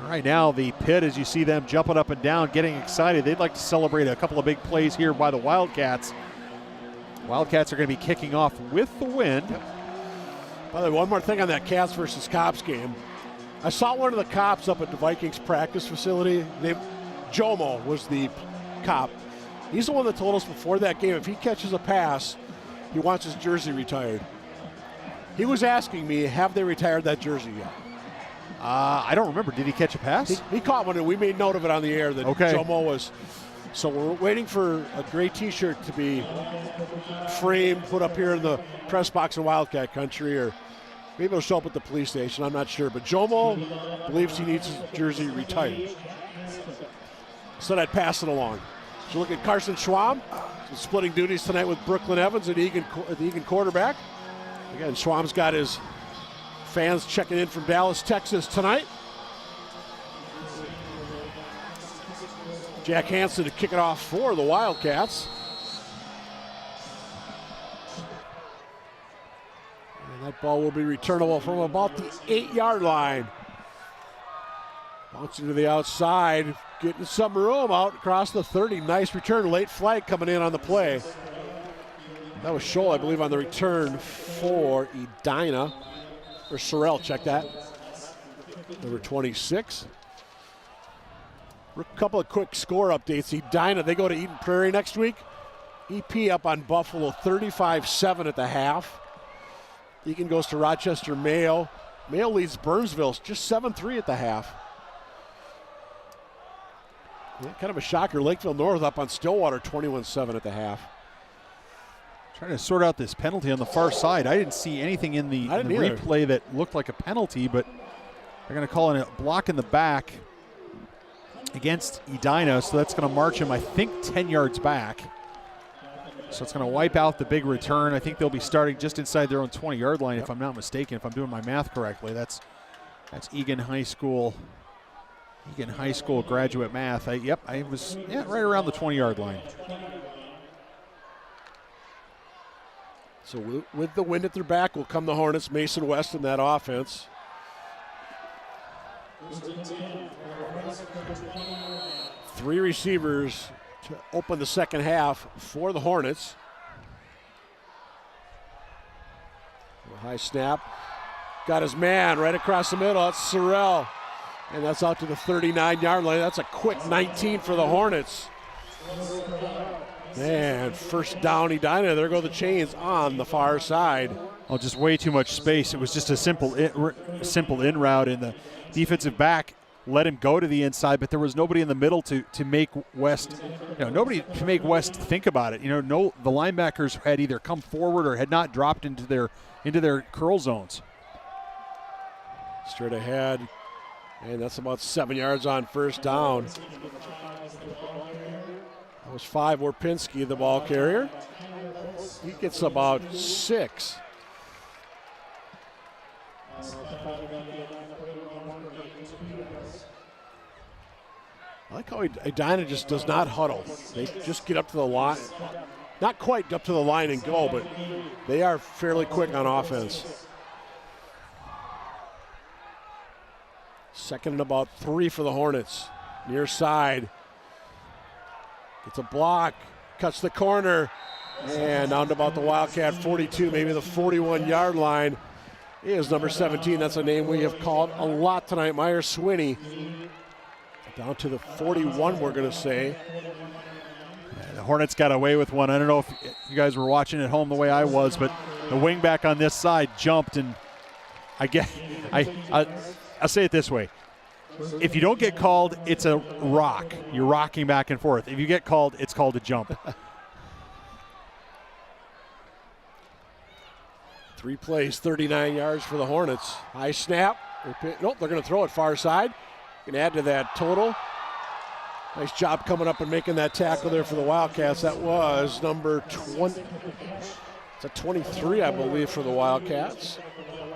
Right now, the pit, as you see them jumping up and down, getting excited, they'd like to celebrate a couple of big plays here by the Wildcats. Wildcats are going to be kicking off with the win. Yep. By the way, one more thing on that Cats versus Cops game. I saw one of the cops up at the Vikings practice facility. Jomo was the cop. He's the one that told us before that game, if he catches a pass, he wants his jersey retired. He was asking me, have they retired that jersey yet? I don't remember. Did he catch a pass? He caught one, and we made note of it on the air that Jomo was. So we're waiting for a gray T-shirt to be framed, put up here in the press box in Wildcat country, or maybe it'll show up at the police station. I'm not sure. But Jomo believes he needs his jersey retired. So I'd pass it along. So look at Carson Schwam, splitting duties tonight with Brooklyn Evans, the Eagan quarterback. Again, Schwam's got his fans checking in from Dallas, Texas tonight. Jack Hansen to kick it off for the Wildcats. And that ball will be returnable from about the 8-yard line. Bouncing to the outside, getting some room out across the 30. Nice return, late flag coming in on the play. That was Scholl, I believe, on the return for Edina. Or Sorrell, check that. Number 26. A couple of quick score updates. Edina, they go to Eden Prairie next week. EP up on Buffalo 35-7 at the half. Eagan goes to Rochester Mayo Mayo leads Burnsville just 7-3 at the half. Yeah, kind of a shocker. Lakeville North up on Stillwater 21-7 at the half. Trying to sort out this penalty on the far side. I didn't see anything in the replay that looked like a penalty, but they're going to call it a block in the back against Edina, so that's going to march him, I think, 10 yards back. So it's going to wipe out the big return. I think they'll be starting just inside their own 20-yard line, if I'm not mistaken, if I'm doing my math correctly. That's Eagan High School graduate math. I was right around the 20-yard line. So with the wind at their back will come the Hornets. Mason West in that offense. Three receivers to open the second half for the Hornets. A high snap. Got his man right across the middle. That's Sorrell. And that's out to the 39-yard line. That's a quick 19 for the Hornets. Man, first down Edina. There go the chains on the far side. Oh, just way too much space. It was just a simple in route, and the defensive back let him go to the inside, but there was nobody in the middle to make West, nobody to make West think about it. The linebackers had either come forward or had not dropped into their curl zones. Straight ahead, and that's about 7 yards on first down. That was 5. Warpinski, the ball carrier. He gets about 6. I like how Edina just does not huddle. They just get up to the line. Not quite up to the line and go, but they are fairly quick on offense. Second and about 3 for the Hornets. Near side. Gets a block. Cuts the corner. And down to about the Wildcat 42, maybe the 41-yard line is number 17. That's a name we have called a lot tonight. Meyer Swinney. Down to the 41, we're going to say. The Hornets got away with one. I don't know if you guys were watching at home the way I was, but the wingback on this side jumped, and I'll say it this way. If you don't get called, it's a rock. You're rocking back and forth. If you get called, it's called a jump. 3 plays, 39 yards for the Hornets. High snap. Nope, they're going to throw it far side. Can add to that total. Nice job coming up and making that tackle there for the Wildcats. That was number 20. It's a 23, I believe, for the Wildcats.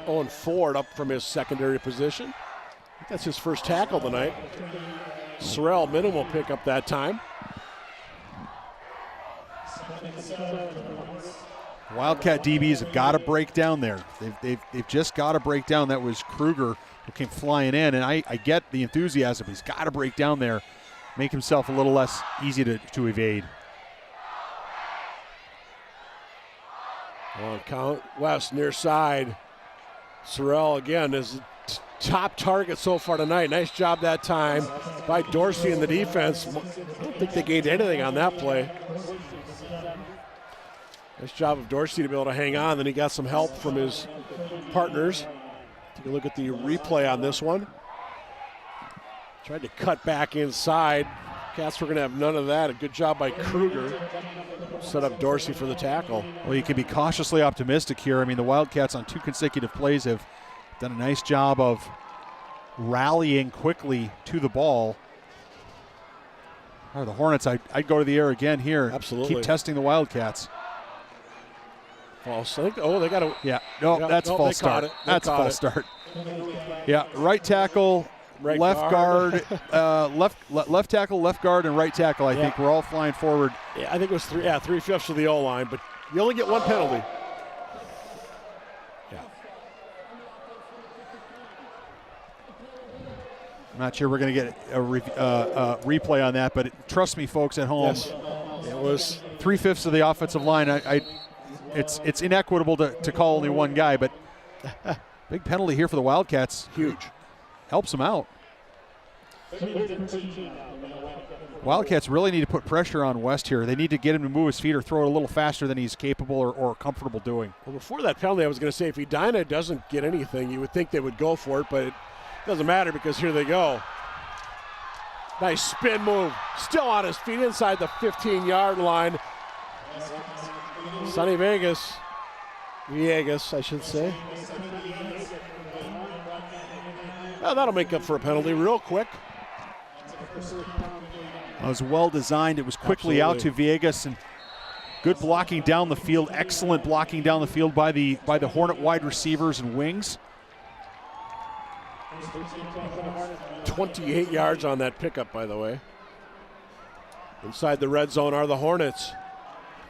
Owen Ford up from his secondary position. I think that's his first tackle tonight. Sorrell, minimal pickup that time. Wildcat DBs have got to break down there. They've just got to break down. That was Kruger who came flying in, and I get the enthusiasm. He's got to break down there, make himself a little less easy to evade. On count, West near side. Sorrell again is top target so far tonight. Nice job that time by Dorsey in the defense. I don't think they gained anything on that play. Nice job of Dorsey to be able to hang on. Then he got some help from his partners. Take a look at the replay on this one. Tried to cut back inside. Cats were going to have none of that. A good job by Kruger. Set up Dorsey for the tackle. Well, you can be cautiously optimistic here. I mean, the Wildcats on 2 consecutive plays have done a nice job of rallying quickly to the ball. The Hornets, I'd go to the air again here. Absolutely. Keep testing the Wildcats. False. They got a. Yeah. No, that's false start. That's false start. Yeah. Right tackle, left guard, left tackle, left guard, and right tackle. I think we're all flying forward. Yeah, I think it was 3/5 of the O-line, but you only get 1 penalty. Yeah. I'm not sure we're going to get a replay on that, but trust me, folks at home. Yes. It was 3/5 of the offensive line. It's inequitable to call only one guy, but big penalty here for the Wildcats. Huge. Helps them out. Wildcats really need to put pressure on West here. They need to get him to move his feet or throw it a little faster than he's capable or comfortable doing. Well, before that penalty, I was going to say if Edina doesn't get anything, you would think they would go for it, but it doesn't matter because here they go. Nice spin move. Still on his feet inside the 15-yard line. Sonny Villegas, I should say. Oh, that'll make up for a penalty real quick. It was well designed. It was quickly out to Villegas, and good blocking down the field. Excellent blocking down the field by the Hornet wide receivers and wings. 28 yards on that pickup, by the way. Inside the red zone are the Hornets.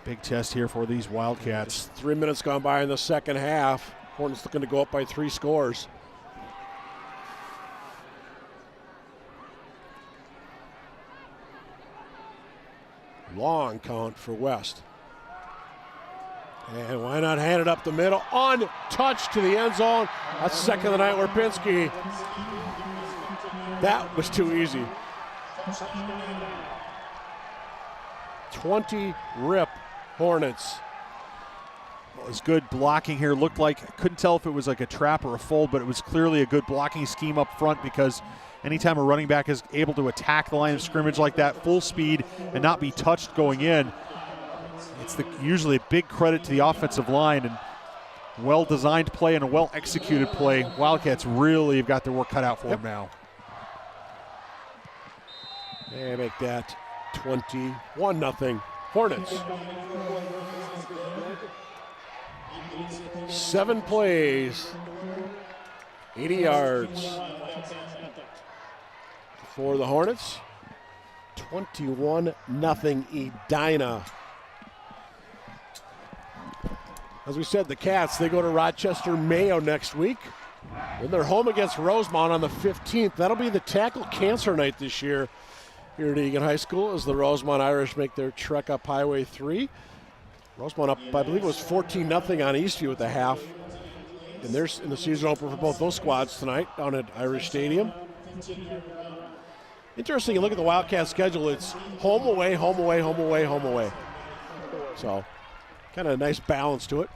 Big test here for these Wildcats. 3 minutes gone by in the second half. Hornets looking to go up by 3 scores. Long count for West. And why not hand it up the middle? Untouched to the end zone. That's second of the night, Werpinski. That was too easy. 20 rip Hornets. It was good blocking here. Looked like, couldn't tell if it was like a trap or a fold, but it was clearly a good blocking scheme up front, because anytime a running back is able to attack the line of scrimmage like that, full speed, and not be touched going in, it's usually a big credit to the offensive line, and well-designed play and a well-executed play. Wildcats really have got their work cut out for them now. They make that 21-0 Hornets. 7 plays, 80 yards for the Hornets. 21-0 Edina. As we said, the Cats, they go to Rochester Mayo next week. And they're home against Rosemount on the 15th. That'll be the tackle cancer night this year here at Eagan High School as the Rosemount Irish make their trek up Highway 3. Rosemount up, I believe it was 14-0 on Eastview at the half. And they're in the season opener for both those squads tonight down at Irish Stadium. Interesting, you look at the Wildcat schedule, it's home, away, home, away, home, away, home, away. So, kind of a nice balance to it.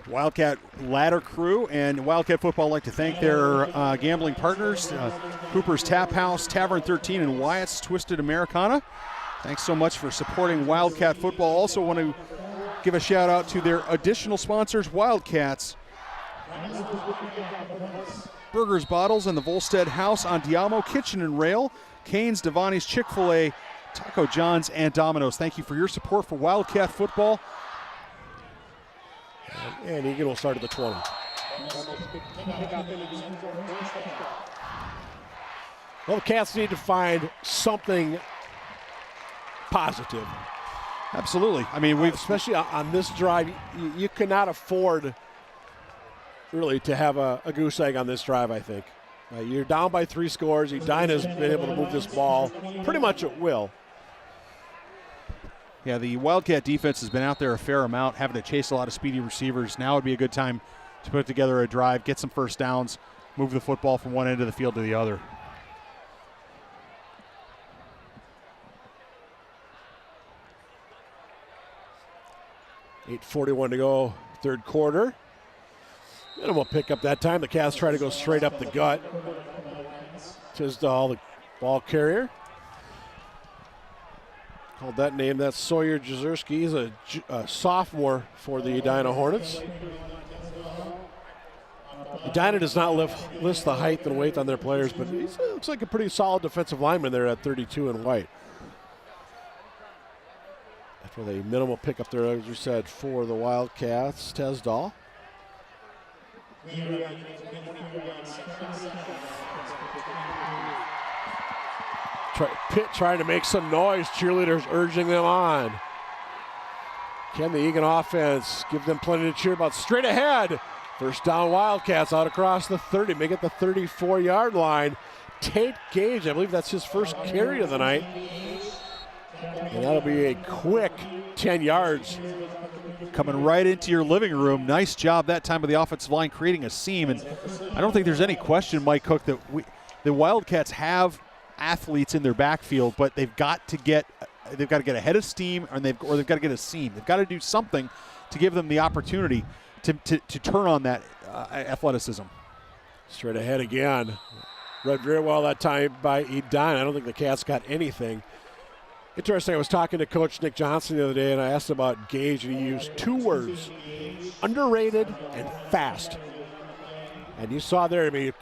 Wildcat ladder crew and Wildcat football like to thank their gambling partners, Cooper's Tap House, Tavern 13, and Wyatt's Twisted Americana. Thanks so much for supporting Wildcat football. Also want to give a shout out to their additional sponsors, Wildcats, Burgers Bottles, and the Volstead House on Diamo Kitchen and Rail, Cane's, Devani's, Chick-fil-A, Taco John's, and Domino's. Thank you for your support for Wildcat football. And Eagan will start at the 20. Well, the Cats need to find something positive. Absolutely. I mean, especially on this drive, you cannot afford really to have a goose egg on this drive, I think. You're down by 3 scores. Edina's been able to move this ball pretty much at will. Yeah, the Wildcat defense has been out there a fair amount, having to chase a lot of speedy receivers. Now would be a good time to put together a drive, get some first downs, move the football from one end of the field to the other. .8:41 to go, third quarter. Minimal pickup that time. The Cats try to go straight up the gut. Tisdall, the ball carrier. Called that name. That's Sawyer Jezierski. He's a sophomore for the Edina Hornets. Edina does not list the height and weight on their players, but he looks like a pretty solid defensive lineman there at 32 in white. After the minimal pickup there, as you said, for the Wildcats, Tisdall. Pitt trying to make some noise. Cheerleaders urging them on. Can the Eagan offense give them plenty to cheer about? Straight ahead. First down Wildcats out across the 30. Make it the 34-yard line. Tate Gage, I believe that's his first carry of the night. And that'll be a quick 10 yards. Coming right into your living room. Nice job that time of the offensive line creating a seam. And I don't think there's any question, Mike Cook, that the Wildcats have athletes in their backfield, but they've got to get ahead of steam, or they've got to get a seam. They've got to do something to give them the opportunity to turn on that athleticism. Straight ahead again. Read very well that time by Edina. I don't think the Cats got anything. Interesting, I was talking to Coach Nick Johnson the other day, and I asked him about Gage, and he used 2 words, underrated and fast. And you saw there, I mean,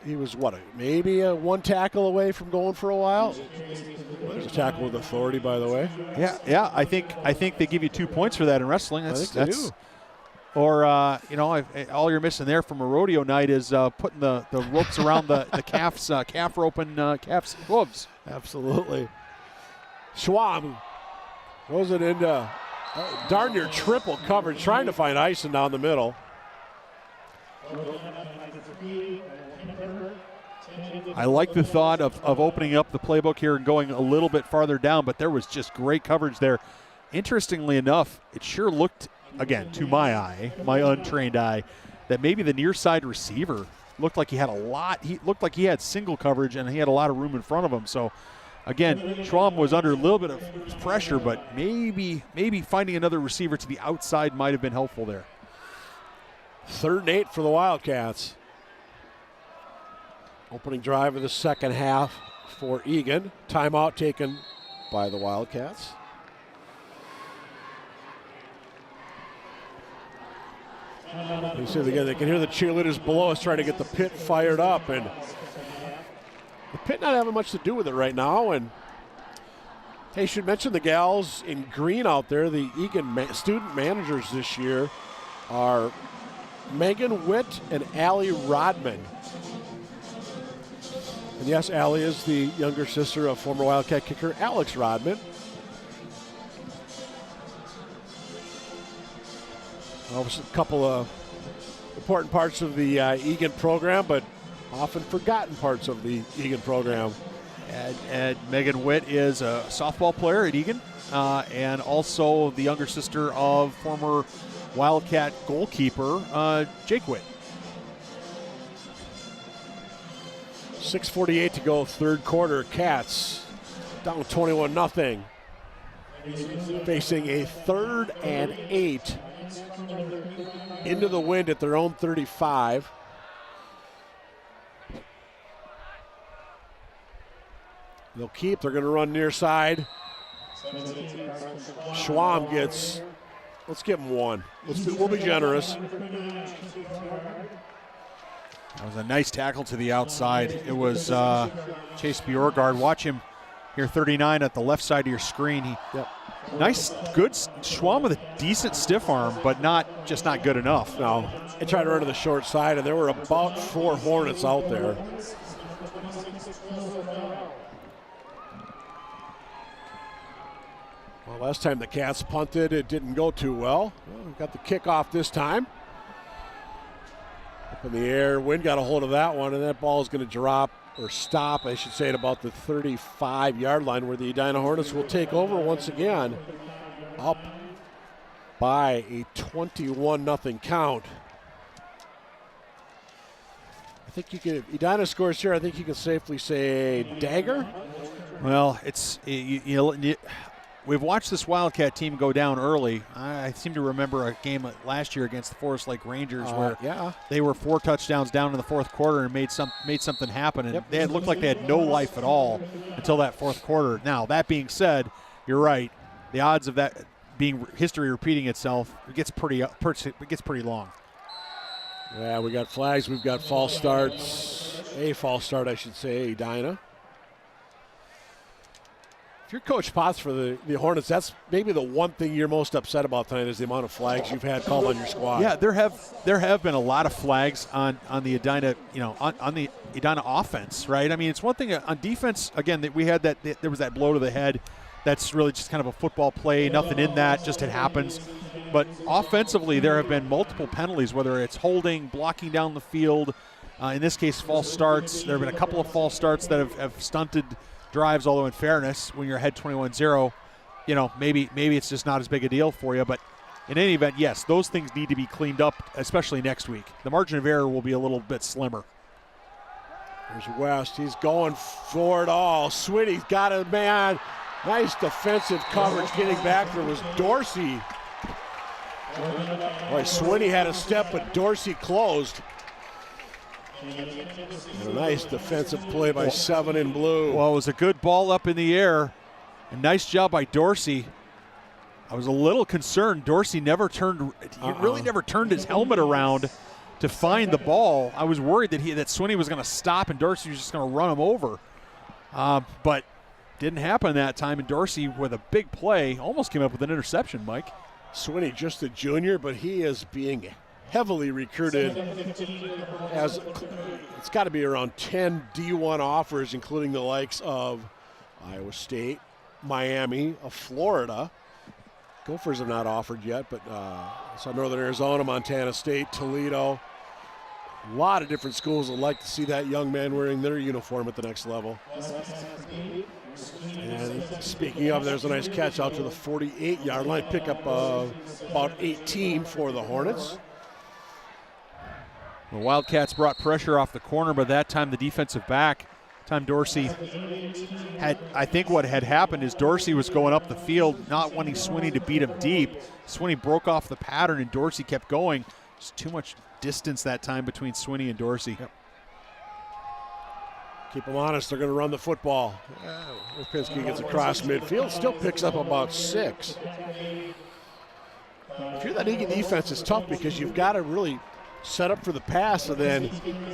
he was, maybe a 1 tackle away from going for a while? Well, there's a tackle with authority, by the way. Yeah. I think they give you 2 points for that in wrestling. I think they do. Or, all you're missing there from a rodeo night is putting the ropes around the calf rope and calf's hooves. Absolutely. Schwab throws it into darn near triple coverage, trying to find Ison down the middle. I like the thought of opening up the playbook here and going a little bit farther down, but there was just great coverage there. Interestingly enough, it sure looked, again, to my eye, my untrained eye, that maybe the near side receiver looked like he had a lot. He looked like he had single coverage and he had a lot of room in front of him. So, again, Schwab was under a little bit of pressure, but maybe finding another receiver to the outside might have been helpful there. 3rd and 8 for the Wildcats. Opening drive of the second half for Eagan. Timeout taken by the Wildcats. You see again, they can hear the cheerleaders below us trying to get the pit fired up, and the pit not having much to do with it right now. And hey, should mention the gals in green out there. The Eagan student managers this year are Megan Witt and Allie Rodman. And yes, Allie is the younger sister of former Wildcat kicker Alex Rodman. A couple of important parts of the Eagan program, but often forgotten parts of the Eagan program. And Megan Witt is a softball player at Eagan, and also the younger sister of former Wildcat goalkeeper Jake Witt. 6:48 to go, 3rd quarter. Cats down 21-0. Facing a 3rd and 8 into the wind at their own 35. They'll keep. They're going to run near side. Schwam gets, let's give him 1. We'll be generous. That was a nice tackle to the outside. It was Chase Bjorgard. Watch him here, 39 at the left side of your screen. Nice, good Schwam with a decent stiff arm, but not good enough. No, they tried to run to the short side, and there were about 4 Hornets out there. Well, last time the Cats punted, it didn't go too well. We got the kickoff this time. Up in the air, wind got a hold of that one, and that ball is going to drop, or stop, I should say, at about the 35-yard line, where the Edina Hornets will take over once again, up by a 21-0 count. I think you can, if Edina scores here, I think you can safely say dagger. Well, it's we've watched this Wildcat team go down early. I seem to remember a game last year against the Forest Lake Rangers where they were 4 touchdowns down in the 4th quarter and made something happen. And they had looked like they had no life at all until that 4th quarter. Now, that being said, you're right. The odds of that being history repeating itself, it gets pretty long. Yeah, we got flags. We've got false starts. A false start, I should say, Edina. If you're Coach Potts for the Hornets, that's maybe the one thing you're most upset about tonight is the amount of flags you've had called on your squad. Yeah, there have been a lot of flags on the Edina, on the Edina offense, right? I mean, it's one thing on defense. Again, that we had there was that blow to the head. That's really just kind of a football play. Nothing in that, just it happens. But offensively, there have been multiple penalties, whether it's holding, blocking down the field. In this case, false starts. There have been a couple of false starts that have stunted drives, although in fairness, when you're ahead 21-0, maybe it's just not as big a deal for you. But in any event, yes, those things need to be cleaned up, especially next week. The margin of error will be a little bit slimmer. There's West. He's going for it all. Sweeney's got a man. Nice defensive coverage. Getting back there was Dorsey. Boy, Sweeney had a step, but Dorsey closed. And a nice defensive play by 7 in blue. Well, it was a good ball up in the air. A nice job by Dorsey. I was a little concerned. Dorsey never turned. He really never turned his helmet around to find the ball. I was worried that Sweeney was going to stop and Dorsey was just going to run him over. But didn't happen that time. And Dorsey, with a big play, almost came up with an interception, Mike. Sweeney just a junior, but he is being heavily recruited. As it's got to be around 10 D1 offers, including the likes of Iowa State, Miami, of Florida. Gophers have not offered yet, but so Northern Arizona, Montana State, Toledo. A lot of different schools would like to see that young man wearing their uniform at the next level. And speaking of, there's a nice catch out to the 48-yard line, pickup of about 18 for the Hornets. The Wildcats brought pressure off the corner, but that time the defensive back, Dorsey had, I think what had happened is Dorsey was going up the field, not wanting Sweeney to beat him deep. Sweeney broke off the pattern and Dorsey kept going. Just too much distance that time between Sweeney and Dorsey. Yep. Keep them honest, they're going to run the football. Lipinski gets across midfield, still picks up about 6. If you're that Eagan defense, it's tough because you've got to really set up for the pass, and then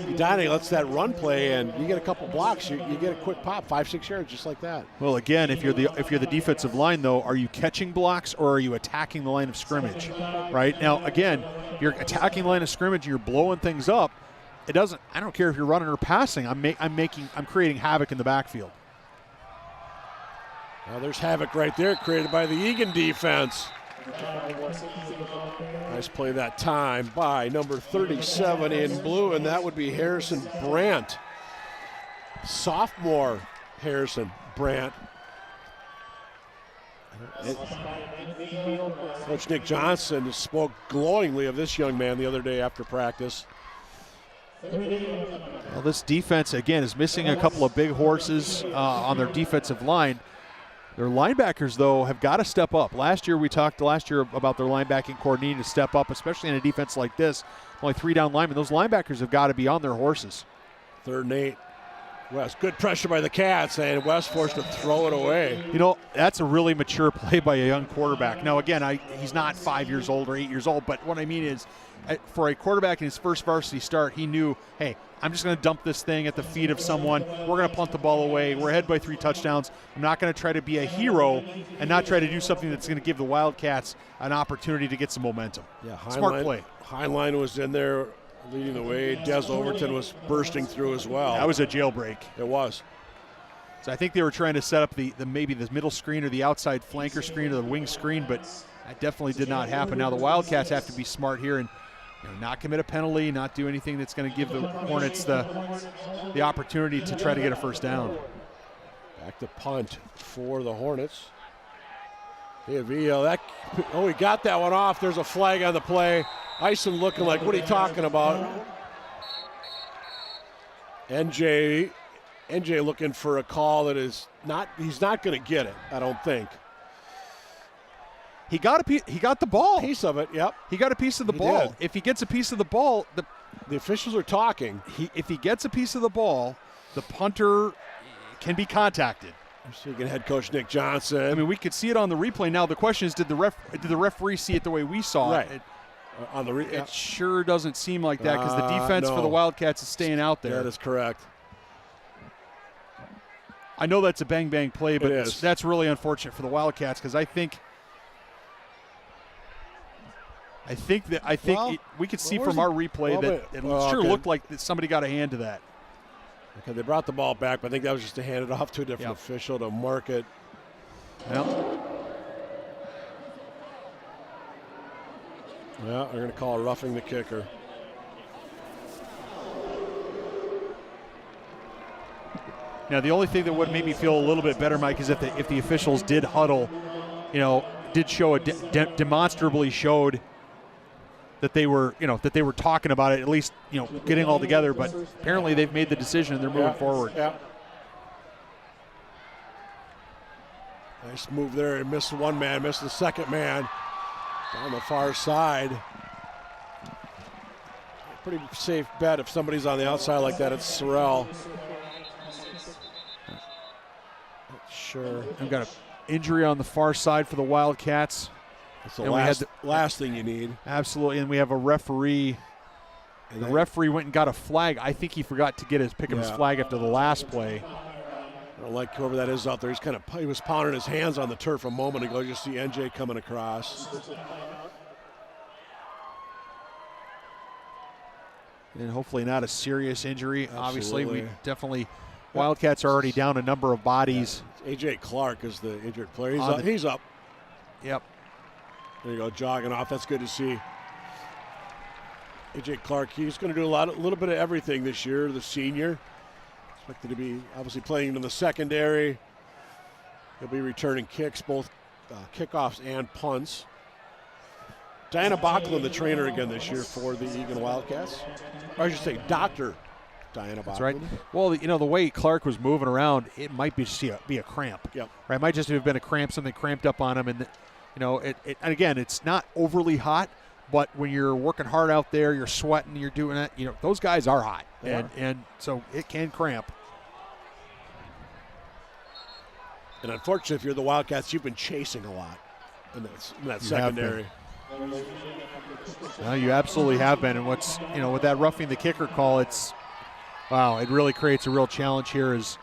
Edina lets that run play, and you get a couple blocks, you get a quick pop, 5-6 yards, just like that. Well, again, if you're the defensive line, though, are you catching blocks or are you attacking the line of scrimmage? Right now, again, if you're attacking the line of scrimmage and you're blowing things up, it doesn't. I don't care if you're running or passing. I'm creating havoc in the backfield. Now there's havoc right there created by the Eagan defense. Nice play that time by number 37 in blue, and that would be Harrison Brandt. Sophomore Harrison Brandt. Coach Nick Johnson spoke glowingly of this young man the other day after practice. Well, this defense, again, is missing a couple of big horses on their defensive line. Their linebackers, though, have got to step up. We talked last year about their linebacking core needing to step up, especially in a defense like this. Only 3 down linemen. Those linebackers have got to be on their horses. 3rd and 8. West, good pressure by the Cats, and West forced to throw it away. You know, that's a really mature play by a young quarterback. Now, again, he's not 5 years old or 8 years old, but what I mean is, for a quarterback in his first varsity start, he knew, hey, I'm just going to dump this thing at the feet of someone. We're going to punt the ball away. We're ahead by 3 touchdowns. I'm not going to try to be a hero and not try to do something that's going to give the Wildcats an opportunity to get some momentum. Yeah, smart play. Heinlein was in there leading the way. Des Overton was bursting through as well. That was a jailbreak. It was. So I think they were trying to set up maybe the middle screen or the outside flanker screen or the wing screen, but that definitely did not happen. Now the Wildcats have to be smart here and not commit a penalty, not do anything that's going to give the Hornets the opportunity to try to get a first down. Back to punt for the Hornets. He got that one off. There's a flag on the play. Ison looking like, what are you talking about? NJ looking for a call that is not, he's not going to get it, I don't think. He got the ball. Piece of it, yep. He got a piece of the ball. Did. If he gets a piece of the ball, the officials are talking. If he gets a piece of the ball, the punter can be contacted. Michigan head coach Nick Johnson. I mean, we could see it on the replay. Now the question is, did the referee see it the way we saw it? It sure doesn't seem like that because the defense for the Wildcats is staying out there. That is correct. I know that's a bang play, but that's really unfortunate for the Wildcats because I think we could see from our replay that it sure looked like somebody got a hand to that. Okay, they brought the ball back, but I think that was just to hand it off to a different official to mark it. Well, they're going to call roughing the kicker. Now, the only thing that would make me feel a little bit better, Mike, is if the officials did huddle, did show demonstrably showed that they were talking about it, at least, getting all together. But apparently they've made the decision and they're moving forward. Yeah. Nice move there. He missed one man, missed the second man down the far side. Pretty safe bet if somebody's on the outside like that. It's Sorrell. Not sure. I've got an injury on the far side for the Wildcats. That's the last thing you need. Absolutely, and we have a referee. And the referee went and got a flag. I think he forgot to pick up his flag after the last play. I don't like whoever that is out there. He was pounding his hands on the turf a moment ago. You see NJ coming across. And hopefully not a serious injury. Absolutely. Obviously, we definitely Wildcats are already down a number of bodies. Yeah. AJ Clark is the injured player. He's up. Yep. There you go, jogging off. That's good to see. AJ Clark, he's going to do a little bit of everything this year, the senior. Expected to be obviously playing in the secondary. He'll be returning kicks, both kickoffs and punts. Diana Bachland, the trainer again this year for the Eagan Wildcats. Or I should say Dr. Diana Bachland. That's right. Well, the way Clark was moving around, it might be a cramp. Yep. Right. It might just have been a cramp, something cramped up on him. And, and again, it's not overly hot, but when you're working hard out there, you're sweating, you're doing it, those guys are hot. And so it can cramp. And unfortunately, if you're the Wildcats, you've been chasing a lot in that secondary. No, you absolutely have been. And what's, with that roughing the kicker call, it really creates a real challenge here as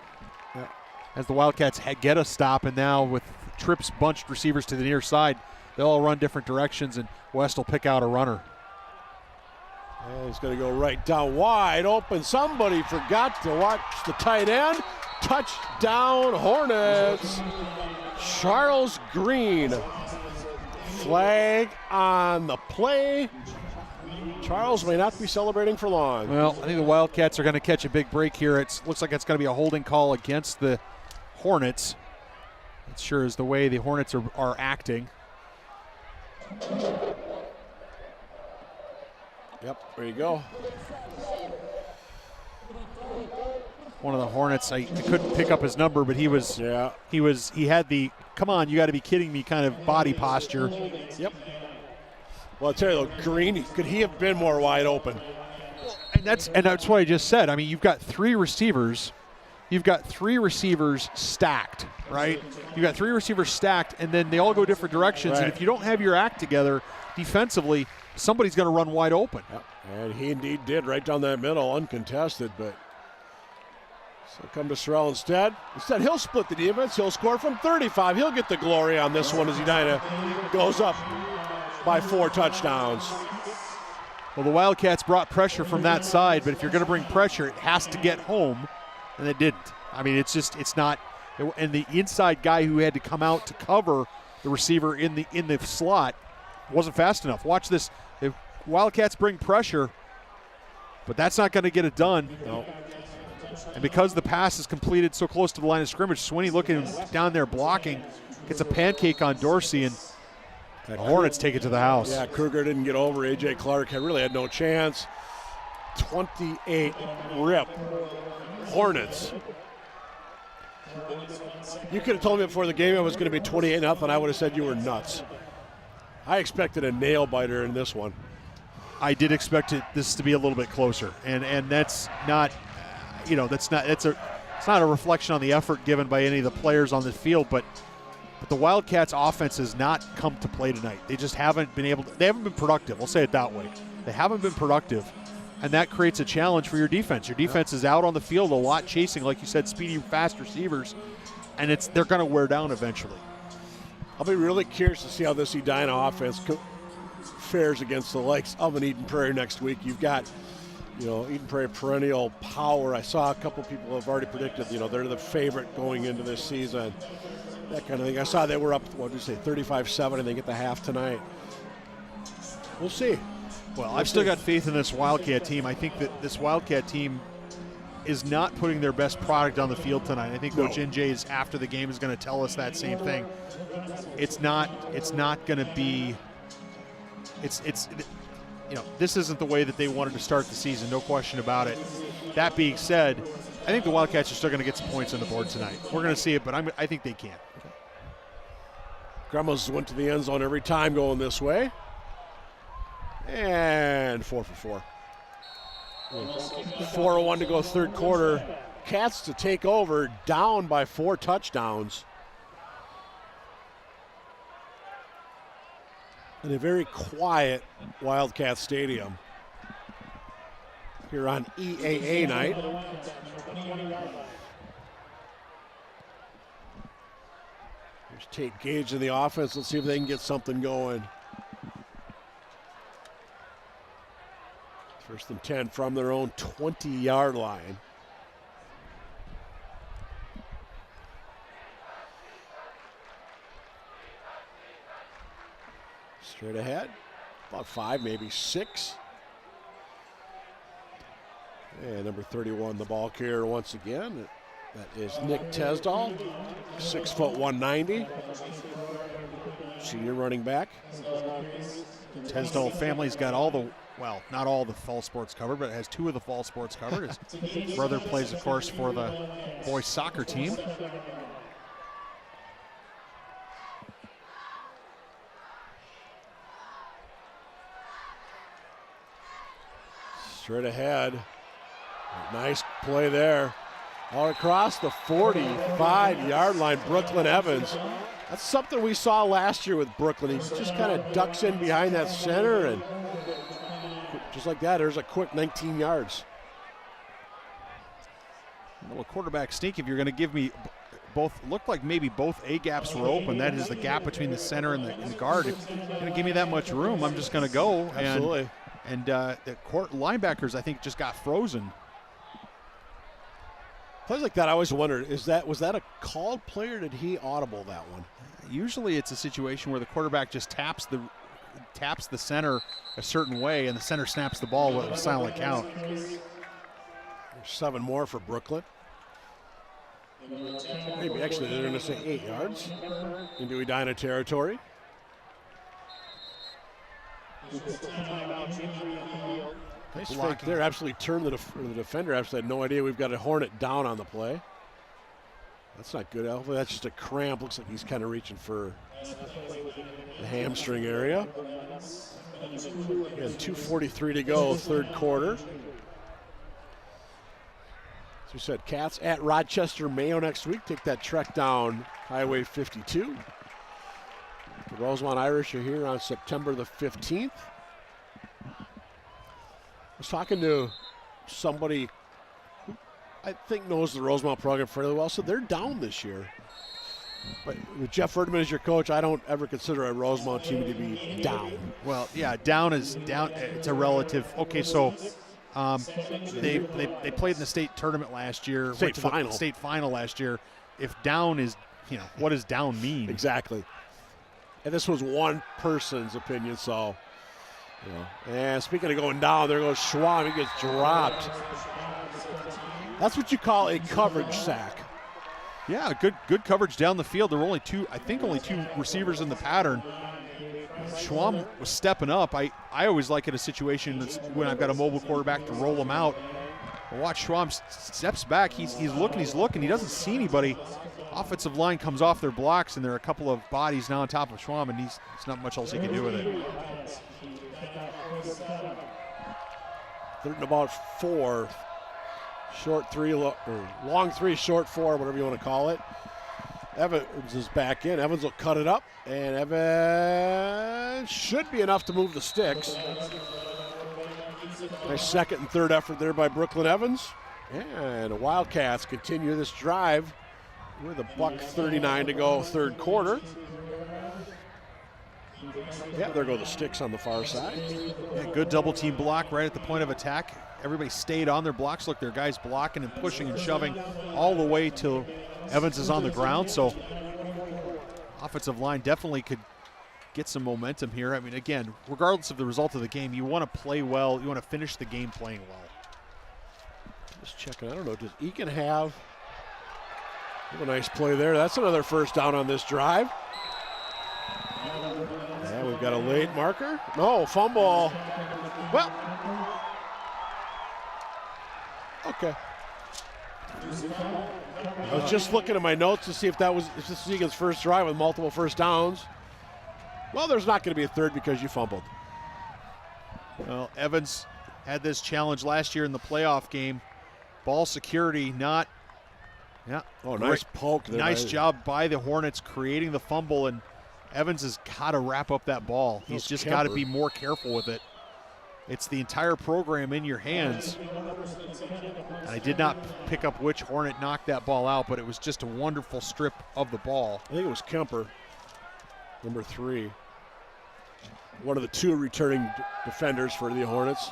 the Wildcats get a stop, and now with trips bunched receivers to the near side, they'll all run different directions, and West will pick out a runner. And he's going to go right down wide open. Somebody forgot to watch the tight end. Touchdown Hornets. Charles Green. Flag on the play. Charles may not be celebrating for long. Well, I think the Wildcats are going to catch a big break here. It looks like it's going to be a holding call against the Hornets. It sure is the way the Hornets are acting. Yep, there you go. One of the Hornets, I couldn't pick up his number, but he had the come on, you got to be kidding me kind of body posture. Yep. Well, I'll tell you though, Green, could he have been more wide open? And that's what I just said. I mean, you've got three receivers. You've got three receivers stacked, right? You've got three receivers stacked, and then they all go different directions. Right. And if you don't have your act together defensively, somebody's going to run wide open. Yep. And he indeed did, right down that middle, uncontested, but so come to Sorrell instead. Instead, he'll split the defense. He'll score from 35. He'll get the glory on this one as Edina goes up by 4 touchdowns. Well, the Wildcats brought pressure from that side, but if you're going to bring pressure, it has to get home, and it didn't. I mean, it's not. And the inside guy who had to come out to cover the receiver in the slot wasn't fast enough. Watch this. The Wildcats bring pressure, but that's not going to get it done. No. And because the pass is completed so close to the line of scrimmage, Swinney looking down there blocking, gets a pancake on Dorsey, and the Hornets take it to the house. Yeah, Kruger didn't get over. A.J. Clark really had no chance. 28 rip. Hornets. You could have told me before the game it was going to be 28-0. I would have said you were nuts. I expected a nail biter in this one. I did expect this to be a little bit closer, and that's not. It's not a reflection on the effort given by any of the players on the field, but the Wildcats offense has not come to play tonight. They just haven't been they haven't been productive. We'll say it that way. They haven't been productive, and that creates a challenge for your defense. Your defense is out on the field a lot chasing, like you said, speedy, fast receivers, and they're going to wear down eventually. I'll be really curious to see how this Edina offense fares against the likes of an Eden Prairie next week. You've got Eden Prairie perennial power. I saw a couple people have already predicted, they're the favorite going into this season. That kind of thing. I saw they were up, 35-7, and they get the half tonight. We'll see. Well, I've still got faith in this Wildcat team. I think that this Wildcat team is not putting their best product on the field tonight. I think Coach NJ after the game is going to tell us that same thing. It's not going to be. this isn't the way that they wanted to start the season, no question about it. That being said, I think the Wildcats are still going to get some points on the board tonight. We're going to see it, but I think they can. Grumbles went to the end zone every time going this way. And 4 for 4. 4:01 to go third quarter. Cats to take over, down by 4 touchdowns. In a very quiet Wildcat Stadium here on EAA night. Here's Tate Gage in the offense. Let's see if they can get something going. First and 10 from their own 20-yard line. Straight ahead, about 5, maybe 6. And number 31, the ball carrier once again. That is Nick Tesdall, 6 foot 190. Senior running back. Tesdall family's got all the, well, not all the fall sports covered, but it has 2 of the fall sports covered. His brother plays, of course, for the boys soccer team. Straight ahead. Nice play there. All across the 45-yard line, Brooklyn Evans. That's something we saw last year with Brooklyn. He just kind of ducks in behind that center, and just like that, there's a quick 19 yards. A little quarterback sneak if you're going to give me both. Looked like maybe both A-gaps were open. That is the gap between the center and the guard. If you're going to give me that much room, I'm just going to go. Absolutely. And the linebackers, I think, just got frozen. Plays like that, I always wondered, was that a called play or did he audible that one? Usually it's a situation where the quarterback just taps the center a certain way, and the center snaps the ball with a silent count. There's 7 more for Brooklyn. Maybe actually they're going to say 8 yards into Edina territory. Nice fake there. Absolutely turned the defender. Absolutely had no idea we've got a Hornet down on the play. That's not good. Hopefully that's just a cramp. Looks like he's kind of reaching for the hamstring area. Again, 2:43 to go, third quarter. As we said, Cats at Rochester, Mayo next week. Take that trek down Highway 52. The Rosemont Irish are here on September the 15th. I was talking to somebody who I think knows the Rosemont program fairly well, so they're down this year. But with Jeff Erdman as your coach, I don't ever consider a Rosemont team to be down. Well, yeah, down is down. It's a relative. Okay, so they played in the state tournament last year. State final. State final last year. If down is, what does down mean? Exactly. And this was one person's opinion, so. And speaking of going down, there goes Schwam. He gets dropped. That's what you call a coverage sack. Yeah, good coverage down the field. There were only two receivers in the pattern. Schwam was stepping up. I always like it a situation that's when I've got a mobile quarterback to roll him out. Watch Schwam steps back. He's looking. He doesn't see anybody. Offensive line comes off their blocks, and there are a couple of bodies now on top of Schwam, and there's not much else he can do with it. Third and about 4. Short 3, or long 3, short 4, whatever you want to call it. Evans is back in. Evans will cut it up, and Evans should be enough to move the sticks. Nice second and third effort there by Brooklyn Evans. And the Wildcats continue this drive with a $1:39 to go, third quarter. Yeah, there go the sticks on the far side. Yeah, good double team block right at the point of attack. Everybody stayed on their blocks. Look, their guys blocking and pushing and shoving all the way till Evans is on the ground. So offensive line definitely could get some momentum here. I mean, again, regardless of the result of the game, you want to play well. You want to finish the game playing well. Just checking. I don't know. Does Eagan have a nice play there? That's another first down on this drive. Yeah, we've got a late marker? No, fumble. Well, okay. I was just looking at my notes to see if this is Eagan's first drive with multiple first downs. Well, there's not going to be a third because you fumbled. Well, Evans had this challenge last year in the playoff game. Ball security not. Yeah. Oh, nice poke there. Nice job by the Hornets creating the fumble, and Evans has got to wrap up that ball. He's just got to be more careful with it. It's the entire program in your hands. And I did not pick up which Hornet knocked that ball out, but it was just a wonderful strip of the ball. I think it was Kemper, number 3. One of the 2 returning defenders for the Hornets.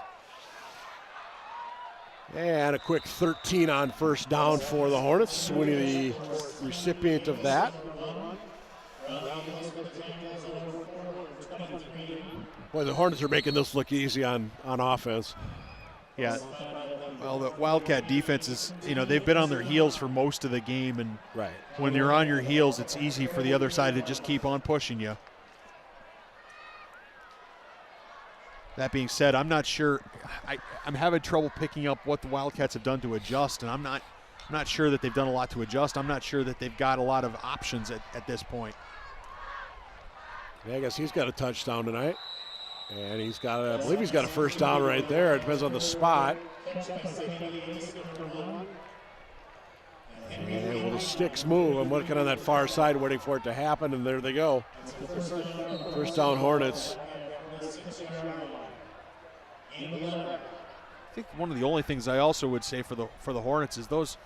And a quick 13 on first down for the Hornets. Sweeney, the recipient of that. Boy, the Hornets are making this look easy on offense. Yeah. Well, the Wildcat defense is, they've been on their heels for most of the game. And right. When you're on your heels, it's easy for the other side to just keep on pushing you. That being said, I'm not sure. I'm having trouble picking up what the Wildcats have done to adjust, and I'm not sure that they've done a lot to adjust. I'm not sure that they've got a lot of options at this point. Yeah, I guess he's got a touchdown tonight. And I believe he's got a first down right there. It depends on the spot. And will the sticks move? I'm looking on that far side waiting for it to happen, and there they go. First down Hornets. I think one of the only things I also would say for the Hornets is those,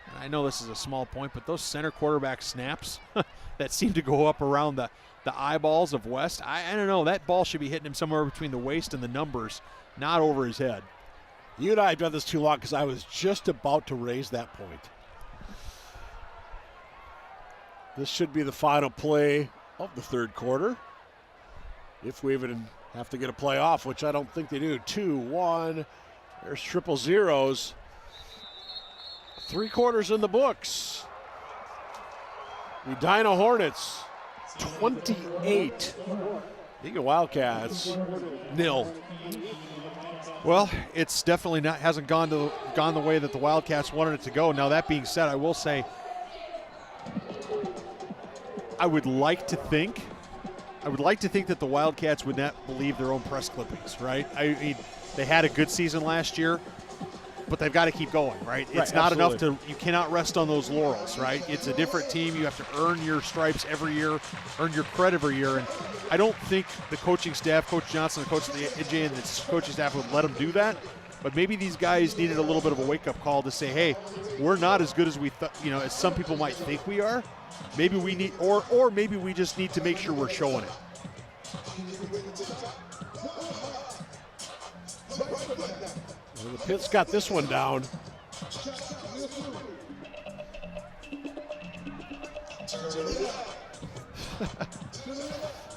and I know this is a small point, but those center quarterback snaps that seem to go up around the eyeballs of West, I don't know, that ball should be hitting him somewhere between the waist and the numbers, not over his head. You and I have done this too long because I was just about to raise that point. This should be the final play of the third quarter. If we even have to get a play off, which I don't think they do. 2-1. There's triple zeros. 3 quarters in the books. Edina Hornets, 28. Eagan Wildcats, 0. Well, it's definitely hasn't gone the way that the Wildcats wanted it to go. Now, that being said, I will say I would like to think that the Wildcats would not believe their own press clippings, right? I mean, they had a good season last year, but they've got to keep going, right? It's not enough you cannot rest on those laurels, right? It's a different team. You have to earn your stripes every year, earn your credit every year. And I don't think the coaching staff, Coach Johnson, the coach of the AJ, and the coaching staff would let them do that. But maybe these guys needed a little bit of a wake-up call to say, hey, we're not as good as as some people might think we are. Maybe we need, or maybe we just need to make sure we're showing it. Well, the Pitts got this one down.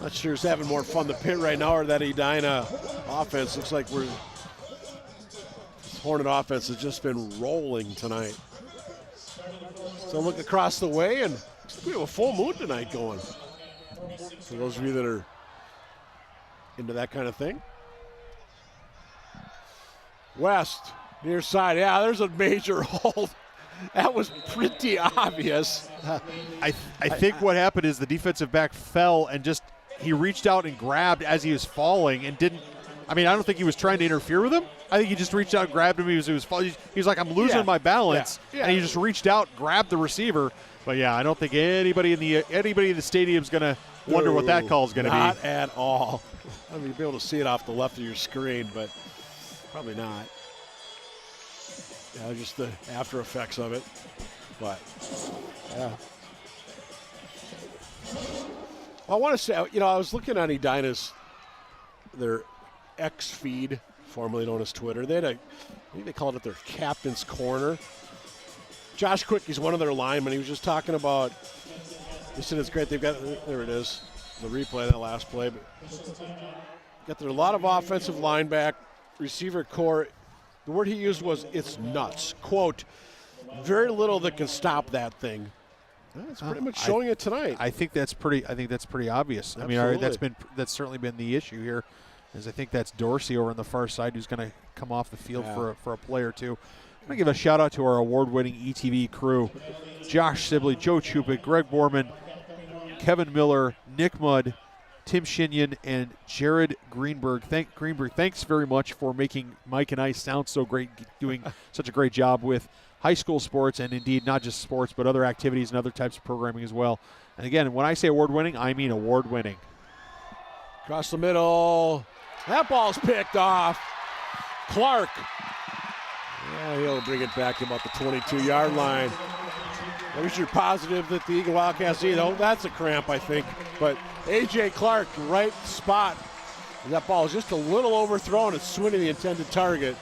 Not sure who's having more fun, the Pitt right now or that Edina offense. Looks like this Hornet offense has just been rolling tonight. So look across the way, and we have a full moon tonight going. For those of you that are into that kind of thing. West, near side. Yeah, there's a major hold. That was pretty obvious. I think what happened is the defensive back fell and he reached out and grabbed as he was falling and didn't. I mean, I don't think he was trying to interfere with him. I think he just reached out and grabbed him as he was falling. He was like, I'm losing my balance. And he just reached out, grabbed the receiver. But yeah, I don't think anybody in the stadium is going to wonder what that call is going to be. Not at all. I mean, you'll be able to see it off the left of your screen, but probably not. Yeah, just the after effects of it. But, yeah. Well, I want to say, I was looking on Edina's, their X feed, formerly known as Twitter. They had I think they called it their Captain's Corner. Josh Quickey's one of their linemen. He was just talking about, he said it's great. They've got, there it is, the replay of that last play. But got there a lot of offensive lineback, receiver core. The word he used was, it's nuts. Quote, very little that can stop that thing. That's pretty much showing it tonight. I think that's pretty obvious. Absolutely. I mean, that's certainly been the issue here, is I think that's Dorsey over on the far side who's going to come off the field for a play or two. I'm going to give a shout out to our award-winning ETV crew: Josh Sibley, Joe Chupik, Greg Borman, Kevin Miller, Nick Mudd, Tim Shinyon, and Jared Greenberg. Thanks very much for making Mike and I sound so great, doing such a great job with high school sports, and indeed not just sports, but other activities and other types of programming as well. And again, when I say award-winning, I mean award-winning. Across the middle. That ball's picked off. Clark. Yeah, he'll bring it back to about the 22-yard line. At least you're positive that the Eagan Wildcats, that's a cramp, I think. But A.J. Clark, right spot. And that ball is just a little overthrown. It's swinging the intended target.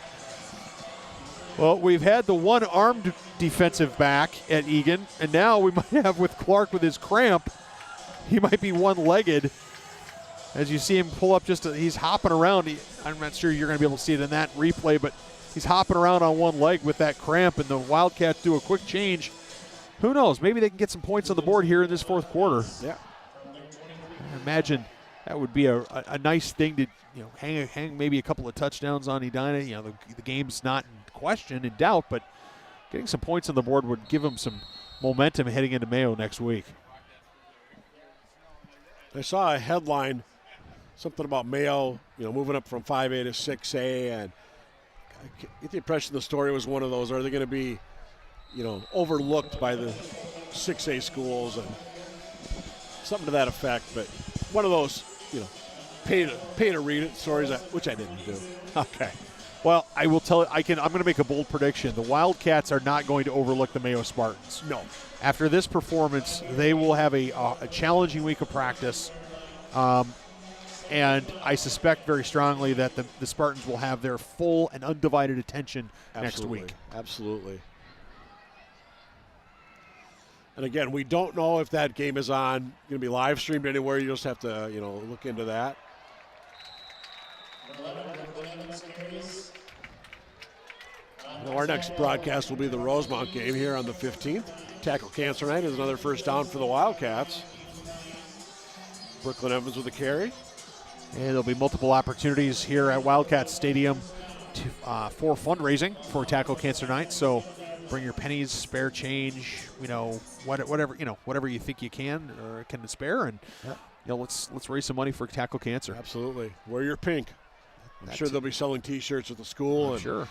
Well, we've had the one armed defensive back at Eagan, and now we might have with Clark with his cramp, he might be one-legged. As you see him pull up, he's hopping around. I'm not sure you're going to be able to see it in that replay, but he's hopping around on one leg with that cramp, and the Wildcats do a quick change. Who knows? Maybe they can get some points on the board here in this fourth quarter. Yeah. I imagine that would be a nice thing to hang maybe a couple of touchdowns on Edina. The game's not in question, in doubt, but getting some points on the board would give them some momentum heading into Mayo next week. I saw a headline, something about Mayo, moving up from 5A to 6A, and I get the impression the story was one of those, are they going to be, overlooked by the 6A schools, and something to that effect, but one of those, pay to read it stories, which I didn't do. Okay. Well, I will tell you, I'm going to make a bold prediction. The Wildcats are not going to overlook the Mayo Spartans. No. After this performance, they will have a challenging week of practice, and I suspect very strongly that the Spartans will have their full and undivided attention next week. Absolutely. And again, we don't know if that game is going to be live streamed anywhere. You just have to, look into that. Our next broadcast will be the Rosemount game here on the 15th. Tackle Cancer Night is another first down for the Wildcats. Brooklyn Evans with a carry. And there'll be multiple opportunities here at Wildcats Stadium for fundraising for Tackle Cancer Night. So bring your pennies, spare change, whatever you think you can or can spare, and let's raise some money for Tackle Cancer. Absolutely. Wear your pink. I'm sure they'll be selling T-shirts at the school. Sure.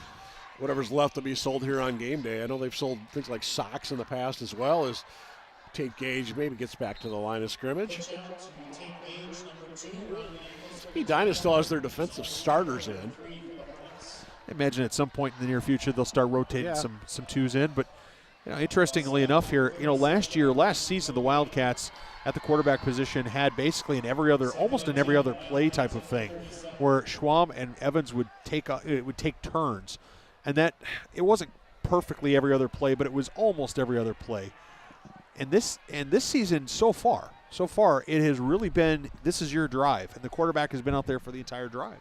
Whatever's left will be sold here on game day. I know they've sold things like socks in the past, as well as Tate Gage maybe gets back to the line of scrimmage. Edina still has their defensive starters in. I imagine at some point in the near future they'll start rotating some twos in. But interestingly enough here, last season the Wildcats at the quarterback position had basically almost an every other play type of thing, where Schwam and Evans would take turns. And that it wasn't perfectly every other play, but it was almost every other play. And this season so far, it has really been, this is your drive, and the quarterback has been out there for the entire drive.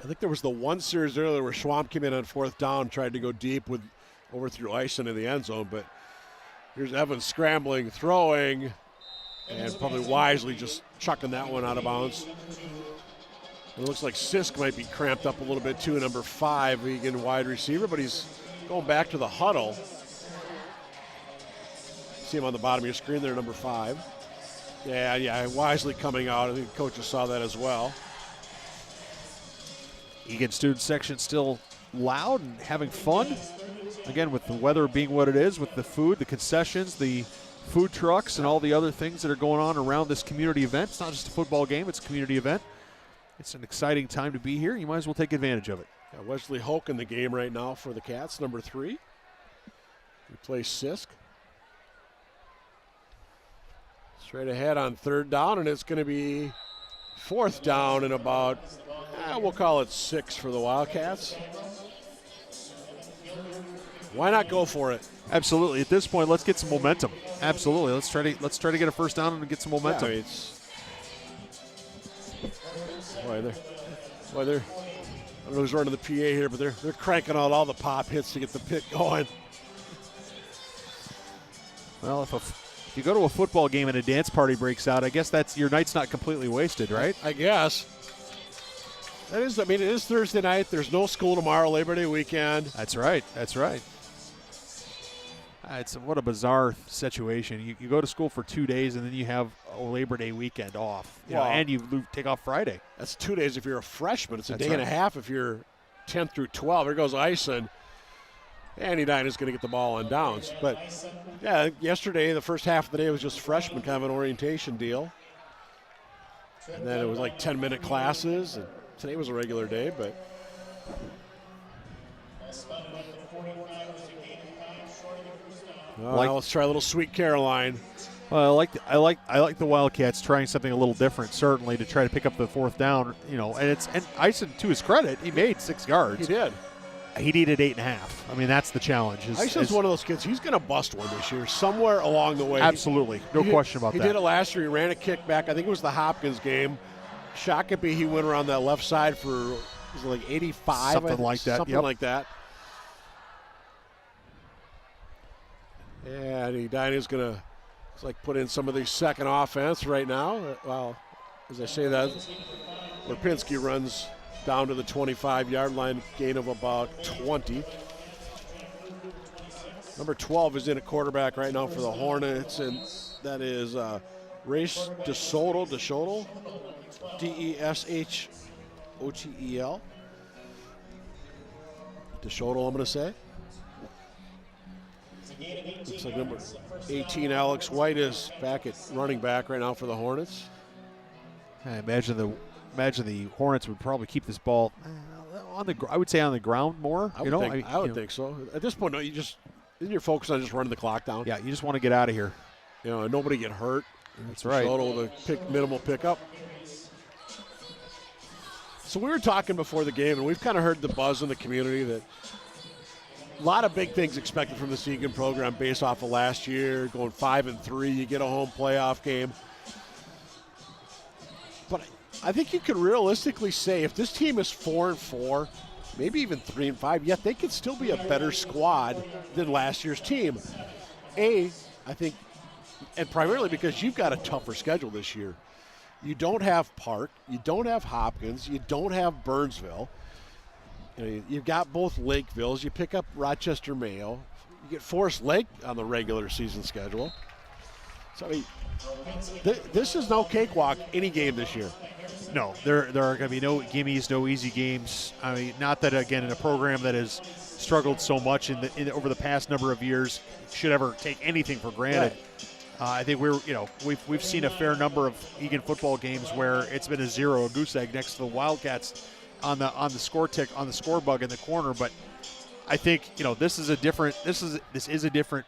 I think there was the one series earlier where Schwam came in on fourth down, tried to go deep overthrew Eisen in the end zone, but here's Evans scrambling, throwing, and probably wisely just chucking that one out of bounds. It looks like Sisk might be cramped up a little bit too, number 5, Eagan wide receiver, but he's going back to the huddle. See him on the bottom of your screen there, number 5. Yeah, wisely coming out. I think coaches saw that as well. Eagan student section still loud and having fun. Again, with the weather being what it is, with the food, the concessions, the food trucks, and all the other things that are going on around this community event. It's not just a football game, it's a community event. It's an exciting time to be here. You might as well take advantage of it. Wesley Hoke in the game right now for the Cats, number 3. Replace Sisk. Straight ahead on third down, and it's going to be fourth down and about, we'll call it 6 for the Wildcats. Why not go for it? Absolutely. At this point, let's get some momentum. Absolutely. Let's try to get a first down and get some momentum. Yeah, I don't know who's running the PA here, but they're cranking out all the pop hits to get the pit going. Well, if you go to a football game and a dance party breaks out, I guess that's your night's not completely wasted, right? I guess. That is, I mean, it is Thursday night. There's no school tomorrow, Labor Day weekend. That's right. That's right. What a bizarre situation. You go to school for 2 days and then you have a Labor Day weekend off. And you take off Friday. That's 2 days if you're a freshman. It's a That's day and a half if you're 10 through 12. There goes Eagan. And Edina's going to get the ball on downs. But, yeah, yesterday, the first half of the day was just freshman, kind of an orientation deal. And then it was like 10-minute classes. And today was a regular day, but. Now let's try a little Sweet Caroline. Well, I like the Wildcats trying something a little different, certainly, to try to pick up the fourth down. And Eagan, to his credit, he made 6 yards. He did. He needed 8.5. I mean, that's the challenge. Eagan's one of those kids. He's going to bust one this year somewhere along the way. Absolutely, no question about that. He did it last year. He ran a kickback. I think it was the Hopkins game. Shakopee, he went around that left side for was it like 85, something like that. Something like that. And Edina's going to put in some of the second offense right now. Well, as I say that, Lipinski runs down to the 25-yard line, gain of about 20. Number 12 is in at quarterback right now for the Hornets, and that is Race DeShotel, D-E-S-H-O-T-E-L. DeShotel, I'm going to say. Looks like number 18, Alex White, is back at running back right now for the Hornets. I imagine the Hornets would probably keep this ball on the ground more. I would think so. At this point, no, you're focused on just running the clock down. Yeah, you just want to get out of here. And nobody get hurt. That's right. With a minimal pickup. So we were talking before the game, and we've kind of heard the buzz in the community that a lot of big things expected from the Eagan program based off of last year, going 5-3. You get a home playoff game. But I think you could realistically say if this team is 4-4, maybe even 3-5, yet they could still be a better squad than last year's team. I think, and primarily because you've got a tougher schedule this year. You don't have Park, you don't have Hopkins, you don't have Burnsville. You've got both Lakevilles. You pick up Rochester Mayo. You get Forest Lake on the regular season schedule. So, I mean, this is no cakewalk any game this year. No, there are going to be no gimmies, no easy games. I mean, not that, again, in a program that has struggled so much over the past number of years should ever take anything for granted. Right. I think we've seen a fair number of Eagan football games where it's been a goose egg next to the Wildcats on the score tick, on the score bug in the corner. But I think this is a different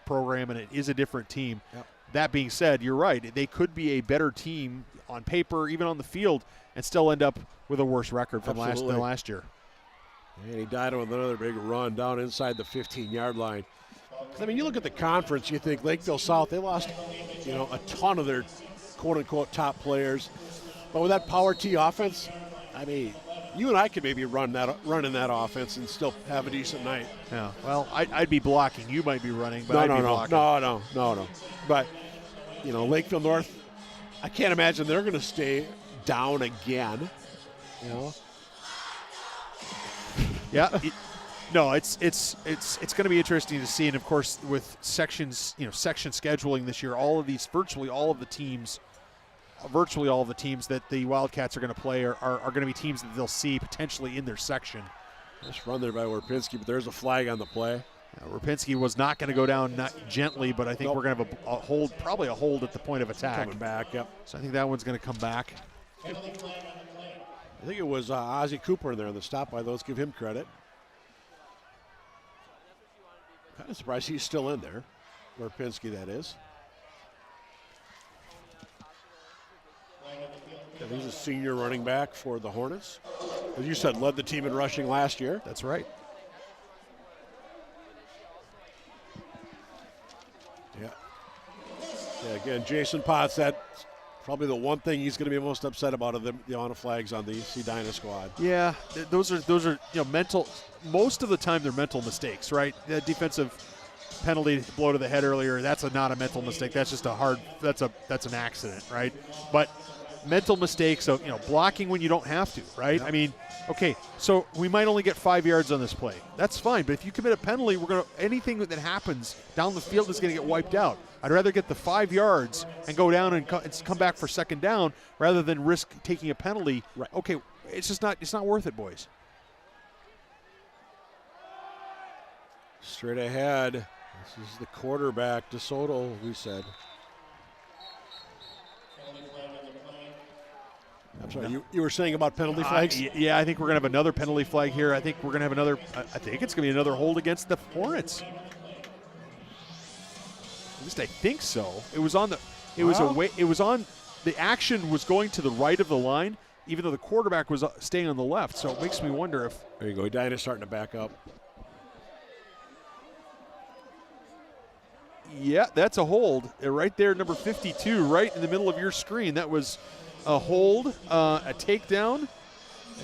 program, and it is a different team. Yep. That being said, you're right. They could be a better team on paper, even on the field, and still end up with a worse record from last year. And he died with another big run down inside the 15-yard line. I mean, you look at the conference, you think Lakeville South, they lost, a ton of their quote-unquote top players. But with that power T offense, I mean, you and I could maybe run in that offense and still have a decent night. Yeah. Well, I'd be blocking. You might be running, but I'd be blocking. No. But, Lakeville North, I can't imagine they're going to stay down again. Yeah. No, it's going to be interesting to see, and of course with section scheduling this year, virtually all of the teams that the Wildcats are going to play are going to be teams that they'll see potentially in their section. Nice run there by Rapinski, but there's a flag on the play. Rapinski was not going to go down gently, but I think we're going to have a hold, probably a hold at the point of attack. Coming back, yep. So I think that one's going to come back. I think it was Ozzie Cooper in there on the stop by. Let's give him credit. Kind of surprised he's still in there. Rapinski, that is. And he's a senior running back for the Hornets. As you said, led the team in rushing last year. That's right. Yeah, again, Jason Potts, that's probably the one thing he's going to be most upset about of the amount of flags on the Edina squad. Yeah, those are mental. Most of the time they're mental mistakes, right? The defensive penalty blow to the head earlier, that's not a mental mistake. That's just that's an accident, right? But mental mistakes of, blocking when you don't have to, right? I mean, okay, so we might only get 5 yards on this play. That's fine, but if you commit a penalty, anything that happens down the field is going to get wiped out. I'd rather get the 5 yards and go down and come back for second down rather than risk taking a penalty. Right. Okay, it's not worth it, boys. Straight ahead. This is the quarterback, DeSoto, we said. I'm sorry, you were saying about penalty flags? Yeah, I think we're going to have another penalty flag here. I think we're going to have another – I think it's going to be another hold against the Hornets. At least I think so. It was on the – it was away – it was on – the action was going to the right of the line, even though the quarterback was staying on the left. So it makes me wonder if – There you go. Edina's starting to back up. Yeah, that's a hold. Right there, number 52, right in the middle of your screen. That was a hold, a takedown.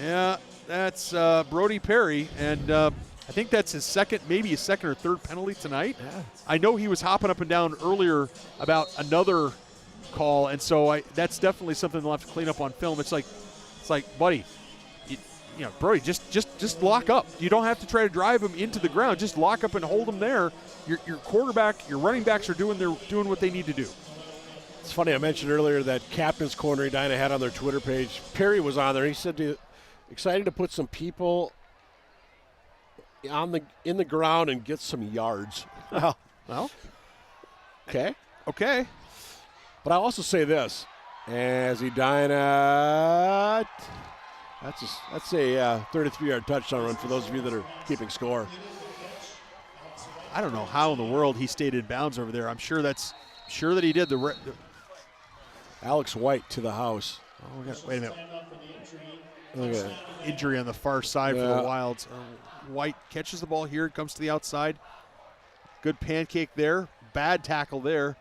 Yeah, that's Brody Perry, and I think that's his second, maybe his second or third penalty tonight. Yeah. I know he was hopping up and down earlier about another call, and so that's definitely something they'll have to clean up on film. It's like, buddy, Brody, just lock up. You don't have to try to drive him into the ground. Just lock up and hold him there. Your quarterback, your running backs are doing what they need to do. It's funny, I mentioned earlier that captain's corner Edina had on their Twitter page. Perry was on there. He said, excited to put some people in the ground and get some yards. Well, okay. But I'll also say this, as Edina, that's a 33-yard touchdown run for those of you that are keeping score. I don't know how in the world he stayed in bounds over there. I'm sure that he did. Alex White to the house. Oh, wait a minute. Okay. Injury on the far side for the Wilds. White catches the ball here. It comes to the outside. Good pancake there. Bad tackle there.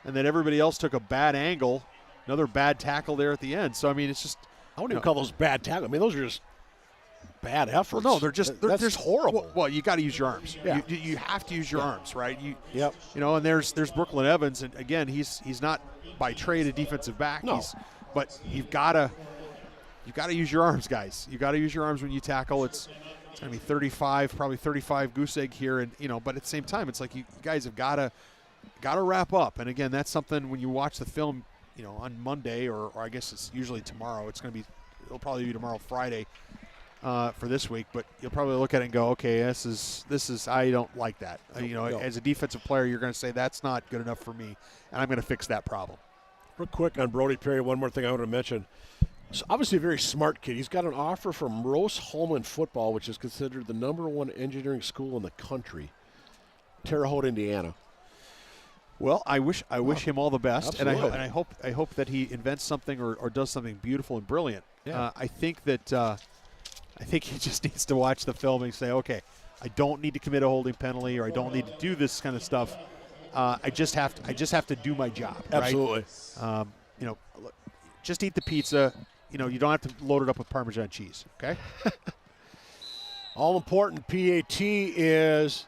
And then everybody else took a bad angle. Another bad tackle there at the end. So, I mean, it's just – I wouldn't even call those bad tackles. I mean, those are just bad efforts. Well, no, they're just horrible. Well, you got to use your arms. Yeah. You have to use your arms, right? Yep. And there's Brooklyn Evans, and again, he's not by trade a defensive back. No. But you've got to use your arms, guys. You got to use your arms when you tackle. It's going to be 35, probably 35 goose egg here, and but at the same time, it's like you guys have got to wrap up. And again, that's something when you watch the film. On Monday, or I guess it's usually tomorrow. It'll probably be tomorrow, Friday, for this week. But you'll probably look at it and go, okay, this is I don't like that. As a defensive player, you're going to say that's not good enough for me, and I'm going to fix that problem. Real quick on Brody Perry, one more thing I want to mention. So obviously a very smart kid. He's got an offer from Rose-Hulman Football, which is considered the #1 engineering school in the country, Terre Haute, Indiana. Well, I wish him all the best, absolutely. and I hope that he invents something or does something beautiful and brilliant. Yeah. I think he just needs to watch the film and say, okay, I don't need to commit a holding penalty, or I don't need to do this kind of stuff. I just have to do my job. Absolutely. Right? Just eat the pizza. You don't have to load it up with Parmesan cheese. Okay. All important PAT is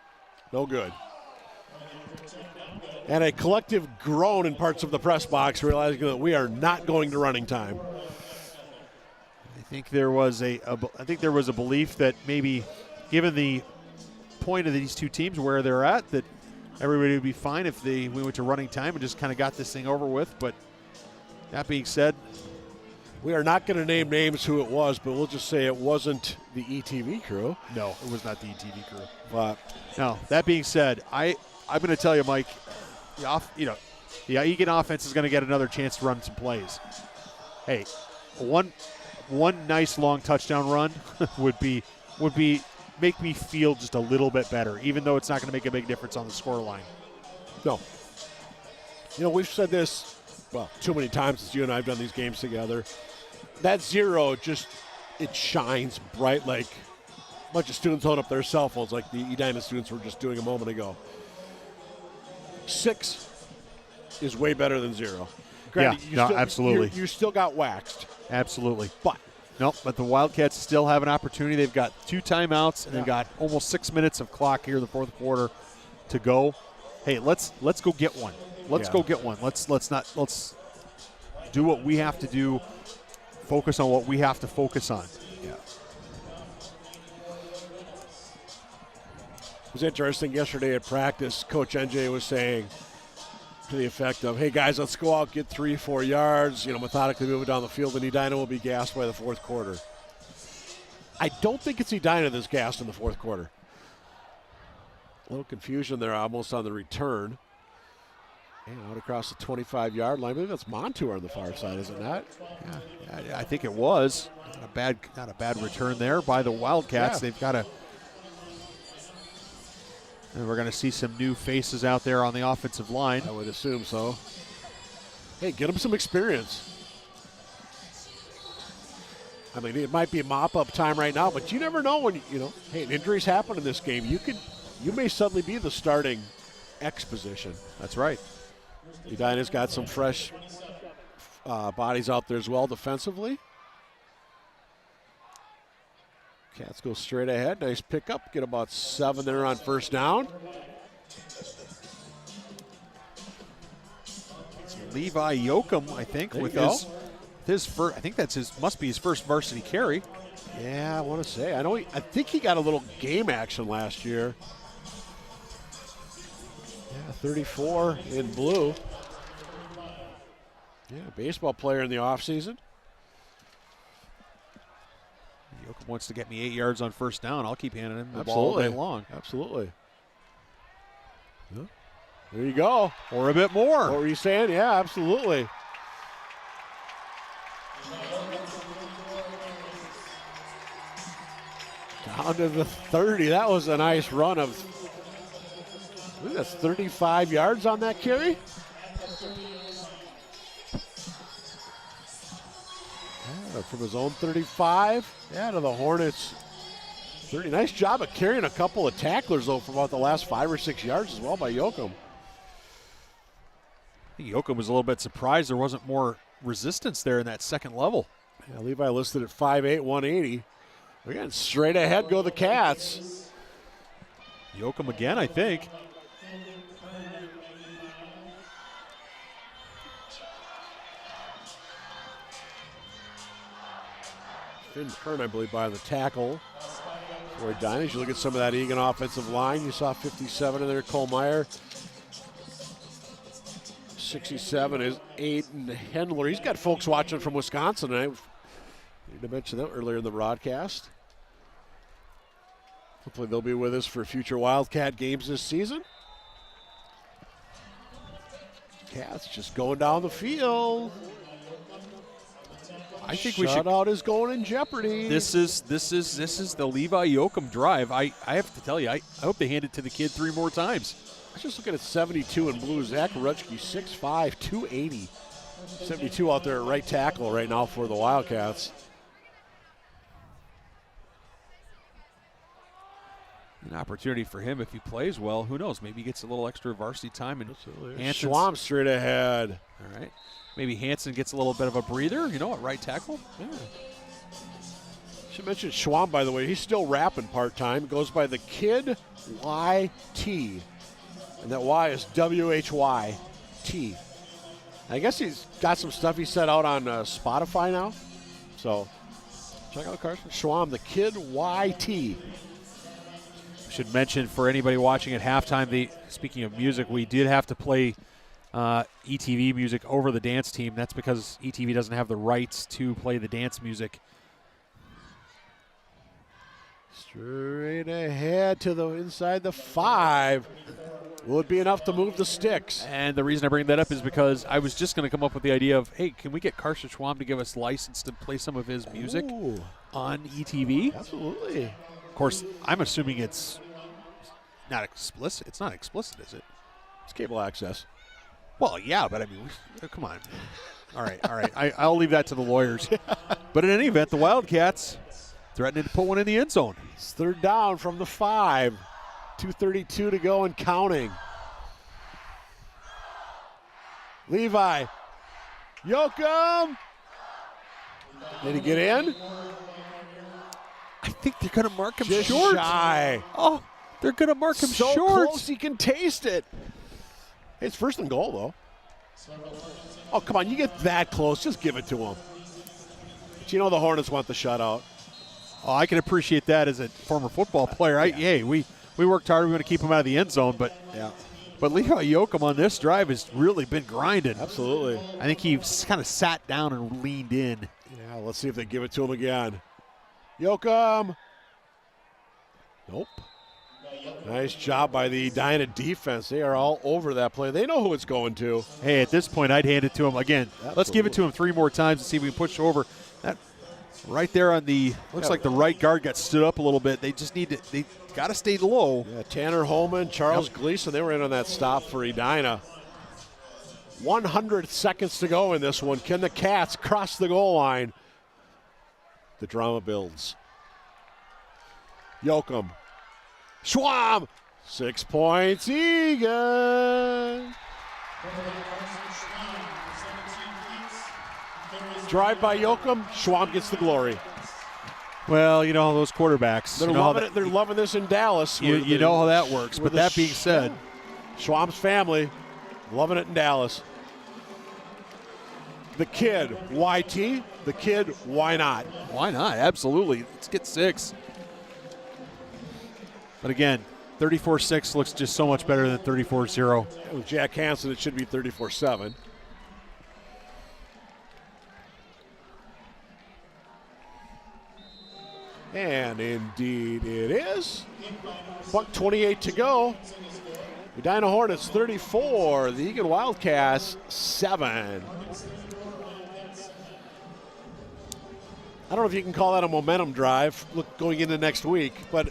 no good. And a collective groan in parts of the press box, realizing that we are not going to running time. I think there was a belief that maybe, given the point of these two teams where they're at, that everybody would be fine if we went to running time and just kind of got this thing over with. But that being said, we are not going to name names who it was, but we'll just say it wasn't the ETV crew. No, it was not the ETV crew. But no, that being said, I'm going to tell you, Mike. The Eagan offense is going to get another chance to run some plays. Hey, one nice long touchdown run would make me feel just a little bit better, even though it's not going to make a big difference on the score line. No. We've said this, too many times since you and I have done these games together. That zero it shines bright like a bunch of students holding up their cell phones like the Edina students were just doing a moment ago. 6 is way better than 0. Granted, absolutely. You still got waxed. Absolutely. But the Wildcats still have an opportunity. They've got 2 timeouts, and they've got almost 6 minutes of clock here in the fourth quarter. to go. Hey, let's go get one. Let's Yeah. go get one. Let's do what we have to do. Focus on what we have to focus on. Yeah. It was interesting yesterday at practice. Coach NJ was saying to the effect of, hey, guys, let's go out, get 3-4 yards, methodically move it down the field, and Edina will be gassed by the fourth quarter. I don't think it's Edina that's gassed in the fourth quarter. A little confusion there almost on the return. And out across the 25-yard line. I believe that's Montour on the far side, is it not? Yeah, I think it was. Not a bad return there by the Wildcats. Yeah. They've got a. And we're going to see some new faces out there on the offensive line. I would assume so. Hey, get them some experience. I mean, it might be mop-up time right now, but you never know when, hey, injuries happen in this game. You may suddenly be the starting X position. That's right. Edina's got some fresh bodies out there as well defensively. Cats go straight ahead. Nice pickup. Get about 7 there on first down. It's Levi Yoakum, I think, There with you go. his first. I think must be his first varsity carry. Yeah, I want to say. I think he got a little game action last year. Yeah, 34 in blue. Yeah, baseball player in the offseason. Yoakum wants to get me 8 yards on first down. I'll keep handing him the ball all day long. Absolutely. Yeah. There you go. Or a bit more. What were you saying? Yeah, absolutely. Down to the 30. That was a nice run of, I think that's 35 yards on that carry. Yeah, from his own 35. Yeah, to the Hornets. 30. Nice job of carrying a couple of tacklers, though, for about the last 5 or 6 yards as well by Yoakum. I think Yoakum was a little bit surprised there wasn't more resistance there in that second level. Yeah, Levi listed at 5'8", 180. Again, straight ahead go the Cats. Yoakum again, I think. Finn Kern, I believe, by the tackle. For Edina, as you look at some of that Eagan offensive line, you saw 57 in there, Cole Meyer. 67 is Aiden Hendler. He's got folks watching from Wisconsin tonight. Need to mention that earlier in the broadcast. Hopefully they'll be with us for future Wildcat games this season. Cats just going down the field. I think we should. Shutout is going in jeopardy. This is the Levi Yoakum drive. I have to tell you, I hope they hand it to the kid 3 more times. I was just looking at 72 in blue. Zach Rutschke, 6'5", 280. 72 out there at right tackle right now for the Wildcats. An opportunity for him if he plays well. Who knows? Maybe he gets a little extra varsity time. And Schwam straight ahead. All right. Maybe Hansen gets a little bit of a breather, at right tackle. Yeah. Should mention Schwam, by the way. He's still rapping part-time. Goes by the Kid YT. And that Y is WHYT. I guess he's got some stuff he set out on Spotify now. So check out Carson Schwam, the Kid YT. Should mention for anybody watching at halftime, speaking of music, we did have to play ETV music over the dance team. That's because ETV doesn't have the rights to play the dance music. Straight ahead to the inside the 5. Will it be enough to move the sticks? And the reason I bring that up is because I was just going to come up with the idea of, hey, can we get Carson Schwam to give us license to play some of his music on ETV? Absolutely. Of course, I'm assuming it's not explicit. It's not explicit, is it? It's cable access. Well, yeah, but I mean, come on. All right. I'll leave that to the lawyers. But in any event, the Wildcats threatening to put one in the end zone. It's third down from the 5. 2:32 to go and counting. Levi. Yoakum. Did he get in? I think they're going to mark him Just short. shy. Oh, They're going to mark him so short. Close he can taste it. It's first and goal, though. Oh, come on. You get that close. Just give it to him. But you know the Hornets want the shutout. Oh, I can appreciate that as a former football player. Hey, we worked hard. We want to keep him out of the end zone, but Levi Yoakum on this drive has really been grinding. Absolutely. I think he kind of sat down and leaned in. Yeah, let's see if they give it to him again. Yoakum. Nope. Nice job by the Edina defense. They are all over that play. They know who it's going to. Hey, at this point, I'd hand it to him again. Absolutely. Let's give it to him 3 more times and see if we can push over. That right there on the looks like the right guard got stood up a little bit. They just need to. They got to stay low. Yeah, Tanner Holman, Charles Gleason, they were in on that stop for Edina. 100 seconds to go in this one. Can the Cats cross the goal line? The drama builds. Yoakum. Schwab. 6 points, Eagan. Drive by Yoakum. Schwab gets the glory. Well, you know those quarterbacks. They're loving it. They're loving this in Dallas. You know how that works. But that being said, Schwab's family loving it in Dallas. The kid, YT. The kid, why not? Why not? Absolutely. Let's get 6. But again, 34-6 looks just so much better than 34-0. With Jack Hansen, it should be 34-7. And indeed it is. $1:28 to go. Edina Hornets 34, the Eagan Wildcats 7. I don't know if you can call that a momentum drive going into next week, but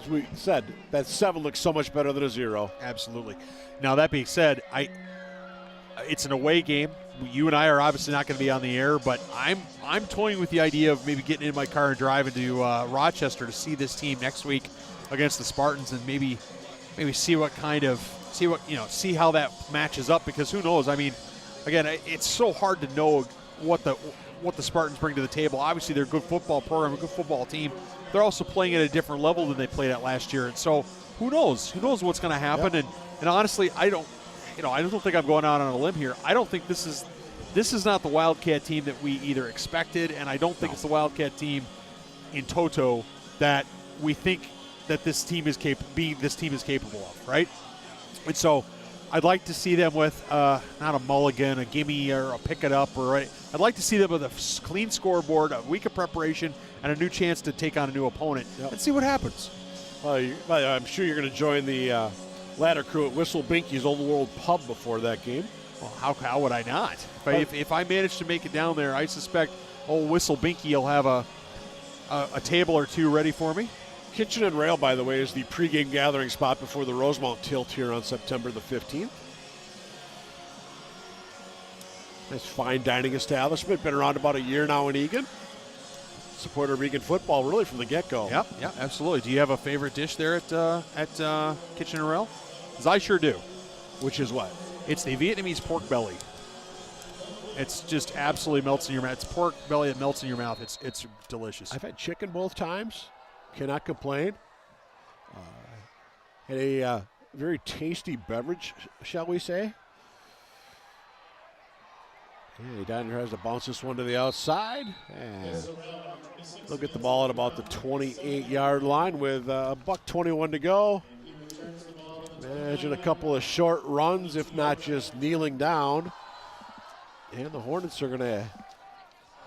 as we said, that 7 looks so much better than a 0. Absolutely. Now, that being said, it's an away game. You and I are obviously not going to be on the air, but I'm toying with the idea of maybe getting in my car and driving to Rochester to see this team next week against the Spartans and maybe see how that matches up, because who knows? I mean, again, it's so hard to know what the Spartans bring to the table. Obviously, they're a good football program, a good football team. They're also playing at a different level than they played at last year, and so who knows? Who knows what's going to happen? Yep. And honestly, I don't think I'm going out on a limb here. I don't think this is not the Wildcat team that we either expected, and I don't think it's the Wildcat team in toto that we think that this team is capable of, right? And so I'd like to see them with not a mulligan, a gimme, or a pick it up, or I'd like to see them with a clean scoreboard, a week of preparation, and a new chance to take on a new opponent and see what happens. Well, I'm sure you're going to join the ladder crew at Whistle Binky's Old World Pub before that game. Well, how would I not? If I manage to make it down there, I suspect old Whistle Binky will have a table or two ready for me. Kitchen and Rail, by the way, is the pregame gathering spot before the Rosemount Tilt here on September the 15th. Nice fine dining establishment. Been around about a year now in Eagan. Supporter of Eagan football really from the get-go. Yep, absolutely. Do you have a favorite dish there at Kitchen and Rail? Because I sure do. Which is what? It's the Vietnamese pork belly. It's just absolutely melts in your mouth. It's pork belly that melts in your mouth. It's delicious. I've had chicken both times. Cannot complain. Had a very tasty beverage, shall we say. Okay, Diner has to bounce this one to the outside. And they'll get the ball at about the 28-yard line with $1:21 to go. Imagine a couple of short runs, if not just kneeling down. And the Hornets are going to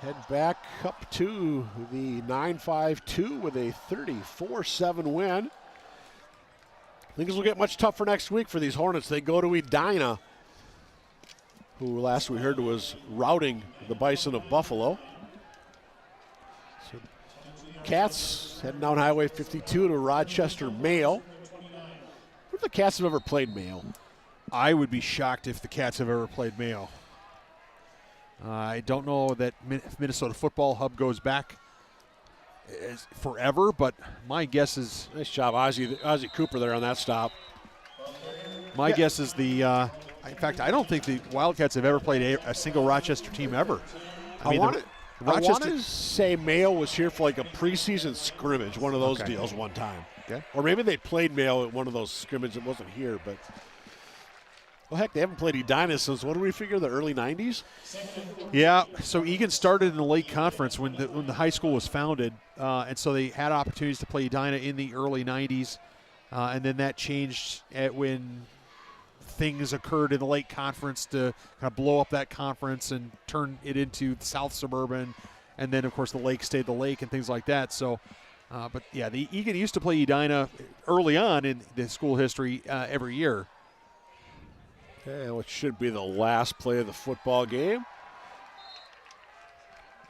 head back up to the 9-5-2 with a 34-7 win. Things will get much tougher next week for these Hornets. They go to Edina, who last we heard was routing the Bison of Buffalo. So Cats heading down Highway 52 to Rochester Mayo. What if the Cats have ever played Mayo? I would be shocked if the Cats have ever played Mayo. I don't know that Minnesota Football Hub goes back forever, but my guess is... Nice job, Ozzie Cooper there on that stop. My guess is in fact, I don't think the Wildcats have ever played a single Rochester team ever. I want to say Mayo was here for like a preseason scrimmage, one of those deals one time. Okay. Or maybe they played Mayo at one of those scrimmages. It wasn't here, but well, heck, they haven't played Edina since, what do we figure, the early 90s? Yeah, so Eagan started in the Lake Conference when the high school was founded, and so they had opportunities to play Edina in the early 90s, and then that changed when things occurred in the Lake Conference to kind of blow up that conference and turn it into South Suburban, and then, of course, the Lake stayed the Lake and things like that. So, but, yeah, the Eagan used to play Edina early on in the school history every year. Okay, what should be the last play of the football game.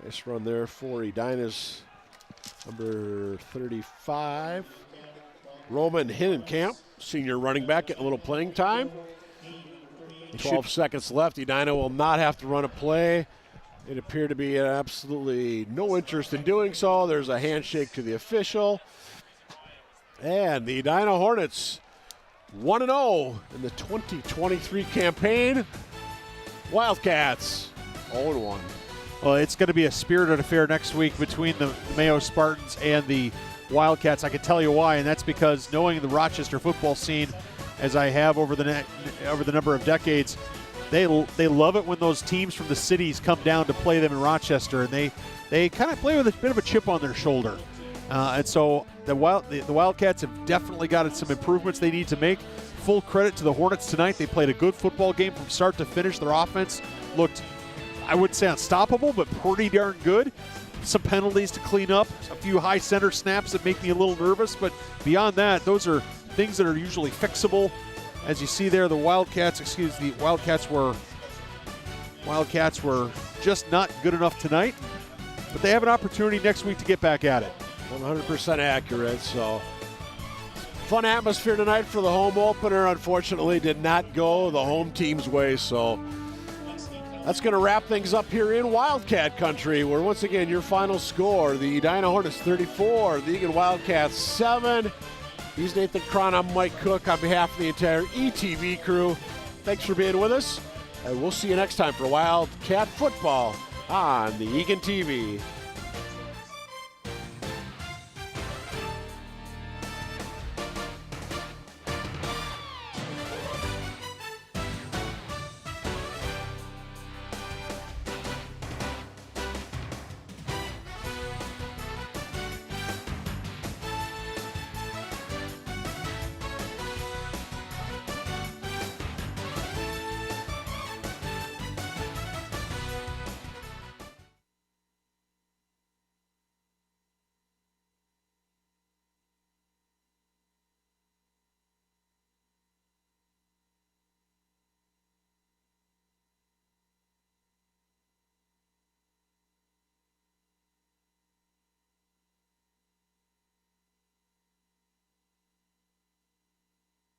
Nice run there for Edina's number 35. Roman Hinnenkamp, senior running back, getting a little playing time. 12 seconds left. Edina will not have to run a play. It appeared to be absolutely no interest in doing so. There's a handshake to the official. And the Edina Hornets 1-0 in the 2023 campaign. Wildcats 0-1. Well, it's going to be a spirited affair next week between the Mayo Spartans and the Wildcats. I can tell you why, and that's because knowing the Rochester football scene, as I have over the number of decades, they love it when those teams from the cities come down to play them in Rochester, and they kind of play with a bit of a chip on their shoulder. And so the Wildcats have definitely got some improvements they need to make. Full credit to the Hornets tonight. They played a good football game from start to finish. Their offense looked, I wouldn't say unstoppable, but pretty darn good. Some penalties to clean up, a few high center snaps that make me a little nervous, but beyond that, those are things that are usually fixable. As you see there, the Wildcats were just not good enough tonight, but they have an opportunity next week to get back at it. 100% accurate, so fun atmosphere tonight for the home opener. Unfortunately, did not go the home team's way, so that's going to wrap things up here in Wildcat country, where once again your final score, the Edina Hornets 34, the Eagan Wildcats 7. He's Nathan Cron, I'm Mike Cook on behalf of the entire ETV crew. Thanks for being with us, and we'll see you next time for Wildcat football on the Eagan TV.